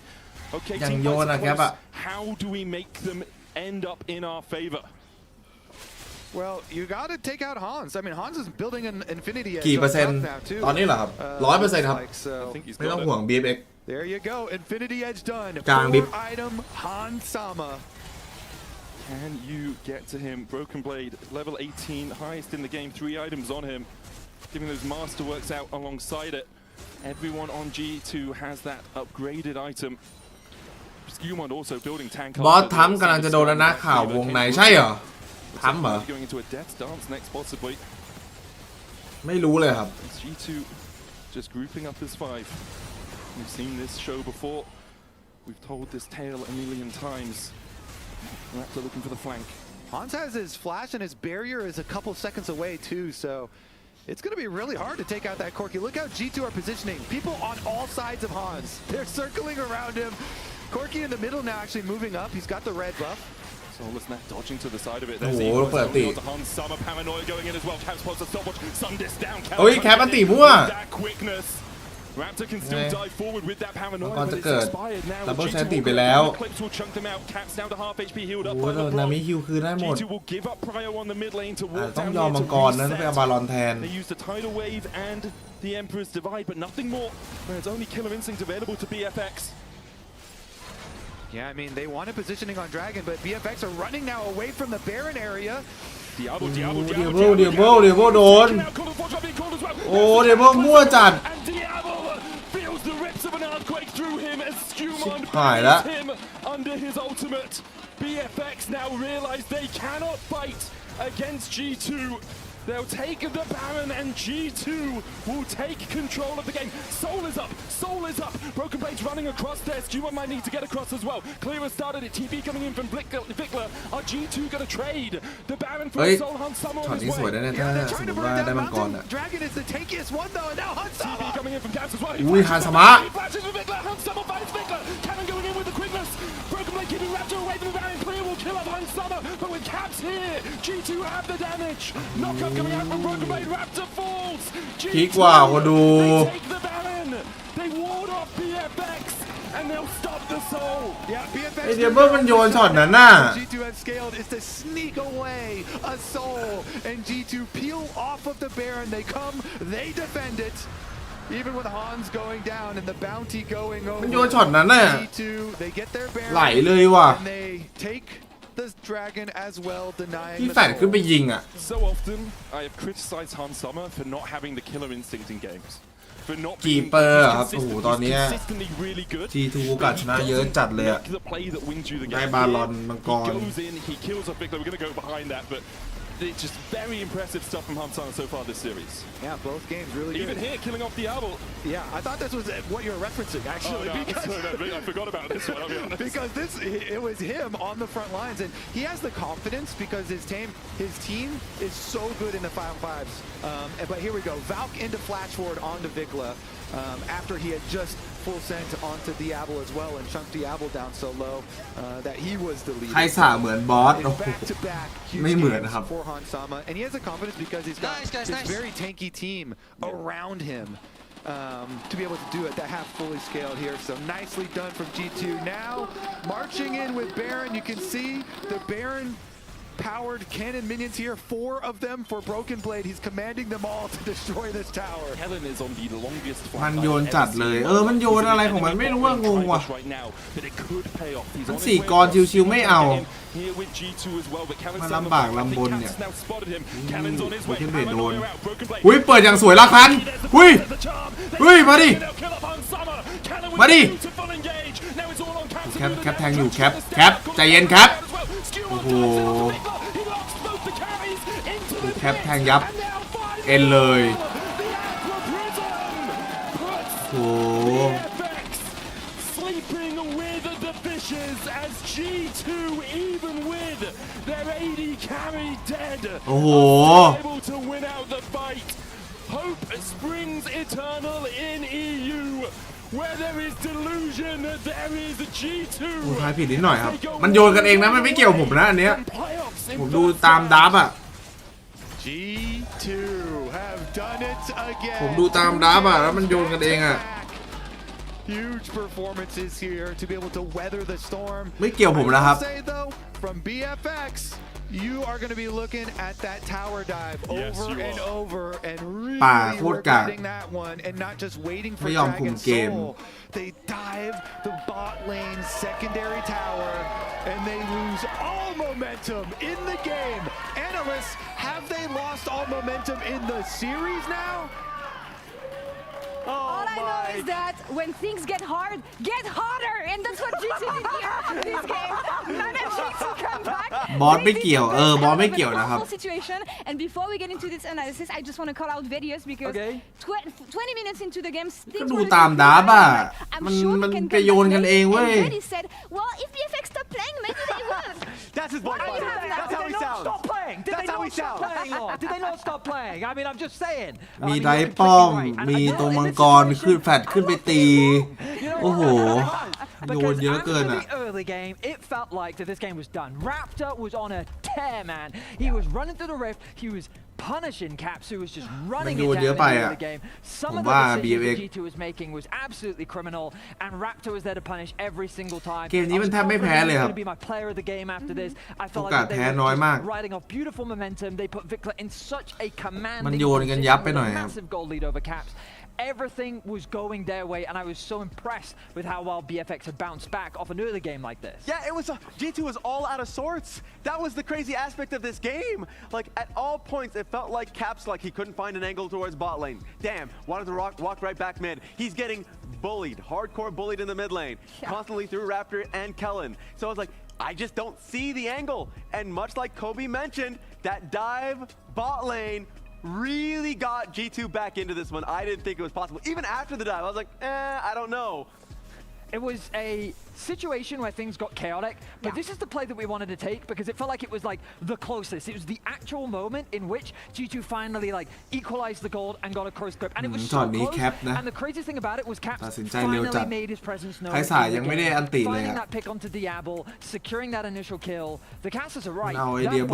okay, ยัง team โยน fights อะ are แคป close. อ่ะ How do we make them end up in our favor? Well, you got to take out Hans. I mean, Hans is building an Infinity Edge กี่เปอร์เซ็นต์ now too. ตอนนี้เหรอครับ 100% ครับ ไม่ต้องห่วง BFX There you go, Infinity Edge done. กลางดิฟ 4 item Hans Sama. Can you get to him? Broken Blade, level 18, highest in the game, 3 items on him. Giving those masterworks out alongside it. Everyone on G2 has that upgraded item. Skewmon also building tank. บอสทำกำลังจะโดนแล้วนะข่าววงในใช่เหรอทำเหรอ Going into a death dance next, possibly. ไม่รู้เลยครับ G2 just grouping up as 5. We've seen this show before. We've told this tale a million times. Raptor looking for the flank. Hans has his flash and his barrier is a couple seconds away too, so it's going to be really hard to take out that Corki. Look how G2 are positioning. People on all sides of Hans. They're circling around him. Corki in the middle now actually moving up. He's got the red buff. Soulless now dodging to the side of it. โอ้ There's โห Eagles เปิด holding ตี on to Hans. Summer paranoia going in as well. Caps posts a stopwatch. Sundist down. เฮ้ยแคปอันตีมั่ว That quickness. Raptor can still dive forward with that paranoia, ก่อน but จะ it's เกิด expired now. ดับเบิล G2 แซนตี will ไป go แล้ว down. Clips will chunk them out. Caps down to half HP healed up โอ้ by โห LeBron. นามิฮิวคืนได้หมด G2 will give up prio on the mid lane to อาจ walk จะต้อง down ยอม here มั to งกรนะต้องไปเอาบาลอนแทน They use the tidal wave and the Emperor's Divide, but nothing more. There's only Killer Instinct available to BFX. Yeah, I mean, they wanted positioning on Dragon, but BFX are running now away from the Baron area. Diablo เดี๋ยวโดนโอ้เดี๋ยวมั่วจัด And Diablo feels the rips of an earthquake through him as Skewmon หายละ buries him under his ultimate. BFX now realize they cannot fight against G2. They'll take the Baron and G2 will take control of the game. Soul is up. Soul is up. Broken Blade's running across there. Skewmon might need to get across as well. Clearer started it. TP coming in from Vikla. Are G2 going to trade? The Baron for Soul Hunt Summer ช็อ on ต his นี้สวย way. นะเนี่ยถ้าสมมติว่าได้มังกรอ่ะ Dragon is the tankiest one though, and now Hans TP Sama. coming in from Caps as well. อุ้ยฮาสมะ He flashes for Vikla. Hunt Summer finds Vikla. Cannon going in with the quickness. Broken Blade keeping Raptor away from the Baron. Clear will kill off Hunt Summer. But with Caps here, G2 have the damage. Knockup coming out from Broken Blade. Raptor falls. พีกว่าคนดู They take the Baron. They ward off BFX. And they'll stop the Soul. Yeah, BFX. ไอเดียเบิร์มันโยนช็อตนั้นน่ะ G2 has scaled is to sneak away a Soul, and G2 peel off of the Baron. They come, they defend it. Even with Hans going down and the bounty going over, มันโยนช็อตนั้นน่ะ G2 they get their Baron ไหลเลยว่ะ and they take the Dragon as well, denying ที่ the แฟดขึ้นไป Soul. ยิงอ่ะ So often, I have criticized Hans Summer for not having the killer instinct in games. For not กี being เปอร์ครับโอ้โหตอนนี้ consistently really good. G2 โอกาสชนะเยอะจัดเลยอ่ะ Make the play that wins you the ได้ game. บาลอนมังก He ร goes in, he kills a Vikla. We're going to go behind that, but it's just very impressive stuff from Hans Summer so far this series. Yeah, both games really good. Even here, killing off Diablo. Yeah, I thought this was what you were referencing actually. Oh, no, because I forgot about this one, I'll be honest. Because it was him on the front lines, and he has the confidence because his team is so good in the 5-on-5s. But here we go, Valk into flash forward onto Vikla after he had just full sent onto Diablo as well and chunked Diablo down so low that he was the leader. ใครสาเหมือนบอสโอ้โห Back-to-back huge ไม่เหมือน games ครับ for Hansama, and he has the confidence because he's got this very tanky team around him. To be able to do it, that have fully scaled here. So nicely done from G2. Now marching in with Baron, you can see the Baron powered cannon minions here, 4 of them for Broken Blade. He's commanding them all to destroy this tower. Helen is on the longest มันโยนจัดเลยมันโยนอะไรของมันไม่รู้ว่างงว่ะมัน4 กรชิวๆไม่เอามันลำบากลำบนเนี่ยโบเกนเบดโดนอุ้ยเปิดอย่างสวยละคันอุ้ยมาดิแคปแทงอยู่แคปใจเย็นครับโอ้โหแคปแทงยับเอ็นเลยโอ้โหโอ้โหHope springs eternal in EU. Where there is delusion, there is G2. ทายผิดนิดหน่อยครับมันโยนกันเองนะมันไม่เกี่ยวผมนะอันเนี้ยผมดูตามดับอ่ะ G2 have done it again. ผมดูตามดับอ่ะแล้วมันโยนกันเองอ่ะ Huge performances here to be able to weather the storm. ไม่เกี่ยวผมนะครับ From BFX, you are going to be looking at that tower dive over and over and really regretting that one and not just waiting for Dragon's Soul. They dive the bot lane secondary tower and they lose all momentum in the game. Analysts, have they lost all momentum in the series now? All I know is that when things get hard, get harder, and that's what G2 did here in this game. Managing to come back. บอสไม่เกี่ยวบอสไม่เกี่ยวนะครับ situation. And before we get into this analysis, I just want to call out Vedius because 20 minutes into the game, ก็ดูตามดับอ่ะมันไปโยนกันเองเว้ย Vedius said, "Well, if BFX stop playing, maybe they would." That's his point. That's how he sounds. Stop playing. Did they not stop playing, Lord? Did they not stop playing? I mean, I'm just saying. มีไดป้อมมีตัวมังกรขึ้นแฟลชขึ้นไปตีโอ้โหโยนเยอะเกินอ่ะ Early game, it felt like that this game was done. Raptor was on a tear, man. He was running through the rift. He was punishing Caps, who was just running it down in the game. Some of the decisions that G2 was making was absolutely criminal, and Raptor was there to punish every single time. เกมนี้มันแทบไม่แพ้เลยครับ Be my player of the game after this. I โอ felt กาส like แพ้ they น้อย were มาก just riding off beautiful momentum. They put Vikla in such a commanding มันโยนกันยับไปหน่อยครับ massive goal lead over Caps. Everything was going their way, and I was so impressed with how well BFX had bounced back off an early game like this. Yeah, it was G2 was all out of sorts. That was the crazy aspect of this game. Like at all points, it felt like Caps like he couldn't find an angle towards bot lane. Damn, wanted to walk right back mid. He's getting bullied, hardcore bullied in the mid lane, constantly through Raptor and Kellen. So I was like, I just don't see the angle. And much like Kobe mentioned, that dive bot lane really got G2 back into this one. I didn't think it was possible. Even after the dive, I was like, I don't know. It was a situation where things got chaotic, but this is the play that we wanted to take because it felt like it was like the closest. It was the actual moment in which G2 finally like equalized the gold and got a close grip, and it was so close. And the craziest thing about it was Caps finally made his presence known. Finding that pick onto Diablo, securing that initial kill. The casters are right. The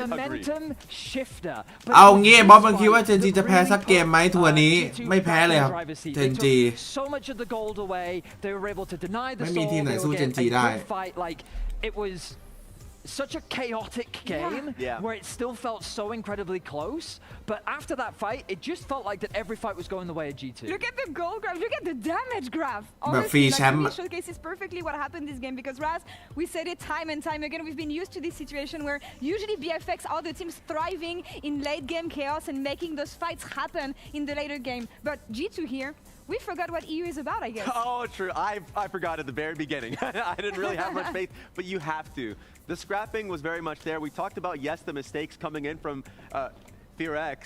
momentum shifter. เอางี้บอสมันคิดว่าเจนจีจะแพ้สักเกมไหมทัวร์นี้ไม่แพ้เลยครับเจนจี So much of the gold away, they were able to deny the soul. ไม่มีทีมไหนสู้เจนจีได้ Fight like it was such a chaotic game where it still felt so incredibly close. But after that fight, it just felt like that every fight was going the way of G2. Look at the goal graph. Look at the damage graph. Honestly, that showcases perfectly what happened this game because Raz, we said it time and time again. We've been used to this situation where usually BFX are the teams thriving in late game chaos and making those fights happen in the later game. But G2 here. We forgot what EU is about, I guess. Oh, true. I forgot at the very beginning. I didn't really have much faith, but you have to. The scrapping was very much there. We talked about, yes, the mistakes coming in from FearX.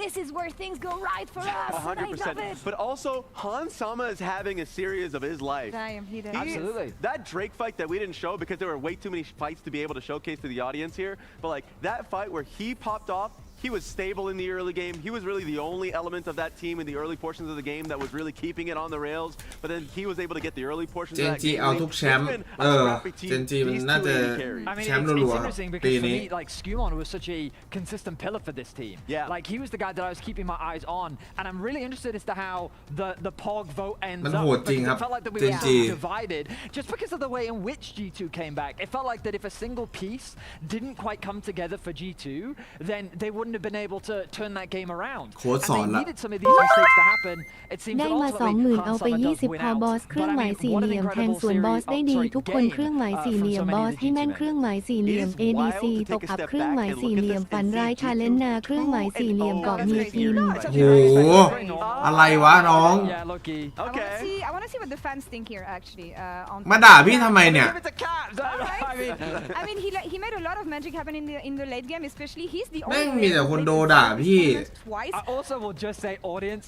This is where things go right for us. 100%. But also, Han Sama is having a series of his life. Damn, he did. Absolutely. That Drake fight that we didn't show because there were way too many fights to be able to showcase to the audience here. But like that fight where he popped off, he was stable in the early game. He was really the only element of that team in the early portions of the game that was really keeping it on the rails. But then he was able to get the early portions of that game. เอาทุกแชมป์เจนจีมันน่าจะแชมป์รัวๆปีนี้ like Skumon was such a consistent pillar for this team. Yeah. Like he was the guy that I was keeping my eyes on, and I'm really interested as to how the POG vote ends มัน up. โหดจริงครับ It felt like that we เจ were นจี so divided just because of the way in which G2 came back. It felt like that if a single piece didn't quite come together for G2, then they wouldn't have been able to turn that game around. โค้ชสอน And they ละ needed some of these mistakes to happen. It seems ได้ that มา ultimately 20,000 เอาไป Hansama does 20 win พอบอ out. สเครื่อง But ห I มาย mean, สี่ what เห an ลี่ยมแทง incredible ส่วนบอส series. ได้ดี Sorry, ทุกคน game, เครื่องหมายสี่เหลี่ยม from บ some อ of ส these ให้แม่น G2 เครื่องหมายสี่เหลี่ยม It is wild ADC to ต take ก a อัพ step เครื่องห back มาย and สี่ look เห at ลี่ยม this ฝัน and ร้าย see ชาเลนนาเครื่องหมายสี่เหลี่ยมเกาะเมียกิน โหอะไรวะน้อง Yeah, Loki. Okay. I want to see what the fans think here, actually. มาด่าพี่ทำไมเนี่ย Give it to Caps. I mean, he made a lot of magic happen in the late game, especially he's the แม่ only งมีแต่คนโดด่าพี่ twice. I also will just say, audience,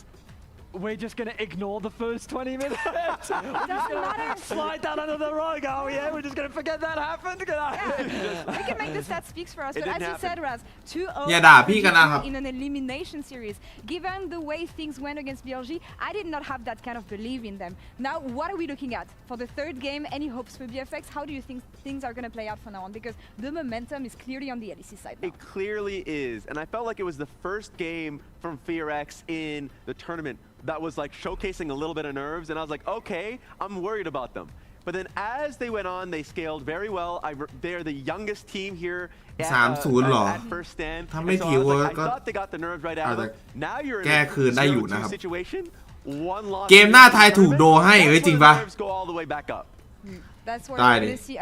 we're just going to ignore the first 20 minutes. We're just going to slide that under the rug, are we? Yeah, we're just going to forget that happened. We can make the stat speaks for us, It but as didn't you said, Raz, 2-0 อย่าด่าพี่กันนะครับ in an elimination series. Given the way things went against BLG, I did not have that kind of belief in them. Now, what are we looking at for the third game? Any hopes for BFX? How do you think things are going to play out from now on? Because the momentum is clearly on the LEC side now. It clearly is, and I felt like it was the first game from FearX in the tournament that was like showcasing a little bit of nerves, and I was like, okay, I'm worried about them. But then as they went on, they scaled very well. They're the youngest team here at, 3-0 หรอ at first stand. ถ้าไม่ And so ผิว I was like, ก็ I thought they got the nerves right out of it. Now you're in แก้ a คืนได้อยู่นะครับ 0-2 situation. One loss. เกมหน้าทายถูกโดให้เฮ้ยจริงปะ Nerves go all the way back up. That's where Dai we're đi. going to see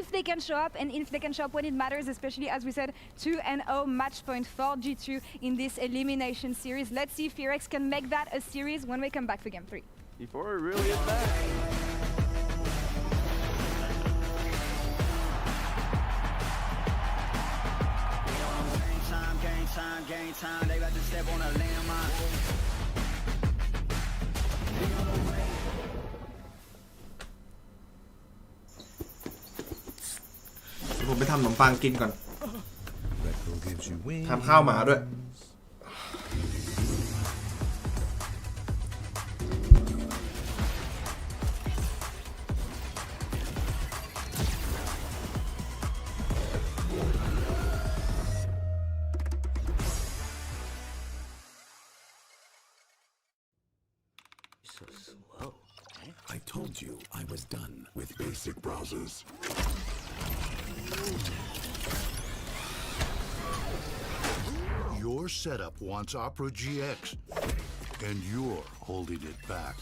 if they can show up, and if they can show up when it matters, especially as we said, 2-0 match point for G2 in this elimination series. Let's see if FearX can make that a series when we come back for game 3. Before it really is back. Game time, they about to step on a landmine. ผมไปทำขนมปังกินก่อนทำข้าวหมาด้วย I told you I was done with basic browsers. Your setup wants Opera GX, and you're holding it back.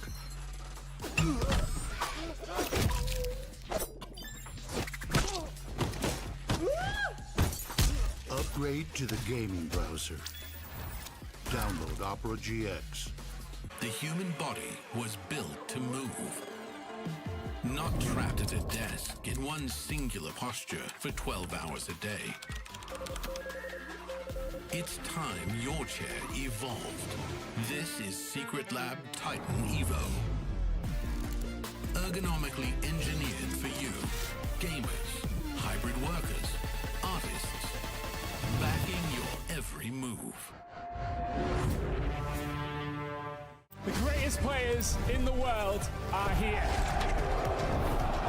Upgrade to the gaming browser. Download Opera GX. The human body was built to move. Not trapped at a desk in one singular posture for 12 hours a day. It's time your chair evolved. This is Secret Lab Titan Evo. Ergonomically engineered for you, gamers, hybrid workers, artists, backing your every move. The greatest players in the world are here.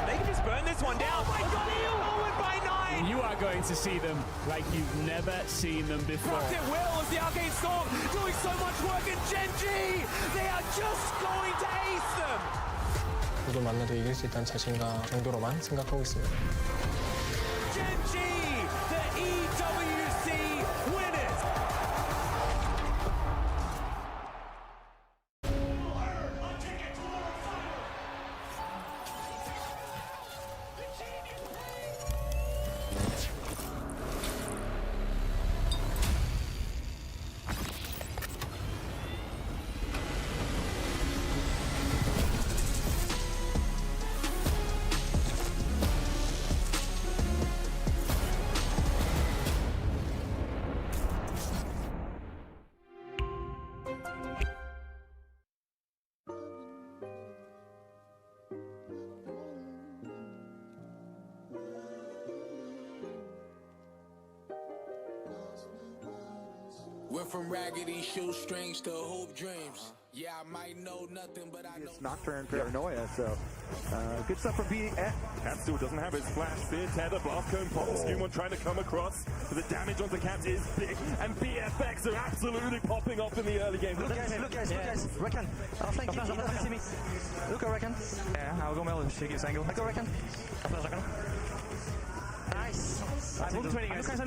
They can just burn this one down. Oh my god, they win by 9! You are going to see them like you've never seen them before. Rocket Will as the Arcane Storm doing so much work, and Gen G, they are just going to ace them! 누구 만나도 이길 수 있다는 자신감 정도로만 생각하고 있습니다. Gen G, the EWC winners! Went from raggedy shoestrings to hoop dreams. Yeah, I might know nothing, but I know. It's Nocturne Paranoia, so good stuff from BF. Cap still doesn't have his flash. Spear tether, blast cone pops. Skumon trying to come across, but the damage on the Caps is big, and BFX are absolutely popping off in the early game. Look guys, Reckon. I'll flank you. Look at Reckon. Yeah, I'll go Mel shake his angle. Look at Reckon. Nice. Kaiser.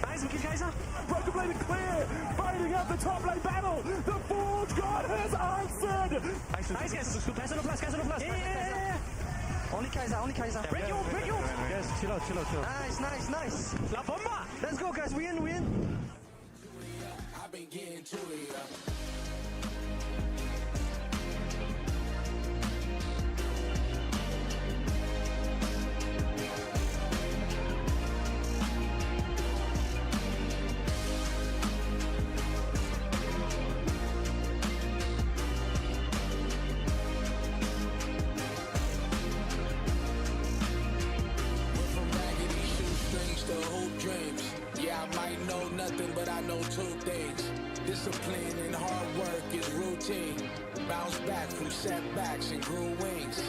Nice, we Kaiser. Broken Blade and clear. Fighting up the top lane battle. The Forge God has answered. Nice guys. Kaiser no plus. Yeah. Only Kaiser. Break you. Guys, chill out. Nice. La Bomba. Let's go guys, we in. I've been getting to it. Yeah, I might know nothing, but I know two things. Discipline and hard work is routine. Bounce back from setbacks and grew wings.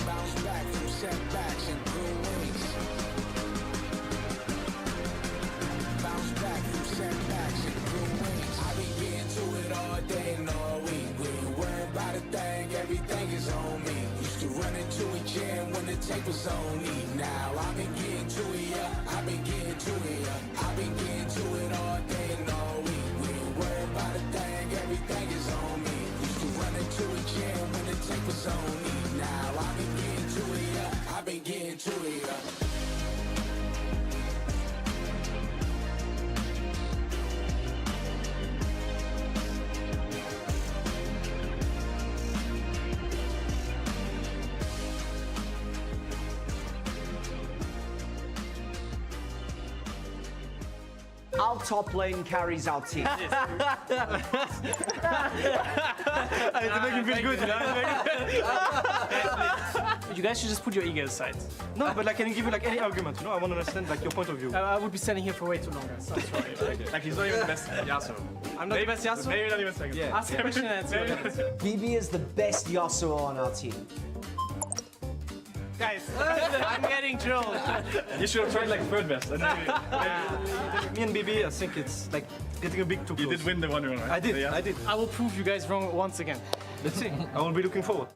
Bounce back from setbacks and grew wings. Bounce back from setbacks and grew wings. I be getting to it all day and all week. We ain't worried about a thing, everything is on me. Used to run into a jam when the tape was on me. Now I've been getting to it, yeah. I've been getting to it, yeah. I've been getting to it all day and all week. We ain't worried about a thing, everything is on me. Used to run into a jam when the tape was on me. Now I've been getting to it, yeah. I've been getting to it, yeah. Our top lane carries our team. To make him feel good, you know? You guys should just put your ego aside. No, but like, can you give me like any argument? You know, I want to understand like your point of view. I would be standing here for way too long, guys. I'm sorry. Like he's not even the best Yasuo. I'm not the best Yasuo? Maybe not even second. Yeah. Ask a question and answer. BB is the best Yasuo on our team. Guys, I'm getting trolled. You should have tried like third best. Me and BB, I think it's like getting a bit too close. You did win the 1v1, right? I did. I will prove you guys wrong once again. Let's see. I will be looking forward.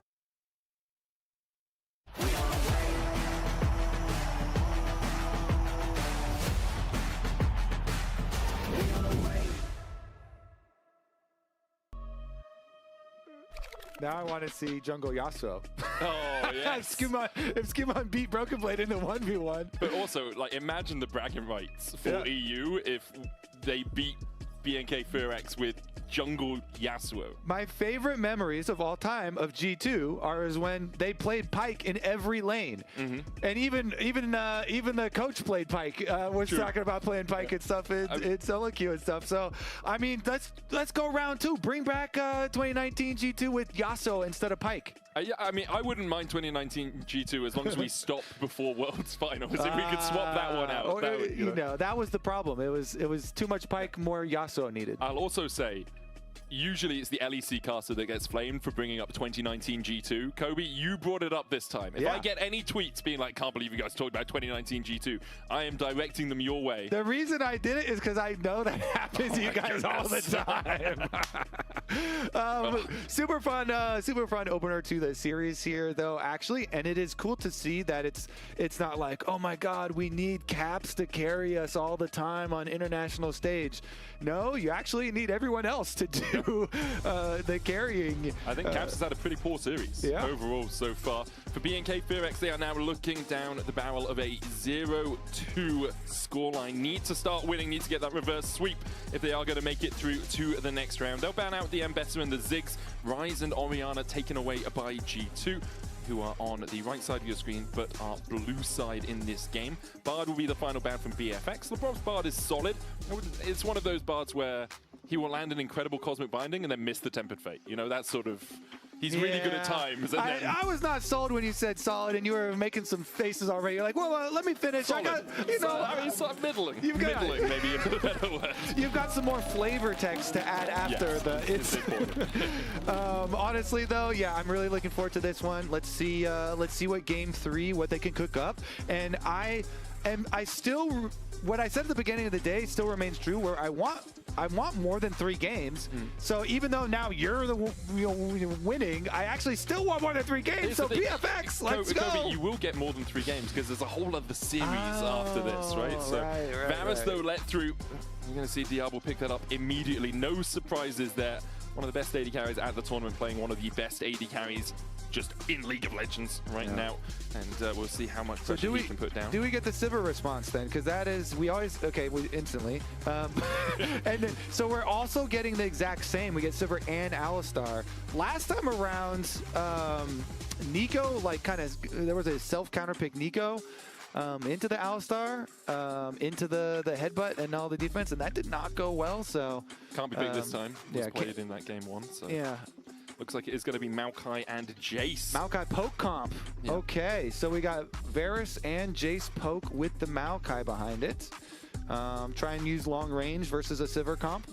Now I want to see Jungle Yasuo. Oh, yes. if Skumon beat Broken Blade in the 1v1. But also, like, imagine the bragging rights for EU if they beat BNK Furex with Jungle Yasuo. My favorite memories of all time of G2 are when they played Pyke in every lane, and even the coach played Pyke. Was talking about playing Pyke and stuff in solo queue and stuff. So I mean, let's go round two. Bring back 2019 G2 with Yasuo instead of Pyke. Yeah, I mean, I wouldn't mind 2019 G2 as long as we stopped before Worlds Finals. If we could swap that one out, that would, you know, that was the problem. It was too much Pyke, more Yasuo needed. I'll also say, usually it's the LEC caster that gets flamed for bringing up 2019 G2. Kobe, you brought it up this time. If I get any tweets being like, can't believe you guys talked about 2019 G2, I am directing them your way. The reason I did it is because I know that happens to you guys all the time. Super fun opener to the series here, though, actually. And it is cool to see that it's not like, oh my God, we need Caps to carry us all the time on international stage. No, you actually need everyone else to do the carrying. I think Caps has had a pretty poor series overall so far. For BNK Furex, they are now looking down the barrel of a 0-2 scoreline. Need to start winning, need to get that reverse sweep if they are going to make it through to the next round. They'll ban out the Mbessa and the Ziggs. Ryze and Orianna taken away by G2, who are on the right side of your screen, but are blue side in this game. Bard will be the final ban from BFX. LeBron's Bard is solid. It's one of those Bards where he will land an incredible Cosmic Binding and then miss the Tempered Fate. You know, that's sort of... He's really good at times. And I was not sold when you said solid, and you were making some faces already. You're like, well, let me finish. Solid. I got, you know, I mean, sort of middling. Middling, maybe is a better word. You've got some more flavor text to add after it's important. Honestly, though, yeah, I'm really looking forward to this one. Let's see what game 3, what they can cook up, and I still, what I said at the beginning of the day still remains true, where I want more than 3 games. So even though now you're the winning, I actually still want more than 3 games. So BFX, let's go. Kobe, you will get more than 3 games because there's a whole other series after this, right? So Varus, though, let through. You're going to see Diablo pick that up immediately. No surprises there. One of the best AD carries at the tournament, playing one of the best AD carries just in League of Legends right now. And we'll see how much pressure he can put down. Do we get the Sivir response then? Because that is, we instantly. And then, so we're also getting the exact same. We get Sivir and Alistar. Last time around, Nico, there was a self-counter pick Nico. Into the Alistar, into the headbutt and all the defense, and that did not go well. So can't be big this time. Was played in that game 1. So looks like it is going to be Maokai and Jace. Maokai poke comp. Yeah. Okay, so we got Varus and Jace poke with the Maokai behind it. Try and use long range versus a Sivir comp.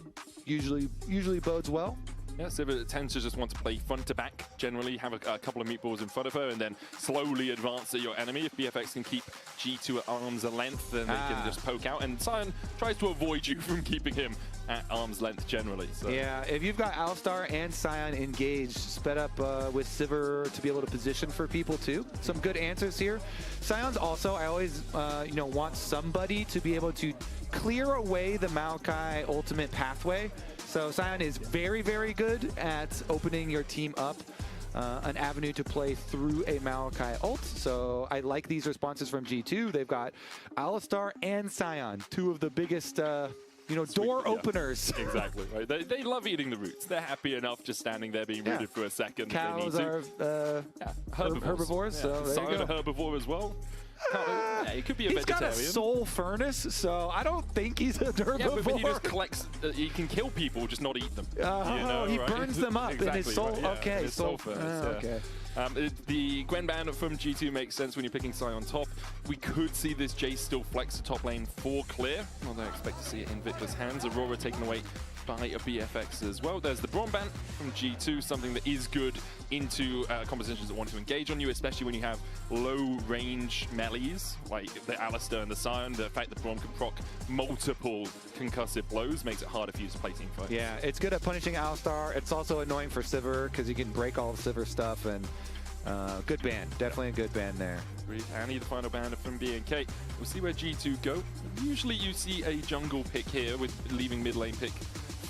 Usually bodes well. Yeah, Sivir tends to just want to play front to back, generally have a couple of meatballs in front of her and then slowly advance at your enemy. If BFX can keep G2 at arm's length, then they can just poke out. And Sion tries to avoid you from keeping him at arm's length generally. So. Yeah, if you've got Alistar and Sion engaged, sped up with Sivir to be able to position for people too. Some good answers here. Sion's also, I always want somebody to be able to clear away the Maokai ultimate pathway. So Sion is very, very good at opening your team up an avenue to play through a Maokai ult. So I like these responses from G2. They've got Alistar and Sion, 2 of the biggest door openers. Exactly, right. They love eating the roots. They're happy enough just standing there being rooted for a second. Cows are herbivores. So there you go. A herbivore as well. He could be a He's vegetarian. Got a soul furnace, so I don't think he's a herbivore. Yeah, but he just collects. He can kill people, just not eat them. He burns them up in his soul. Right? Yeah, okay, his soul furnace. Okay. The Gwen ban from G2 makes sense when you're picking Sai on top. We could see this Jace still flex the top lane for clear, although I expect to see it in Victor's hands. Aurora taken away by a BFX as well. There's the Braum ban from G2, something that is good into compositions that want to engage on you, especially when you have low-range melees, like the Alistar and the Sion. The fact that Braum can proc multiple concussive blows makes it harder for you to play team fights. Yeah, it's good at punishing Alistar. It's also annoying for Sivir, because you can break all of Sivir stuff, and good ban. Definitely a good ban there. Agreed. Annie, the final ban from BNK. We'll see where G2 go. Usually you see a jungle pick here, with leaving mid lane pick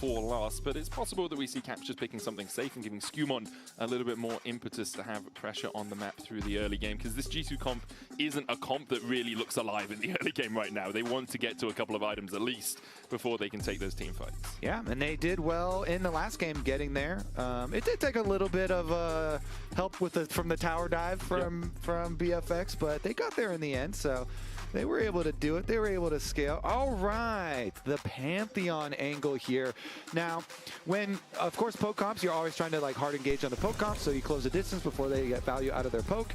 for last, but it's possible that we see Caps just picking something safe and giving Skumon a little bit more impetus to have pressure on the map through the early game, because this G2 comp isn't a comp that really looks alive in the early game right now. They want to get to a couple of items at least before they can take those team fights. Yeah, and they did well in the last game getting there. It did take a little bit of help from the tower dive from BFX, but they got there in the end, so they were able to do it. They were able to scale. All right, the Pantheon angle here. Now, of course, poke comps, you're always trying to hard engage on the poke comps, so you close the distance before they get value out of their poke.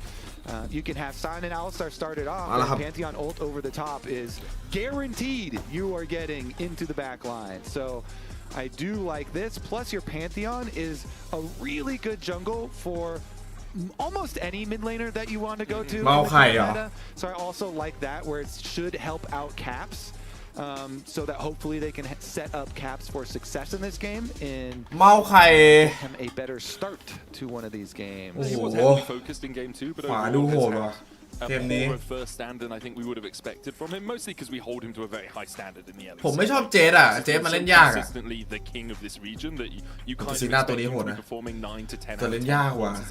You can have Sion and Alistar started off, and Pantheon ult over the top is guaranteed you are getting into the back line. So I do like this. Plus, your Pantheon is a really good jungle for almost any mid laner that you want to go to. So I also like that, where it should help out Caps, so that hopefully they can set up Caps for success in this game and have a better start to one of these games. He was heavily focused in game 2, but overall a more first stand than I think we would have expected from him, mostly because we hold him to a very high standard in the early. ผมไม่ชอบเจดอ่ะเจดมันเล่นยากอ่ะ Consistently the king of this region that you can't expect him to be performing 9 to 10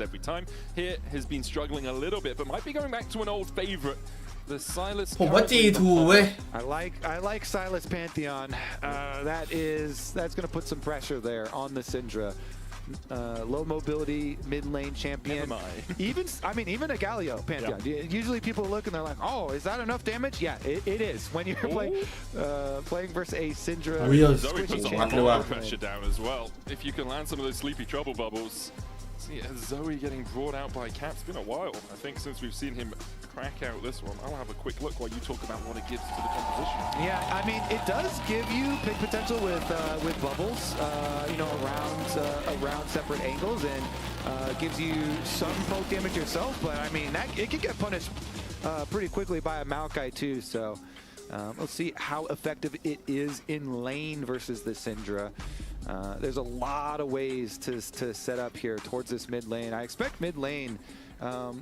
every time. Here has been struggling a little bit, but might be going back to an old favorite. The Silas. ผมว่า G2 เว้ย I like Silas Pantheon. That's going to put some pressure there on the Syndra. Low mobility mid lane champion. Even a Galio Pantheon. Yeah. Usually people look and they're like, oh, is that enough damage? Yeah, it is. When you're playing versus a Syndra. Zoe puts a lot of pressure down as well. If you can land some of those sleepy trouble bubbles, See, Zoe getting brought out by Cap. It's been a while, I think, since we've seen him crack out this one. I'll have a quick look while you talk about what it gives to the composition. Yeah, I mean, it does give you big potential with bubbles, you know, around separate angles, and gives you some poke damage yourself. But I mean, it can get punished pretty quickly by a Maokai too. So let's see how effective it is in lane versus the Syndra. There's a lot of ways to set up here towards this mid lane. I expect mid lane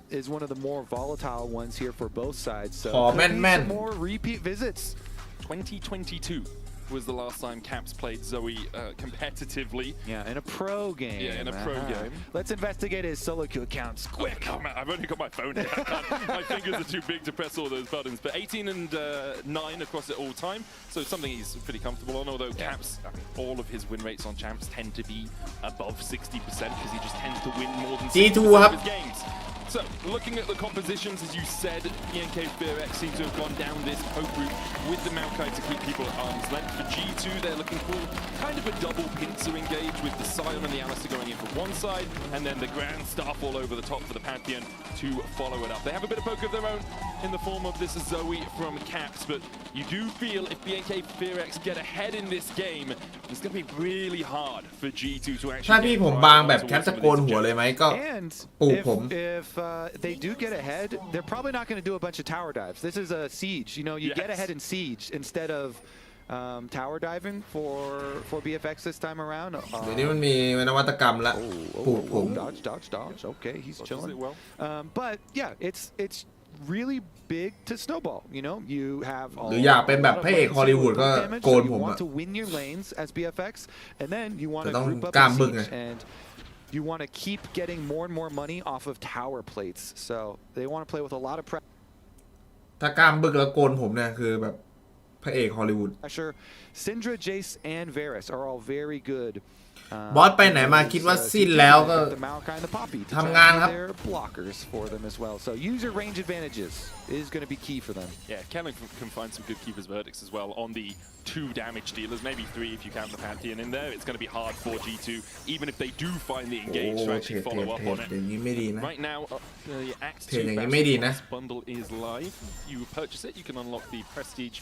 is one of the more volatile ones here for both sides. So some more repeat visits. 2022 was the last time Caps played Zoe competitively. Yeah, in a pro game. Yeah, in a pro game. Let's investigate his solo queue accounts quick. Oh, man, I've only got my phone here. My fingers are too big to press all those buttons. But 18 and 9 across it all time. So something he's pretty comfortable on. Although Caps, I mean, all of his win rates on champs tend to be above 60% because he just tends to win more than 60% of his games. So, looking at the compositions, as you said, BNK Fearex seem to have gone down this poke route with the Maokai to keep people at arm's length. For G2, they're looking for kind of a double pincer engage with the Sion and the Alistair going in from one side, and then the Grand Staff all over the top for the Pantheon to follow it up. They have a bit of poke of their own in the form of this Zoe from Caps, but you do feel if BNK Fearex get ahead in this game, it's going to be really hard for G2 to actually ถ้าพี่ผมบางแบบแคปจะโกนหัวเลยไหมก็ปลูกผม If they do get ahead, they're probably not going to do a bunch of tower dives. This is a siege. You know, you get ahead in siege instead of tower diving for BFX this time around. เดี๋ยวนี้มันมีนวัตกรรมละปลูกผม Dodge. Okay, he's chilling. But yeah, it's really big to snowball. You know, you have หรืออยากเป็นแบบพระเอกฮอลลีวูดก็โกนผม You อะ want to win your lanes as BFX, and then you want to ต้อง group up กล้าม in บึ้งไง siege, and you want to keep getting more and more money off of tower plates. So they want to play with a lot of pressure. ถ้ากล้ามบึกแล้วโกนผมเนี่ยคือแบบพระเอกฮอลลีวูด Syndra, Jace, and Varus are all very good. บอสไปไหนมาคิดว่าสิ้นแล้วก็ทำงานครับ blockers for them as well. So user range advantages is going to be key for them. Yeah, Kellen can find some good keepers verdicts as well on the 2 damage dealers, maybe 3 if you count the Pantheon in there. It's going to be hard for G2, even if they do find the engage to actually follow up on it. Right now, the Axe 2 bundle is live. You purchase it, you can unlock the Prestige,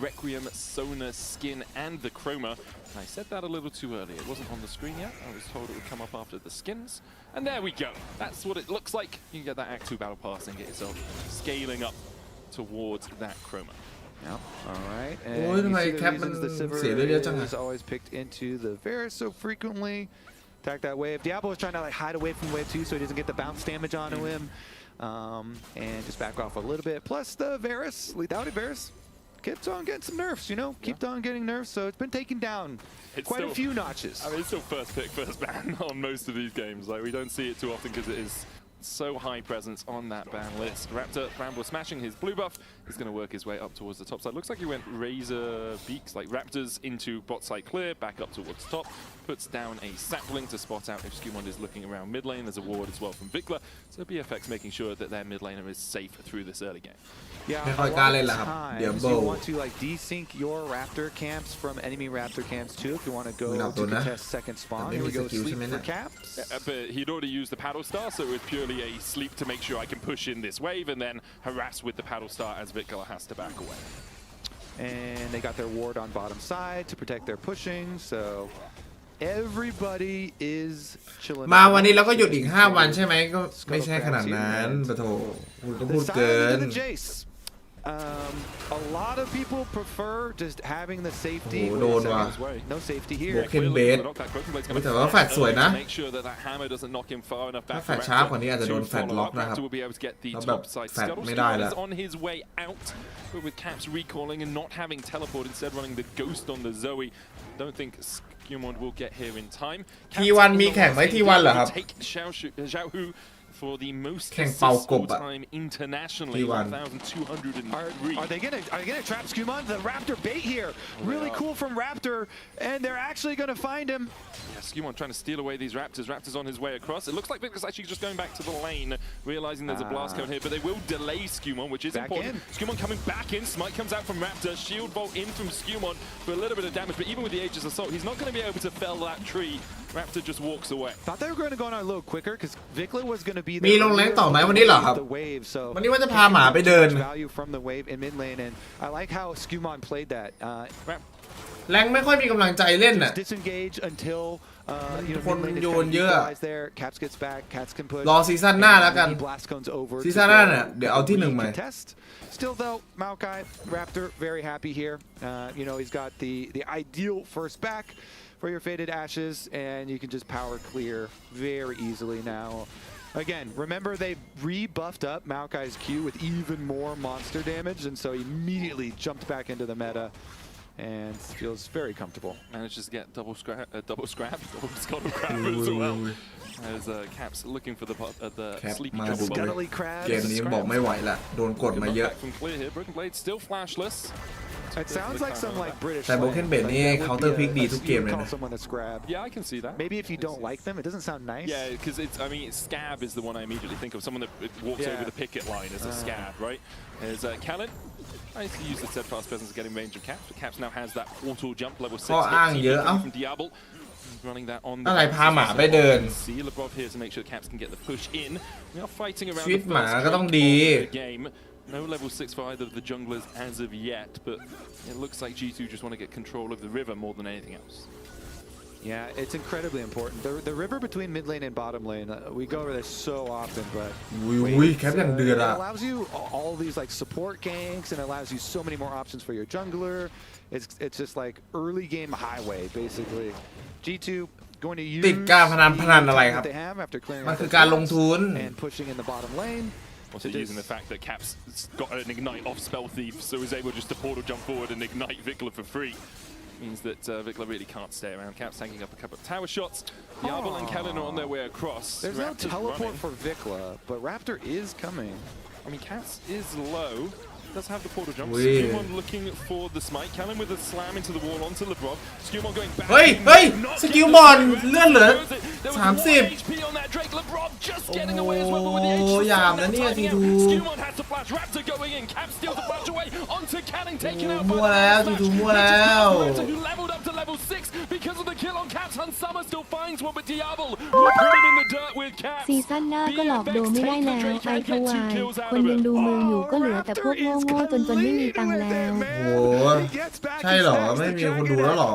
Requiem, Sona, Skin, and the Chroma. And I said that a little too early. It wasn't on the screen yet. I was told it would come up after the skins. And there we go. That's what it looks like. You can get that Act 2 Battle Pass and get yourself scaling up towards that Chroma. Yep. All right. And you see the reasons the Sivir is always picked into the Varus so frequently. Attack that wave. Diablo is trying to like hide away from wave 2 so he doesn't get the bounce damage onto him. And just back off a little bit. Plus the Varus, lethality Varus, keeps on getting some nerfs, you know? Keeps on getting nerfs, so it's been taken down quite a few notches. I mean, it's still first pick, first ban on most of these games. Like, we don't see it too often because it is so high presence on that ban list. Raptor, Bramble smashing his blue buff. He's going to work his way up towards the top side. Looks like he went Razor Beaks, like Raptors into bot side clear, back up towards top. Puts down a sapling to spot out if Skewmond is looking around mid lane. There's a ward as well from Vikla. So BFX making sure that their mid laner is safe through this early game. Yeah, a lot of times you want to like desync your Raptor camps from enemy Raptor camps too if you want to go to contest second spawn. Here we go, sleep for caps. But he'd already used the paddle star, so it was purely a sleep to make sure I can push in this wave and then harass with the paddle star as Vikla has to back away. And they got their ward on bottom side to protect their pushing, so everybody is chilling. มาวันนี้เราก็หยุดอีก5 วันใช่ไหมก็ไม่ใช่ขนาดนั้นปะโถคุณก็พูดเกิน A lot of people prefer just having the safety. โดนว่ะ No safety here. บวกเคนเบสแต่ว่าแฟดสวยนะถ้าแฟดช้ากว่านี้อาจจะโดนแฟดล็อกนะครับแล้วแบบแฟดไม่ได้แล้ว on his way out, but with Caps recalling and not having teleport, instead running the ghost on the Zoe. Don't think Skewmond will get here in time. T1 มีแข่งไหม T1 เหรอครับ Xiaohu for the most แข่งเป่ากบ all time internationally. 1,203. Are they gonna trap Skewmond? The Raptor bait here. Really cool from Raptor, and they're actually gonna find him. Yeah, Skewmond trying to steal away these Raptors. Raptors on his way across. It looks like Victor's actually just going back to the lane, realizing there's a blast cone here, but they will delay Skewmond, which is important. Skewmond coming back in. Smite comes out from Raptor. Shield bolt in from Skewmond for a little bit of damage, but even with the Aegis Assault, he's not going to be able to fell that tree Raptor just walks away. Thought they were going to go on a little quicker because Vikla was going to be มีลงแรงต่อไหมวันนี้เหรอครับวันนี้ว่าจะพาหมาไปเดิน value from the wave in mid lane and I like how Skumon played that แรงไม่ค่อยมีกำลังใจเล่นน่ะ disengage until คนโยนเยอะ Caps gets back Caps can push รอซีซั่นหน้าแล้วกันซีซั่นหน้าเนี่ยเดี๋ยวเอาที่ 1ใหม่ Still though, Maokai Raptor very happy here. He's got the ideal first back for your Faded Ashes, and you can just power clear very easily now. Again, remember they rebuffed up Maokai's Q with even more monster damage, and so he immediately jumped back into the meta and feels very comfortable. Manages to get double scuttle crab as well. As Caps looking for the sleepy jumble. เกมนี้บอกไม่ไหวละโดนกดมาเยอะ Broken Blade still flashless. It sounds like some British. แต่ Broken Blade นี่ counter pick ดีทุกเกมเลยนะ Yeah, I can see that. Maybe if you don't like them, it doesn't sound nice. Yeah, because Scab is the one I immediately think of. Someone that walks over the picket line as a Scab, right? As Callan. I used to use the steadfast presence to get in range of Caps, but Caps now has that portal jump level 6 from Diablo. Running that on the อะไรพาหมาไปเดิน see LeBron here to make sure Caps can get the push in. We are fighting around ชีวิตหมาก็ต้องดี the game. No level 6 for either of the junglers as of yet, but it looks like G2 just want to get control of the river more than anything else. Yeah, it's incredibly important. The river between mid lane and bottom lane, we go over this so often, but it allows you all these support ganks and allows you so many more options for your jungler. It's just like early game highway, basically. G2 going to use ติดการพนันอะไรครับ they have after clearing มันคือการลงทุน and pushing in the bottom lane. Also using the fact that Caps got an ignite off Spell Thief, so is able just to portal jump forward and ignite Vikla for free. Means that Vikla really can't stay around. Caps taking up a couple of tower shots. Diablo and Callan are on their way across. There's no teleport for Vikla, but Raptor is coming. I mean, Caps is low. Does have the portal jump. Skumon looking for the smite. Callan with a slam into the wall onto LeBron. Skumon going back. เฮ้ยสกิลบอลเลื่อนเหลือ30 HP on that Drake. LeBron just getting away as well with the H. ยามนะเนี่ยทีทู Skumon has to flash. Raptor going in. Cap steals the flash away onto Callan, taken out by มัวแล้วทีทูมัวแล้ว who leveled up to level 6 because of the kill on Caps. Hunsama still finds one, but Diablo will put him in the dirt with Caps. ซีซั่นหน้าก็หลอกโดไม่ได้แล้วไอทวายคนยังดูเมืองอยู่ก็เหลือแต่พวกโง่ๆจนไม่มีตังค์แล้ว โอ้ใช่เหรอไม่มีคนดูแล้วเหรอ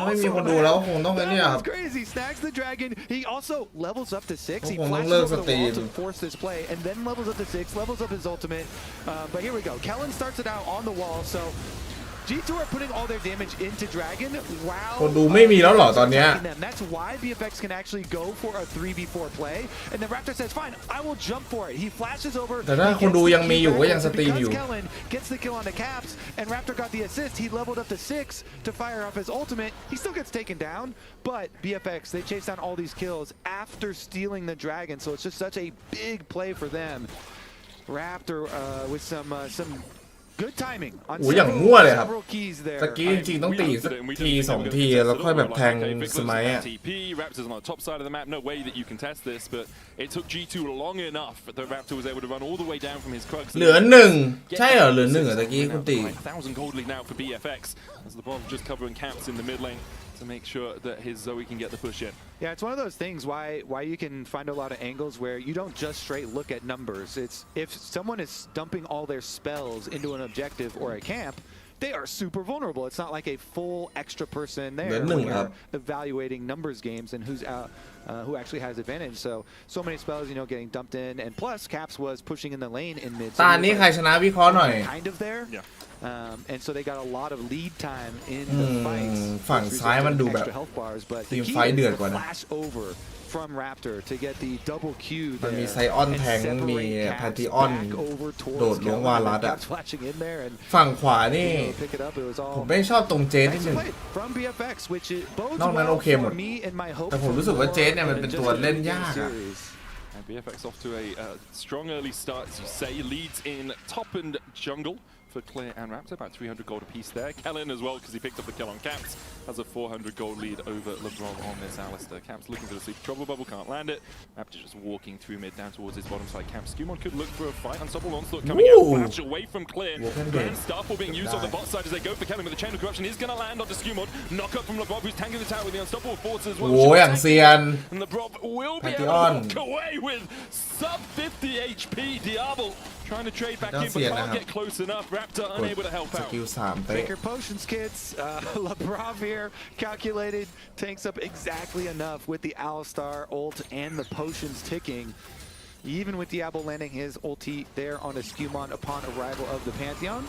ไม่มีคนดูแล้วคงต้องไปเนี่ยครับ Crazy snags the dragon. He also levels up to 6. He คงต้อง flashes เลิก over ส the ตรี wall ม to force this play, and then levels up to 6. Levels up his ultimate. But here we go. Kellen starts it out on the wall. So G2 are putting all their damage into Dragon while คนดูไม่มีแล้วเหรอตอนเนี้ย That's why BFX can actually go for a 3v4 play. And then Raptor says, "Fine, I will jump for it." He flashes over. แต่ถ้าคนดูยังมีอยู่ก็ยังสตรีมอยู่ Kellen gets the kill on the Caps, and Raptor got the assist. He leveled up to 6 to fire off his ultimate. He still gets taken down, but BFX they chase down all these kills after stealing the Dragon. So it's just such a big play for them. Raptor with some good timing on โอ้อย่างมั่วเลยครับ several keys there. ตะกี้จริงๆต้องตีสักที2ทีแล้วค่อยแบบแทงสมัยอ่ะ Raptors on the top side of the map. No way that you can test this, but it took G2 long enough that Raptor was able to run all the way down from his Krugs. เหลือ1ใช่เหรอเหลือ1เหรอตะกี้คุณตี 1,000 gold lead now for BFX as the bomb just covering Caps in the mid lane to make sure that his Zoe can get the push in. Yeah, it's one of those things why you can find a lot of angles where you don't just straight look at numbers. It's if someone is dumping all their spells into an objective or a camp, they are super vulnerable. It's not like a full extra person there when you're evaluating numbers games and who actually has advantage. So many spells, getting dumped in, and plus Caps was pushing in the lane in mid. ตานี้ใครชนะวิเคราะห์หน่อย Kind of there. Yeah. And so they got a lot of lead time in the fights. ฝั่งซ้ายมันดูแบบทีมไฟเดือดกว่านะ flash over from Raptor to get the double Q มันมีไซออนแทงมีแพนทิออนโดดลงวาลัดอ่ะฝั่งขวานี่ผมไม่ชอบตรงเจสนิดนึงนอกนั้นโอเคหมดแต่ผมรู้สึกว่าเจสเนี่ยมันเป็นตัวเล่นยากอ่ะ And BFX off to a strong early start, as you say, leads in top and jungle for Clear and Raptor, about 300 gold apiece there. Kellen as well, because he picked up the kill on Caps, has a 400 gold lead over LeBron on this Alistair. Caps looking for the sleep trouble bubble, can't land it. Raptor just walking through mid down towards his bottom side. Caps Skewmon could look for a fight. Unstoppable Onslaught coming out, flash away from Clear. Grand Starfall being used on the bot side as they go for Kellen, but the Chain of Corruption is going to land onto Skewmon. Knock up from LeBron, who's tanking the tower with the Unstoppable Force as well. And LeBron will be able to walk away with sub 50 HP. Diablo trying to trade back in, but can't get close enough. Raptor unable to help out. Take your potions, kids. LeBron here calculated, tanks up exactly enough with the Alistar ult and the potions ticking. Even with Diablo landing his ulti there on a Skewmon upon arrival of the Pantheon.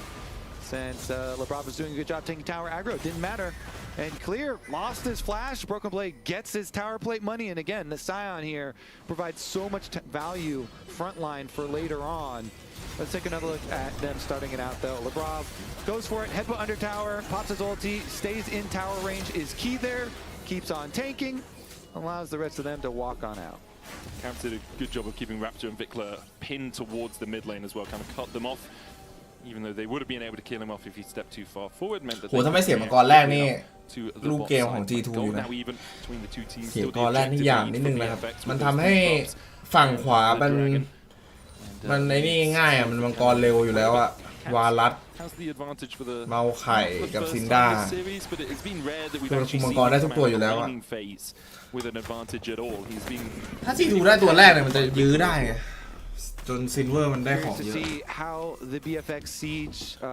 Since LeBron was doing a good job taking tower aggro, it didn't matter. And Clear lost his flash. Broken Blade gets his tower plate money. And again, the Scion here provides so much value frontline for later on. Let's take another look at them starting it out though. LeBron goes for it, headbutt under tower, pops his ulti, stays in tower range, is key there, keeps on tanking, allows the rest of them to walk on out. Caps did a good job of keeping Raptor and Vikla pinned towards the mid lane as well, kind of cut them off. Even though they would have been able to kill him off if he stepped too far forward, meant that โหถ้าไม่เสียมังกรแรกนี่ลูกเกมของ G2 อยู่นะเสียมังกรแรกนี่อย่างนิดนึงนะครับมันทำให้ฝั่งขวามันในนี่ง่ายอ่ะมันมังกรเร็วอยู่แล้วอ่ะวารัสเมาไข่กับซินด้าคือคุมมังกรได้ทุกตัวอยู่แล้วอ่ะถ้า G2 ได้ตัวแรกเนี่ยมันจะยื้อได้ไงจนซินเวอร์มันได้ของเยอะ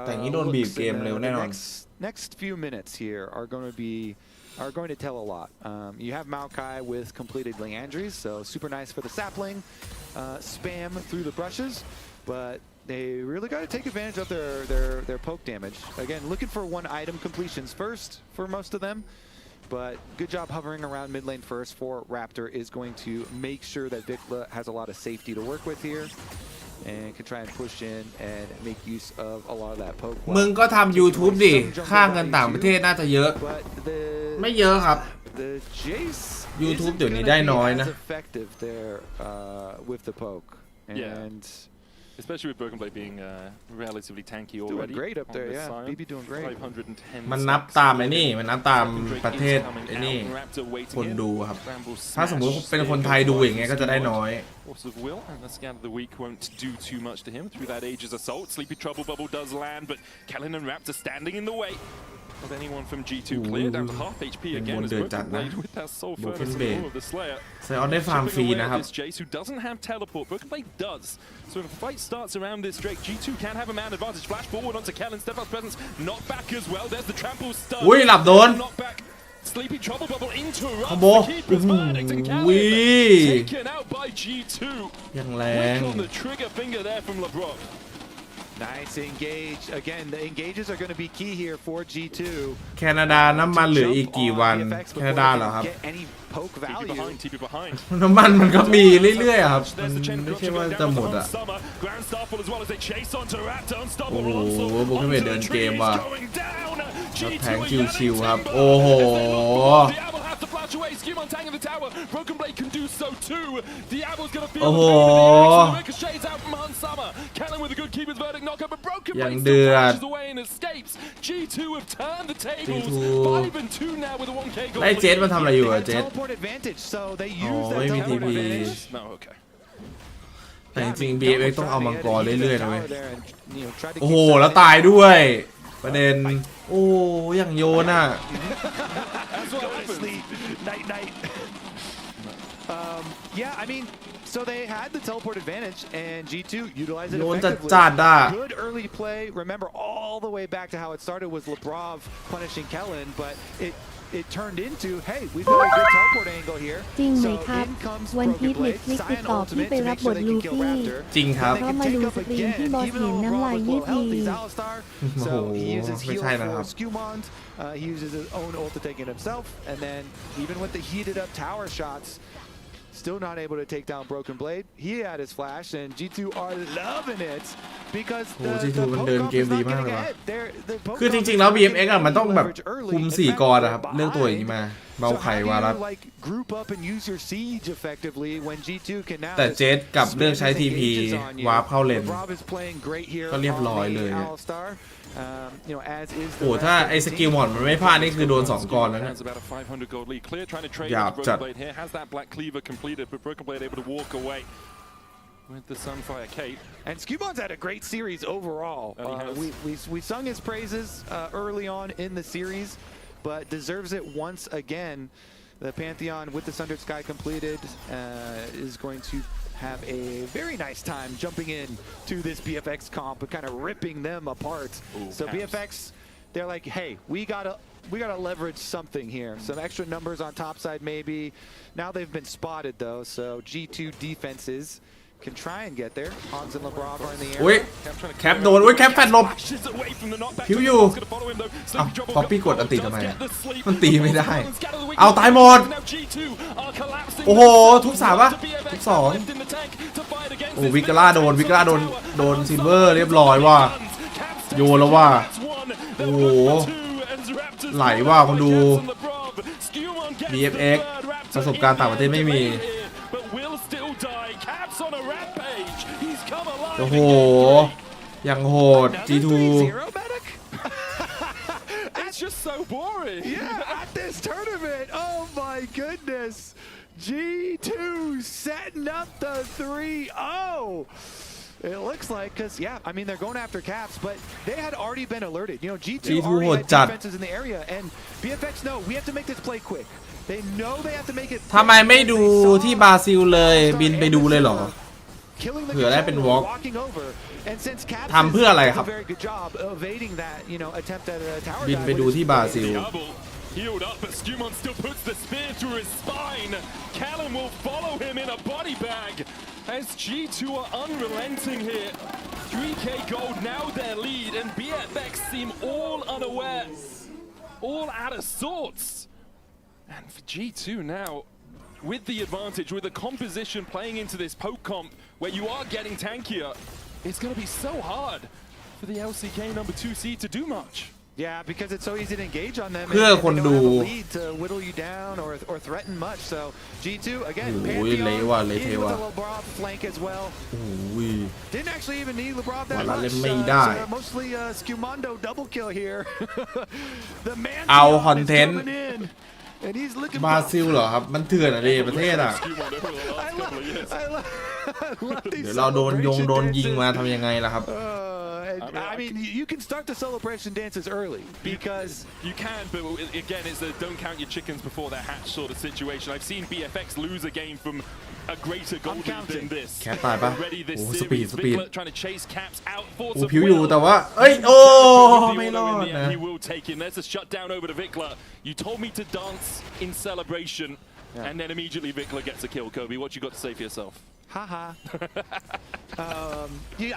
แต่นี้โดนบีบเกมเร็วแน่นอน Next few minutes here are going to tell a lot. You have Maokai with completed Liandry's, so super nice for the sapling. Spam through the brushes, but they really got to take advantage of their poke damage. Again, looking for one item completions first for most of them. But good job hovering around mid lane first for Raptor is going to make sure that Vikla has a lot of safety to work with here and can try and push in and make use of a lot of that poke. มึงก็ทำ YouTube ดิค่าเงินต่างประเทศน่าจะเยอะไม่เยอะครับ YouTube เดี๋ยวนี้ได้น้อยนะ effective there with the poke and especially with Broken Blade being relatively tanky already. Doing great up there, yeah. BB doing great. มันนับตามไอ้นี่มันนับตามประเทศไอ้นี่คนดูครับถ้าสมมุติเป็นคนไทยดูอย่างเงี้ยก็จะได้น้อย Force of Will and the Scan of the Week won't do too much to him through that Aegis Assault. Sleepy Trouble Bubble does land, but Kellen and Raptor standing in the way of anyone from G2 Clear down to half HP again as Broken Blade with that Soul Furnace and all of the Slayer. ไซออนได้ฟาร์มฟรีนะครับ Jace who doesn't have teleport, Broken Blade does. So if a fight starts around this Drake, G2 can have a man advantage. Flash forward onto Kellen, Steadfast Presence, knock back as well. There's the trample stun. อุ้ยหลับโดน Sleepy Trouble Bubble interrupts the keeper's verdict and Kellen taken out by G2. ยังแรง Quick on the trigger finger there from LeBron. Nice engage. Again, the engages are going to be key here for G2. แคนาดาน้ำมันเหลืออีกกี่วันแคนาดาเหรอครับ น้ำมันมันก็มีเรื่อยๆครับมันไม่ใช่ว่าจะหมดอ่ะโอ้โหบุกขึ้นไปเดินเกมว่ะแทงชิวๆครับโอ้โหอย่างเดือด G2 ได้เจสมาทำอะไรอยู่อะเจสอ๋อไม่มีทีพีแต่จริงๆ BFX ต้องเอามังกรเรื่อยๆนะเว้ยโอ้โหแล้วตายด้วยประเด็นโอ้อย่างโยนอ่ะYeah, I mean, so they had the teleport advantage, and G2 utilized it effectively. Good early play. Remember, all the way back to how it started was Lebrov punishing Kellen, but it turned into, hey, we've got a good teleport angle here. จริงไหมครับวันพีทเน็ตฟลิกติดต่อพี่ไปรับบทลูฟี่จริงครับเพราะมาดูสตรีมที่บอสเห็นน้ำลายยืดดี So he uses heal for Skewmon. He uses his own ult to take it himself, and then even with the heated up tower shots, still not able to take down Broken Blade. He had his flash, and G2 are loving it because G2 มันเดินเกมดีมากเลยว่ะคือจริงๆแล้ว BMX อ่ะมันต้องแบบคุม4กรนะครับเลือกตัวอย่างนี้มา เบาไข่วารัสแต่เจสกับเลือกใช้ TP วาร์ปเข้าเลนก็เรียบร้อยเลยโอ้ถ้าไอ้สกิลหมอนมันไม่พลาดนี่คือโดน2 กรแล้วนะหยาบจัดWith the Sunfire Cape. And Scumon's had a great series overall. We sung his praises early on in the series, but deserves it once again. The Pantheon with the Sundered Sky completed is going to have a very nice time jumping in to this BFX comp and kind of ripping them apart. Ooh, so BFX, they're like, hey, we gotta leverage something here. Some extra numbers on top side maybe. Now they've been spotted though, so G2 defenses can try and get there. Hans and Labrov are in the air. อุ้ยแคปโดนอุ้ยแคปแฟนหลบผิวอยู่ป๊อปปี้กดอันตีทำไมมันตีไม่ได้เอาตายหมดโอ้โหทุบ3 ป่ะทุบ2โอ้วิกล่าโดนซิลเวอร์เรียบร้อยว่าโยนแล้วว่าโอ้โหไหลว่าคนดู BFX ประสบการณ์ต่างประเทศไม่มีโอ้โหยังโหด G2 It's just so boring. Yeah, at this tournament. Oh my goodness. G2 setting up the 3-0. It looks like, because, yeah, I mean, they're going after Caps, but they had already been alerted. You know, G2 already had defenses in the area, and BFX know we have to make this play quick. They know they have to make it. ทำไมไม่ดูที่บราซิลเลยบินไปดูเลยเหรอเผื่อได้เป็นวอล์กทำเพื่ออะไรครับบินไปดูที่บราซิล Healed up, but Skumon still puts the spear through his spine. Callum will follow him in a body bag as G2 are unrelenting here. 3k gold, now their lead, and BFX seem all unaware, all out of sorts. And for G2 now, with the advantage, with the composition playing into this poke comp, where you are getting tankier, it's going to be so hard for the LCK number 2 seed to do much. Yeah, because it's so easy to engage on them. เพื่อคนดู lead to whittle you down or threaten much. So G2 again, โอ้ยเละว่ะเละเทว่ะ Labrov flank as well. โอ้ย Didn't actually even need Labrov that much. เล่นไม่ได้ Mostly Scumondo double kill here. The man เอาคอนเทนต์บราซิลเหรอครับมันเถื่อนอะไรประเทศอ่ะเดี๋ยวเราโดนยิงมาทำยังไงล่ะครับI mean, you can start the celebration dances early because you can, but again, it's the don't count your chickens before they're hatched sort of situation. I've seen BFX lose a game from a greater goal lead than this. แคปตายปะโอ้สปีด trying to chase Caps out for โอ้ผิวอยู่แต่ว่าเอ้ยโอ้ไม่รอดนะ He will take him. There's a shutdown over to Vikla. You told me to dance in celebration, and then immediately Vikla gets a kill. Kobe, what you got to say for yourself? Haha.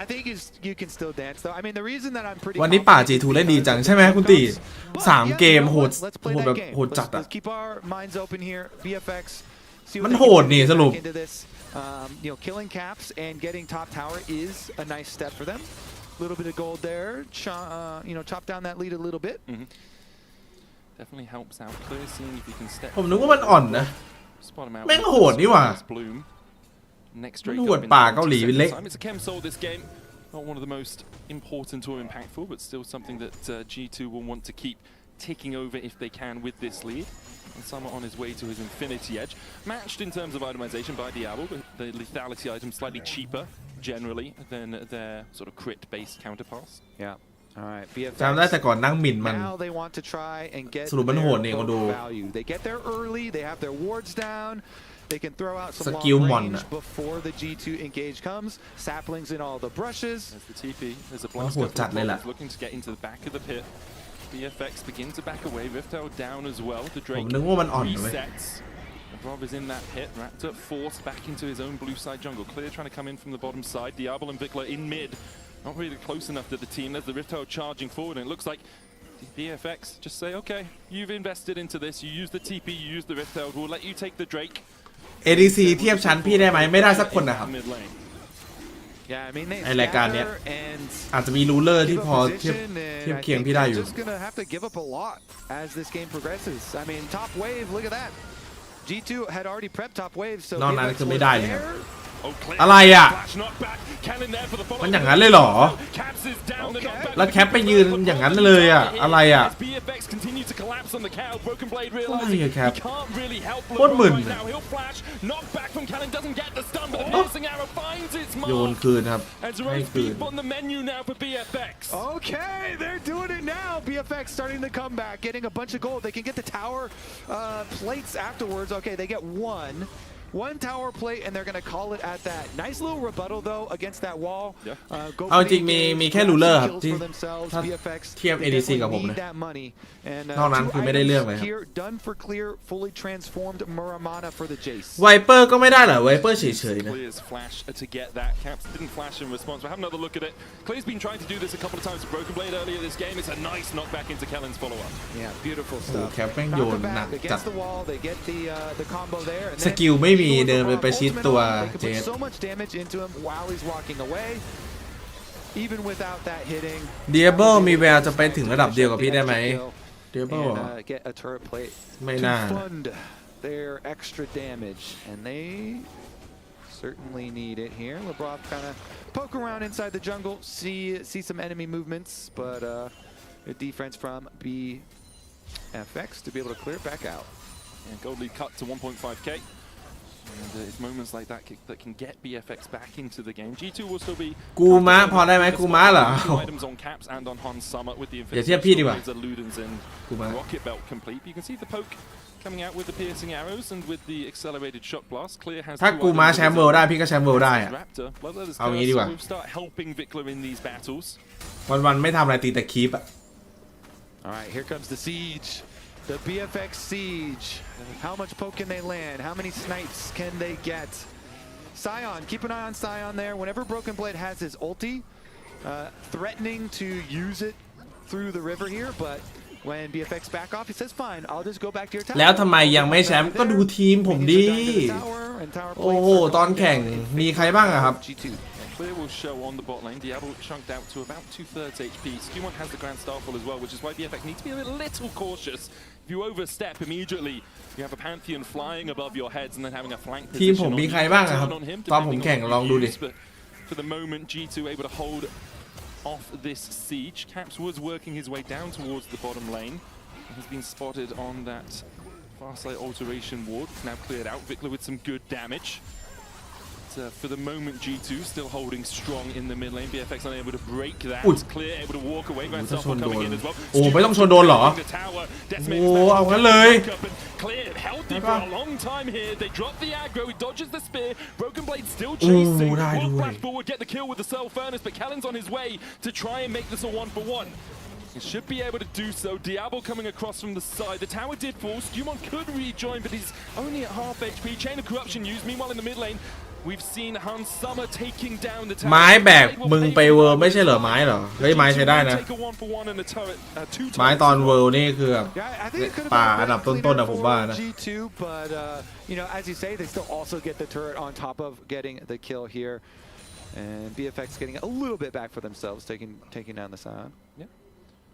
I think you can still dance though. I mean, the reason that I'm pretty. วันนี้ป่า G2 เล่นดีจังใช่ไหมคุณตี3 เกมโหดแบบโหดจัดอ่ะ Let's keep our minds open here. BFX. มันโหดนี่สรุป You know, killing Caps and getting top tower is a nice step for them. A little bit of gold there. You know, chop down that lead a little bit. Definitely helps out. Clear seeing if you can step. ผมนึกว่ามันอ่อนนะแม่งโหดนี่หว่ามันโหดป่าเกาหลีเป็นเล็ก It's a chem soul this game. Not one of the most important or impactful, but still something that G2 will want to keep ticking over if they can with this lead. And Summer on his way to his Infinity Edge. Matched in terms of itemization by Diablo, but the lethality item slightly cheaper generally than their sort of crit-based counterparts. Yeah. All right. จำได้แต่ก่อนนั่งหมิ่นมัน Now they want to try and get สรุปมันโหดนี่คนดู value. They get there early. They have their wards down. They can throw out some long range before the G2 engage comes. Saplings in all the brushes. There's the TP. There's a blast looking to get into the back of the pit. BFX begin to back away. Riftel down as well. The Drake resets. Rob is in that pit. Raptor forced back into his own blue side jungle. Clear trying to come in from the bottom side. Diablo and Vikla in mid. Not really close enough to the team. There's the Riftel charging forward, and it looks like BFX just say, okay, you've invested into this. You use the TP, you use the Riftel. We'll let you take the Drake. ADC เทียบชั้นพี่ได้ไหมไม่ได้สักคนนะครับ ไอรายการเนี้ยอาจจะมีรูเลอร์ที่พอเทียบเคียงพี่ได้อยู่ นอกนั้นคือไม่ได้เลยครับอะไรอ่ะมันอย่างนั้นเลยเหรอแล้วแคปไปยืนอย่างนั้นเลยอ่ะอะไรอ่ะอะไรอะแคปโคตรมึนโยนคืนครับให้คืน Okay, they're doing it now. BFX starting to come back, getting a bunch of gold. They can get the tower plates afterwards. Okay, they get one tower plate, and they're going to call it at that. Nice little rebuttal, though, against that wall. เอาจริงมีแค่รูเลอร์ครับที่ถ้าเทียบ ADC กับผมนะนอกนั้นคือไม่ได้เรื่องเลยครับไวเปอร์ก็ไม่ได้เหรอไวเปอร์เฉยๆนะ Clear's been trying to do this a couple of times with Broken Blade earlier this game. It's a nice knockback into Kellen's follow-up. Yeah, beautiful stuff. แคปแม่งโยนหนักจัดสกิลไม่มีเดินไปประชิดตัวเจส Diablo มีแววจะไปถึงระดับเดียวกับพี่ได้ไหม Diablo ไม่น่า their extra damage, and they certainly need it here. LeBron kind of poke around inside the jungle, see some enemy movements, but good defense from BFX to be able to clear it back out. And gold lead cut to 1.5k. And it's moments like that that can get BFX back into the game. G2 will still be. กูม้าพอได้ไหมกูม้าเหรอ Items on caps and on Hans Summit with the อย่าเทียบพี่ดีกว่า Ludens and rocket belt complete. You can see the poke coming out with the piercing arrows and with the accelerated shock blast. Clear has. ถ้ากูม้าแชมป์เวิลด์ได้พี่ก็แชมป์เวิลด์ได้อะเอางี้ดีกว่า Start helping Vikler in these battles. วันๆไม่ทำอะไรตีแต่คีปอะ All right, here comes the siege. The BFX siege. How much poke can they land? How many snipes can they get? Sion, keep an eye on Sion there. Whenever Broken Blade has his ulti, threatening to use it through the river here, but when BFX back off, he says, "Fine, I'll just go back to your tower." แล้วทำไมยังไม่แชมป์ก็ดูทีมผมดีโอ้โหตอนแข่งมีใครบ้างอะครับ Clear will show on the bot lane. Diablo chunked out to about 2/3 HP. Skewmon has the Grand Starfall as well, which is why BFX need to be a little cautious. If you overstep immediately, you have a Pantheon flying above your heads and then having a flank position ทีมผมมีใครบ้างอะครับตอนผมแข่งลองดูดิ For the moment, G2 able to hold off this siege. Caps was working his way down towards the bottom lane. He's been spotted on that Farsight alteration ward. Now cleared out. Vikler with some good damage. For the moment, G2 still holding strong in the mid lane. BFX unable to break that. Clear able to walk away. Grand Starfall coming in as well. โอ้ไม่ต้องชนโดนเหรอโอ้เอางั้นเลย Clear healthy for a long time here. They drop the aggro. He dodges the spear. Broken Blade still chasing. Will flash forward, get the kill with the Cell Furnace, but Kellen's on his way to try and make this a 1-for-1. He should be able to do so. Diablo coming across from the side. The tower did fall. Skewmon could rejoin, but he's only at half HP. Chain of Corruption used. Meanwhile, in the mid lane, we've seen Hans Summer taking down the tower. ไม้แบกมึงไปเวิร์ไม่ใช่เหรอไม้เหรอเฮ้ยไม้ใช้ได้นะไม้ตอนเวิร์นี่คือแบบป่าอันดับต้นๆนะผมว่านะ but you know, as you say, they still also get the turret on top of getting the kill here, and BFX getting a little bit back for themselves, taking down the Sion. Yeah.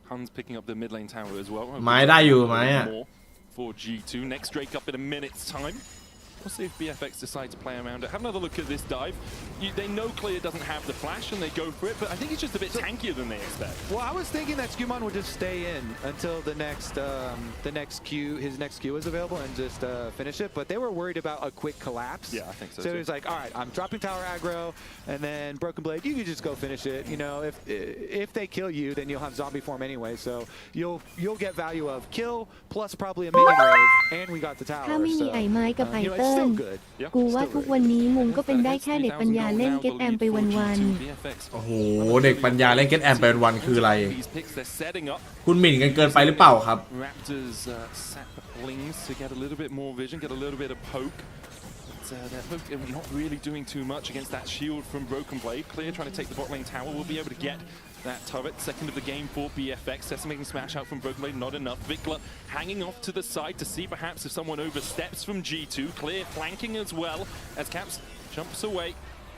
Hans picking up the mid lane tower as well. ไม้ได้อยู่ไม้อะ For G2, next Drake up in a minute's time. We'll see if BFX decide to play around it. Have another look at this dive. They know Clear doesn't have the flash and they go for it, but I think it's just a bit tankier than they expect. Well, I was thinking that Skewmon would just stay in until his next Q is available and just finish it, but they were worried about a quick collapse. Yeah, I think so. So it was like, all right, I'm dropping tower aggro, and then Broken Blade, you can just go finish it. You know, if they kill you, then you'll have zombie form anyway, so you'll get value of kill plus probably a minion wave, and we got the tower. ถ้าไม่มีไอ้ไม้กับไอเติ้ลกูว่าทุกวันนี้มุมก็เป็นได้แค่เด็กปัญญาเล่นเก็ตแอมไปวันๆโอ้โหเด็กปัญญาเล่นเก็ตแอมไปวันๆคืออะไรคุณหมิ่นกันเกินไปหรือเปล่าครับ Raptors set the blings to get a little bit more vision, get a little bit of poke. They're not really doing too much against that shield from Broken Blade. Clear trying to take the bot lane tower. Will be able to get that turret. Second of the game for BFX. Decimating smash out from Broken Blade. Not enough. Vikler hanging off to the side to see perhaps if someone oversteps from G2. Clear flanking as well as Caps jumps away.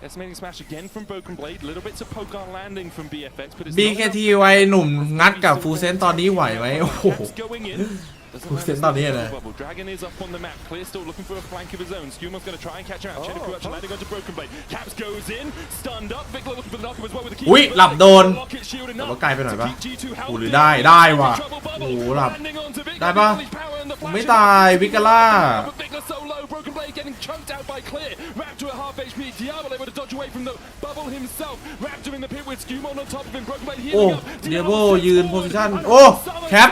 Estimating smash again from Broken Blade. Little bits of poke on landing from BFX, but it's BKT ไว้หนุ่มงัดกับฟูเซนตอนนี้ไหวไหมโอ้โหฟูเซนตอนนี้นะ Dragon is up on the map. Clear still looking for a flank of his own. Skuma's going to try and catch him out. Chain of corruption landing onto Broken Blade. Caps goes in, stunned up. Victor looking for the knockup as well with the key. อุ้ยหลับโดนแต่ว่าไกลไปหน่อยปะโอ้หรือได้ว่ะโอ้โหหลับได้ปะไม่ตายวิกาล่า Broken Blade getting chunked out by Clear. Raptor at half HP. Diablo able to dodge away from the bubble himself. Raptor in the pit with Skumon on top of him. Broken Blade healing up. Diablo ยืนโพซิชั่นโอ้แคป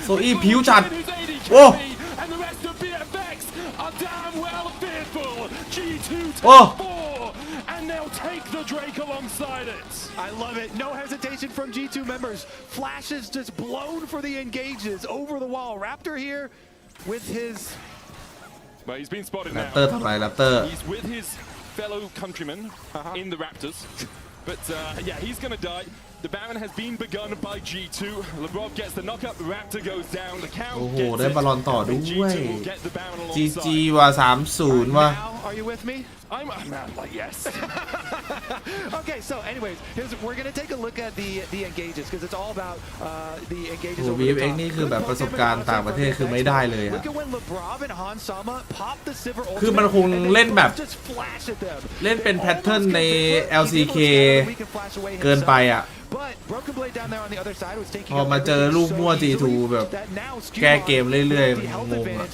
โซอี้ผิวจัดโอ้ And the rest of BFX are damn well fearful. G2 oh. 4 and they'll take the Drake alongside it. I love it. No hesitation from G2 members. Flashes just blown for the engages over the wall. Raptor here with his. Well, he's been spotted now. He's with his fellow countrymen in the Raptors. But yeah, he's going to die. The Baron has been begun by G2. Lebrov gets the knockup. Raptor goes down. The Cow gets it. ได้บอลลอนต่อด้วย will get the Baron alongside. GG ว่ะ 3-0 ว่ะ Are you with me? I'm like yes. Okay, so anyways, we're gonna take a look at the engages because it's all about the engages. VFX นี่คือแบบประสบการณ์ต่างประเทศคือไม่ได้เลยอะคือมันคงเล่นแบบเล่นเป็นแพทเทิร์นใน LCK เกินไปอ่ะพอมาเจอลูกมั่ว G2 แบบแก้เกมเรื่อยๆมันงงอ่ะ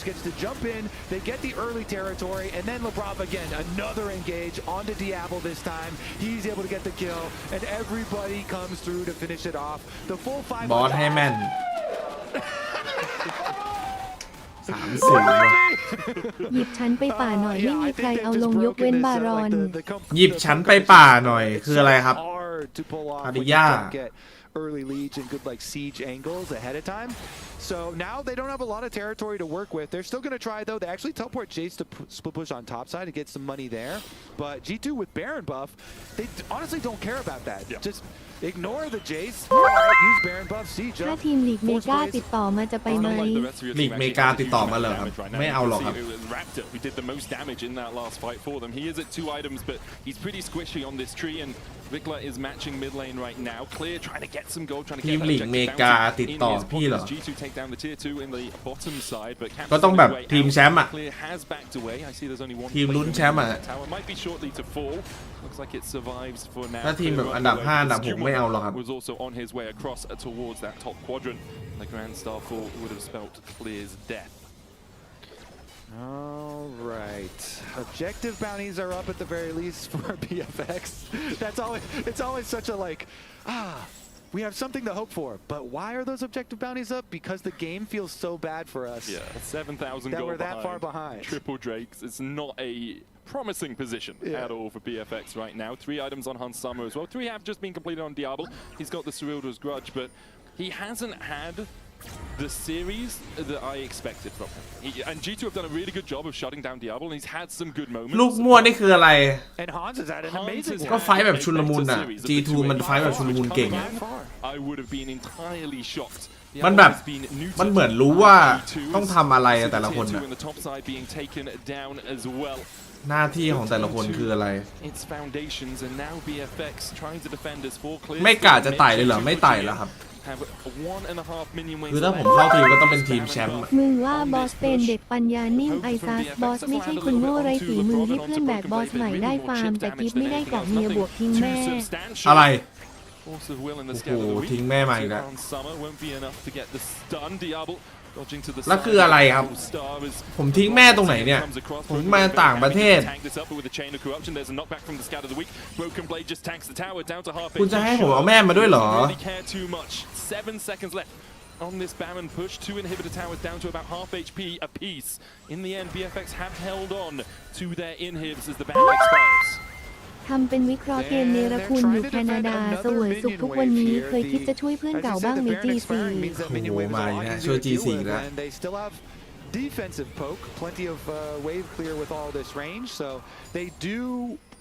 Another engage onto Diablo this time. He's able to get the kill, and everybody comes through to finish it off. The full 5. บอสให้แม่น 3-0 ว่ะ หยิบฉันไปป่าหน่อยไม่มีใครเอาลงยกเว้นบารอน หยิบฉันไปป่าหน่อยคืออะไรครับอาดิยา early leads and good like siege angles ahead of time. So now they don't have a lot of territory to work with. They're still going to try though. They actually teleport Jace to split push on top side to get some money there. But G2 with Baron buff, they honestly don't care about that. Yeah. Just ignore the Jace. Use Baron buff, siege. ถ้าทีมลีกเมกาติดต่อมาจะไปไหม ลีกเมกาติดต่อมาเลยครับไม่เอาหรอกครับ Raptor who did the most damage in that last fight for them. He is at 2 items, but he's pretty squishy on this tree and Vikla is matching mid lane right now. Clear trying to get some gold, trying to get that objective bounty in his pocket. G2 take down the tier 2 in the bottom side, but ก็ต้องแบบทีมแชมป์อ่ะ Clear has backed away. I see there's only one ทีมลุ้นแชมป์อ่ะ tower might be shortly to fall. Looks like it survives for now. ถ้าทีมแบบอันดับ 5 อันดับ 6 ไม่เอาหรอกครับ Was also on his way across towards that top quadrant. The Grand Star fall would have spelt Clear's death. All right. Objective bounties are up at the very least for BFX. It's always such a like, we have something to hope for. But why are those objective bounties up? Because the game feels so bad for us. Yeah, 7,000 that gold we're that far behind. Triple Drakes. It's not a promising position at all for BFX right now. 3 items on Hans Summer as well. 3 have just been completed on Diablo. He's got the Cyrilda's Grudge, but he hasn't had the series that I expected from him. And G2 have done a really good job of shutting down Diablo, and he's had some good moments. ลูกมั่วนี่คืออะไร And Hans has had an amazing ก็ไฟแบบชุลมุนอ่ะ G2 มันไฟแบบชุลมุนเก่ง I would have been entirely shocked. มันแบบมันเหมือนรู้ว่าต้องทำอะไรแต่ละคนอ่ะ หน้าที่ของแต่ละคนคืออะไรไม่กะจะไต่เลยเหรอไม่ไต่แล้วครับคือถ้าผมเข้าทีมก็ต้องเป็นทีมแชมป์มึงว่าบอสเป็นเด็กปัญญานิ่งไอซัสบอสไม่ใช่คนโง่ไร้ฝีมือให้เพื่อนแบกบอสใหม่ได้ฟาร์มแต่กิฟไม่ได้กล่องเมียบวกทิ้งแม่อะไรโอ้โหทิ้งแม่มาอีกแล้วแล้วคืออะไรครับผมทิ้งแม่ตรงไหนเนี่ยผมมาต่างประเทศคุณจะให้ผมเอาแม่มาด้วยเหรอOn this Baron push, 2 inhibitor towers down to about half HP apiece. In the end, BFX have held on to their inhibs as the Baron expires. ทำเป็นวิเคราะห์เกมเนรคุณอยู่แคนาดาเสวยสุขทุกวันนี้เคยคิดจะช่วยเพื่อนเก่าบ้างไหม G4 โอ้โหมาอีกนะช่วย G4 แล้ว defensive poke, plenty of wave clear with all this range, so they do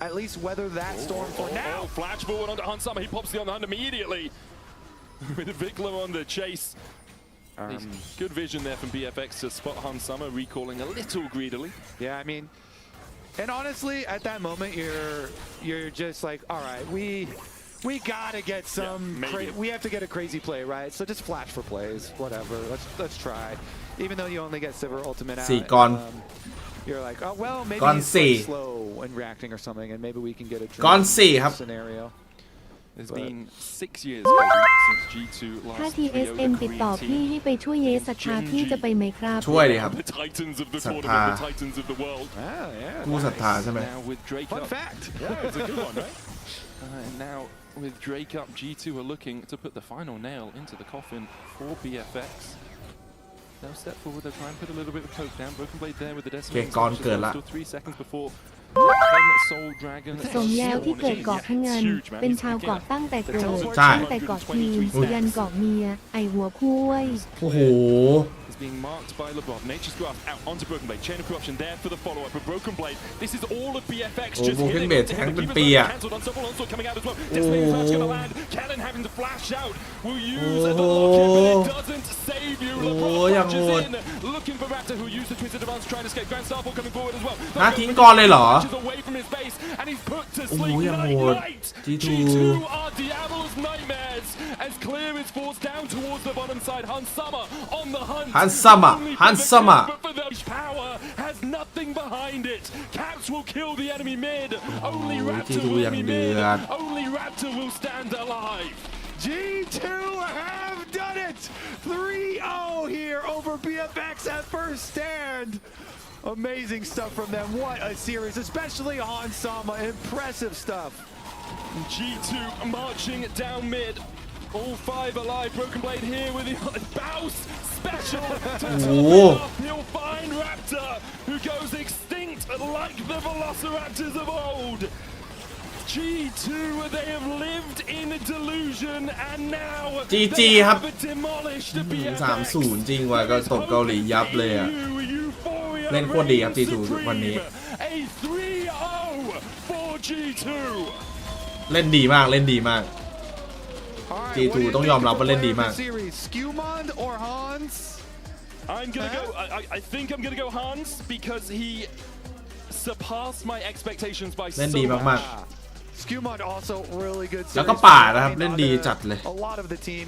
at least weather that storm for now. Flash forward onto Hans Summer, he pops the on the hunt immediately with Vikla on the chase. Good vision there from BFX to spot Hans Summer, recalling a little greedily. Yeah, I mean, And honestly, at that moment, you're just like, all right, we gotta get some. We have to get a crazy play, right? So just flash for plays, whatever. Let's try. Even though you only get Silver ultimate out, you're like, oh well, maybe he's like slow and reacting or something, and maybe we can get a scenario. It's been 6 years since G2 last ถ้า TSM ติดต่อพี่ให้ไปช่วยเยศรัทธาพี่จะไปไหมครับช่วยดิครับ The titans of the ศรัท tournament, ธา the titans of the world. ผู้ศรัทธาใช่ไหม Now with Drake Fun up. fact. Yeah, it's a good one, right? And now with Drake up, G2 are looking to put the final nail into the coffin for BFX. They'll step forward, they'll try and put a little bit of poke down. Broken Blade there with the decimating. Still 3 seconds before. สมแล้วที่เกิดเกาะพะงันเป็นชาวเกาะตั้งแต่เกิดตั้งแต่เกาะทีมยันเกาะเมียไอหัวคุ้ย โอ้โห being marked by LeBron. Nature's Grasp out onto Broken Blade. Chain of Corruption there for the follow-up. But Broken Blade, this is all of BFX just hitting. Cancelled. Unstoppable Onslaught coming out as well. Decimating Flash going to land. Kellen having to flash out. Will use the lock-in, but it doesn't save you. LeBron punches in. Looking for Raptor, who used the Twisted Advance to try and escape. Grand Starfall coming forward as well. น่าทิ้งก่อนเลยเหรอ away from his base, and he's put to sleep. Night. G2 are Diablo's nightmares as Clear is forced down towards the bottom side. Hansama on the hunt. Hansama But for the power has nothing behind it. Caps will kill the enemy mid. Only Raptor will be mid. Only Raptor will stand alive. G2 have done it! 3-0 here over BFX at first stand. Amazing stuff from them. What a series, especially on Sama. Impressive stuff. G2 marching down mid. All 5 alive. Broken Blade here with the bounce special to top it up. He'll find Raptor, who goes extinct like the Velociraptors of old. G2, they have lived in delusion and now GG ครับ demolished 3-0 จริงว่ะก็ตบเกาหลียับเลยอ่ะเล่นโคตรดีครับ G2 วันนี้ A 3-0 for G2 เล่นดีมากเล่นดีมาก G2 ต้องยอมรับว่าเล่นดีมาก Skewmond or Hans? I'm gonna go. I think I'm gonna go Hans because he surpassed my expectations by so much. Skewmond also really good. แล้วก็ป่านะครับเล่นดีจัดเลย A lot of the team.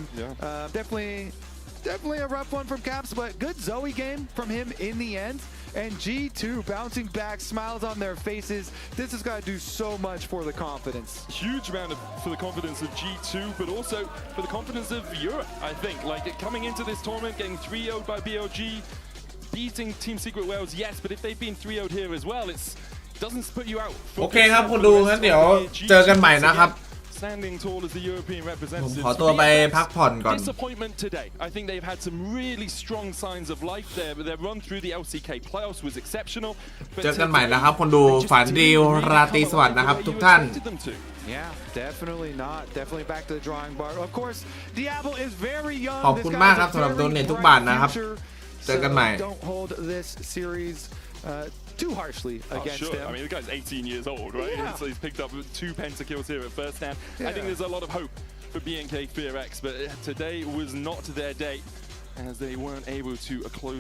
Definitely a rough one from Caps, but good Zoe game from him in the end. And G2 bouncing back, smiles on their faces. This has got to do so much for the confidence. Huge amount for the confidence of G2, but also for the confidence of Europe, I think. Like coming into this tournament, getting 3-0'd by BLG, beating Team Secret Wales, yes, but if they've been 3-0'd here as well, it doesn't put you out. โอเคครับคนดูงั้นเดี๋ยวเจอกันใหม่นะครับ Standing tall as the European representatives. ขอตัวไปพักผ่อนก่อน Disappointment today. I think they've had some really strong signs of life there. Their run through the LCK playoffs was exceptional. เจอกันใหม่นะครับคนดูฝันดีราตรีสวัสดิ์นะครับทุกท่าน Yeah, definitely not. Definitely back to the drawing board. Of course, Diablo is very young. ขอบคุณมากครับสำหรับโดเนททุกบาทนะครับเจอกันใหม่ Don't hold this series too harshly against him. I mean, the guy's 18 years old, right? Yeah. So he's picked up 2 pentakills here at first hand. I think there's a lot of hope for BNK FearX, but today was not their day as they weren't able to close.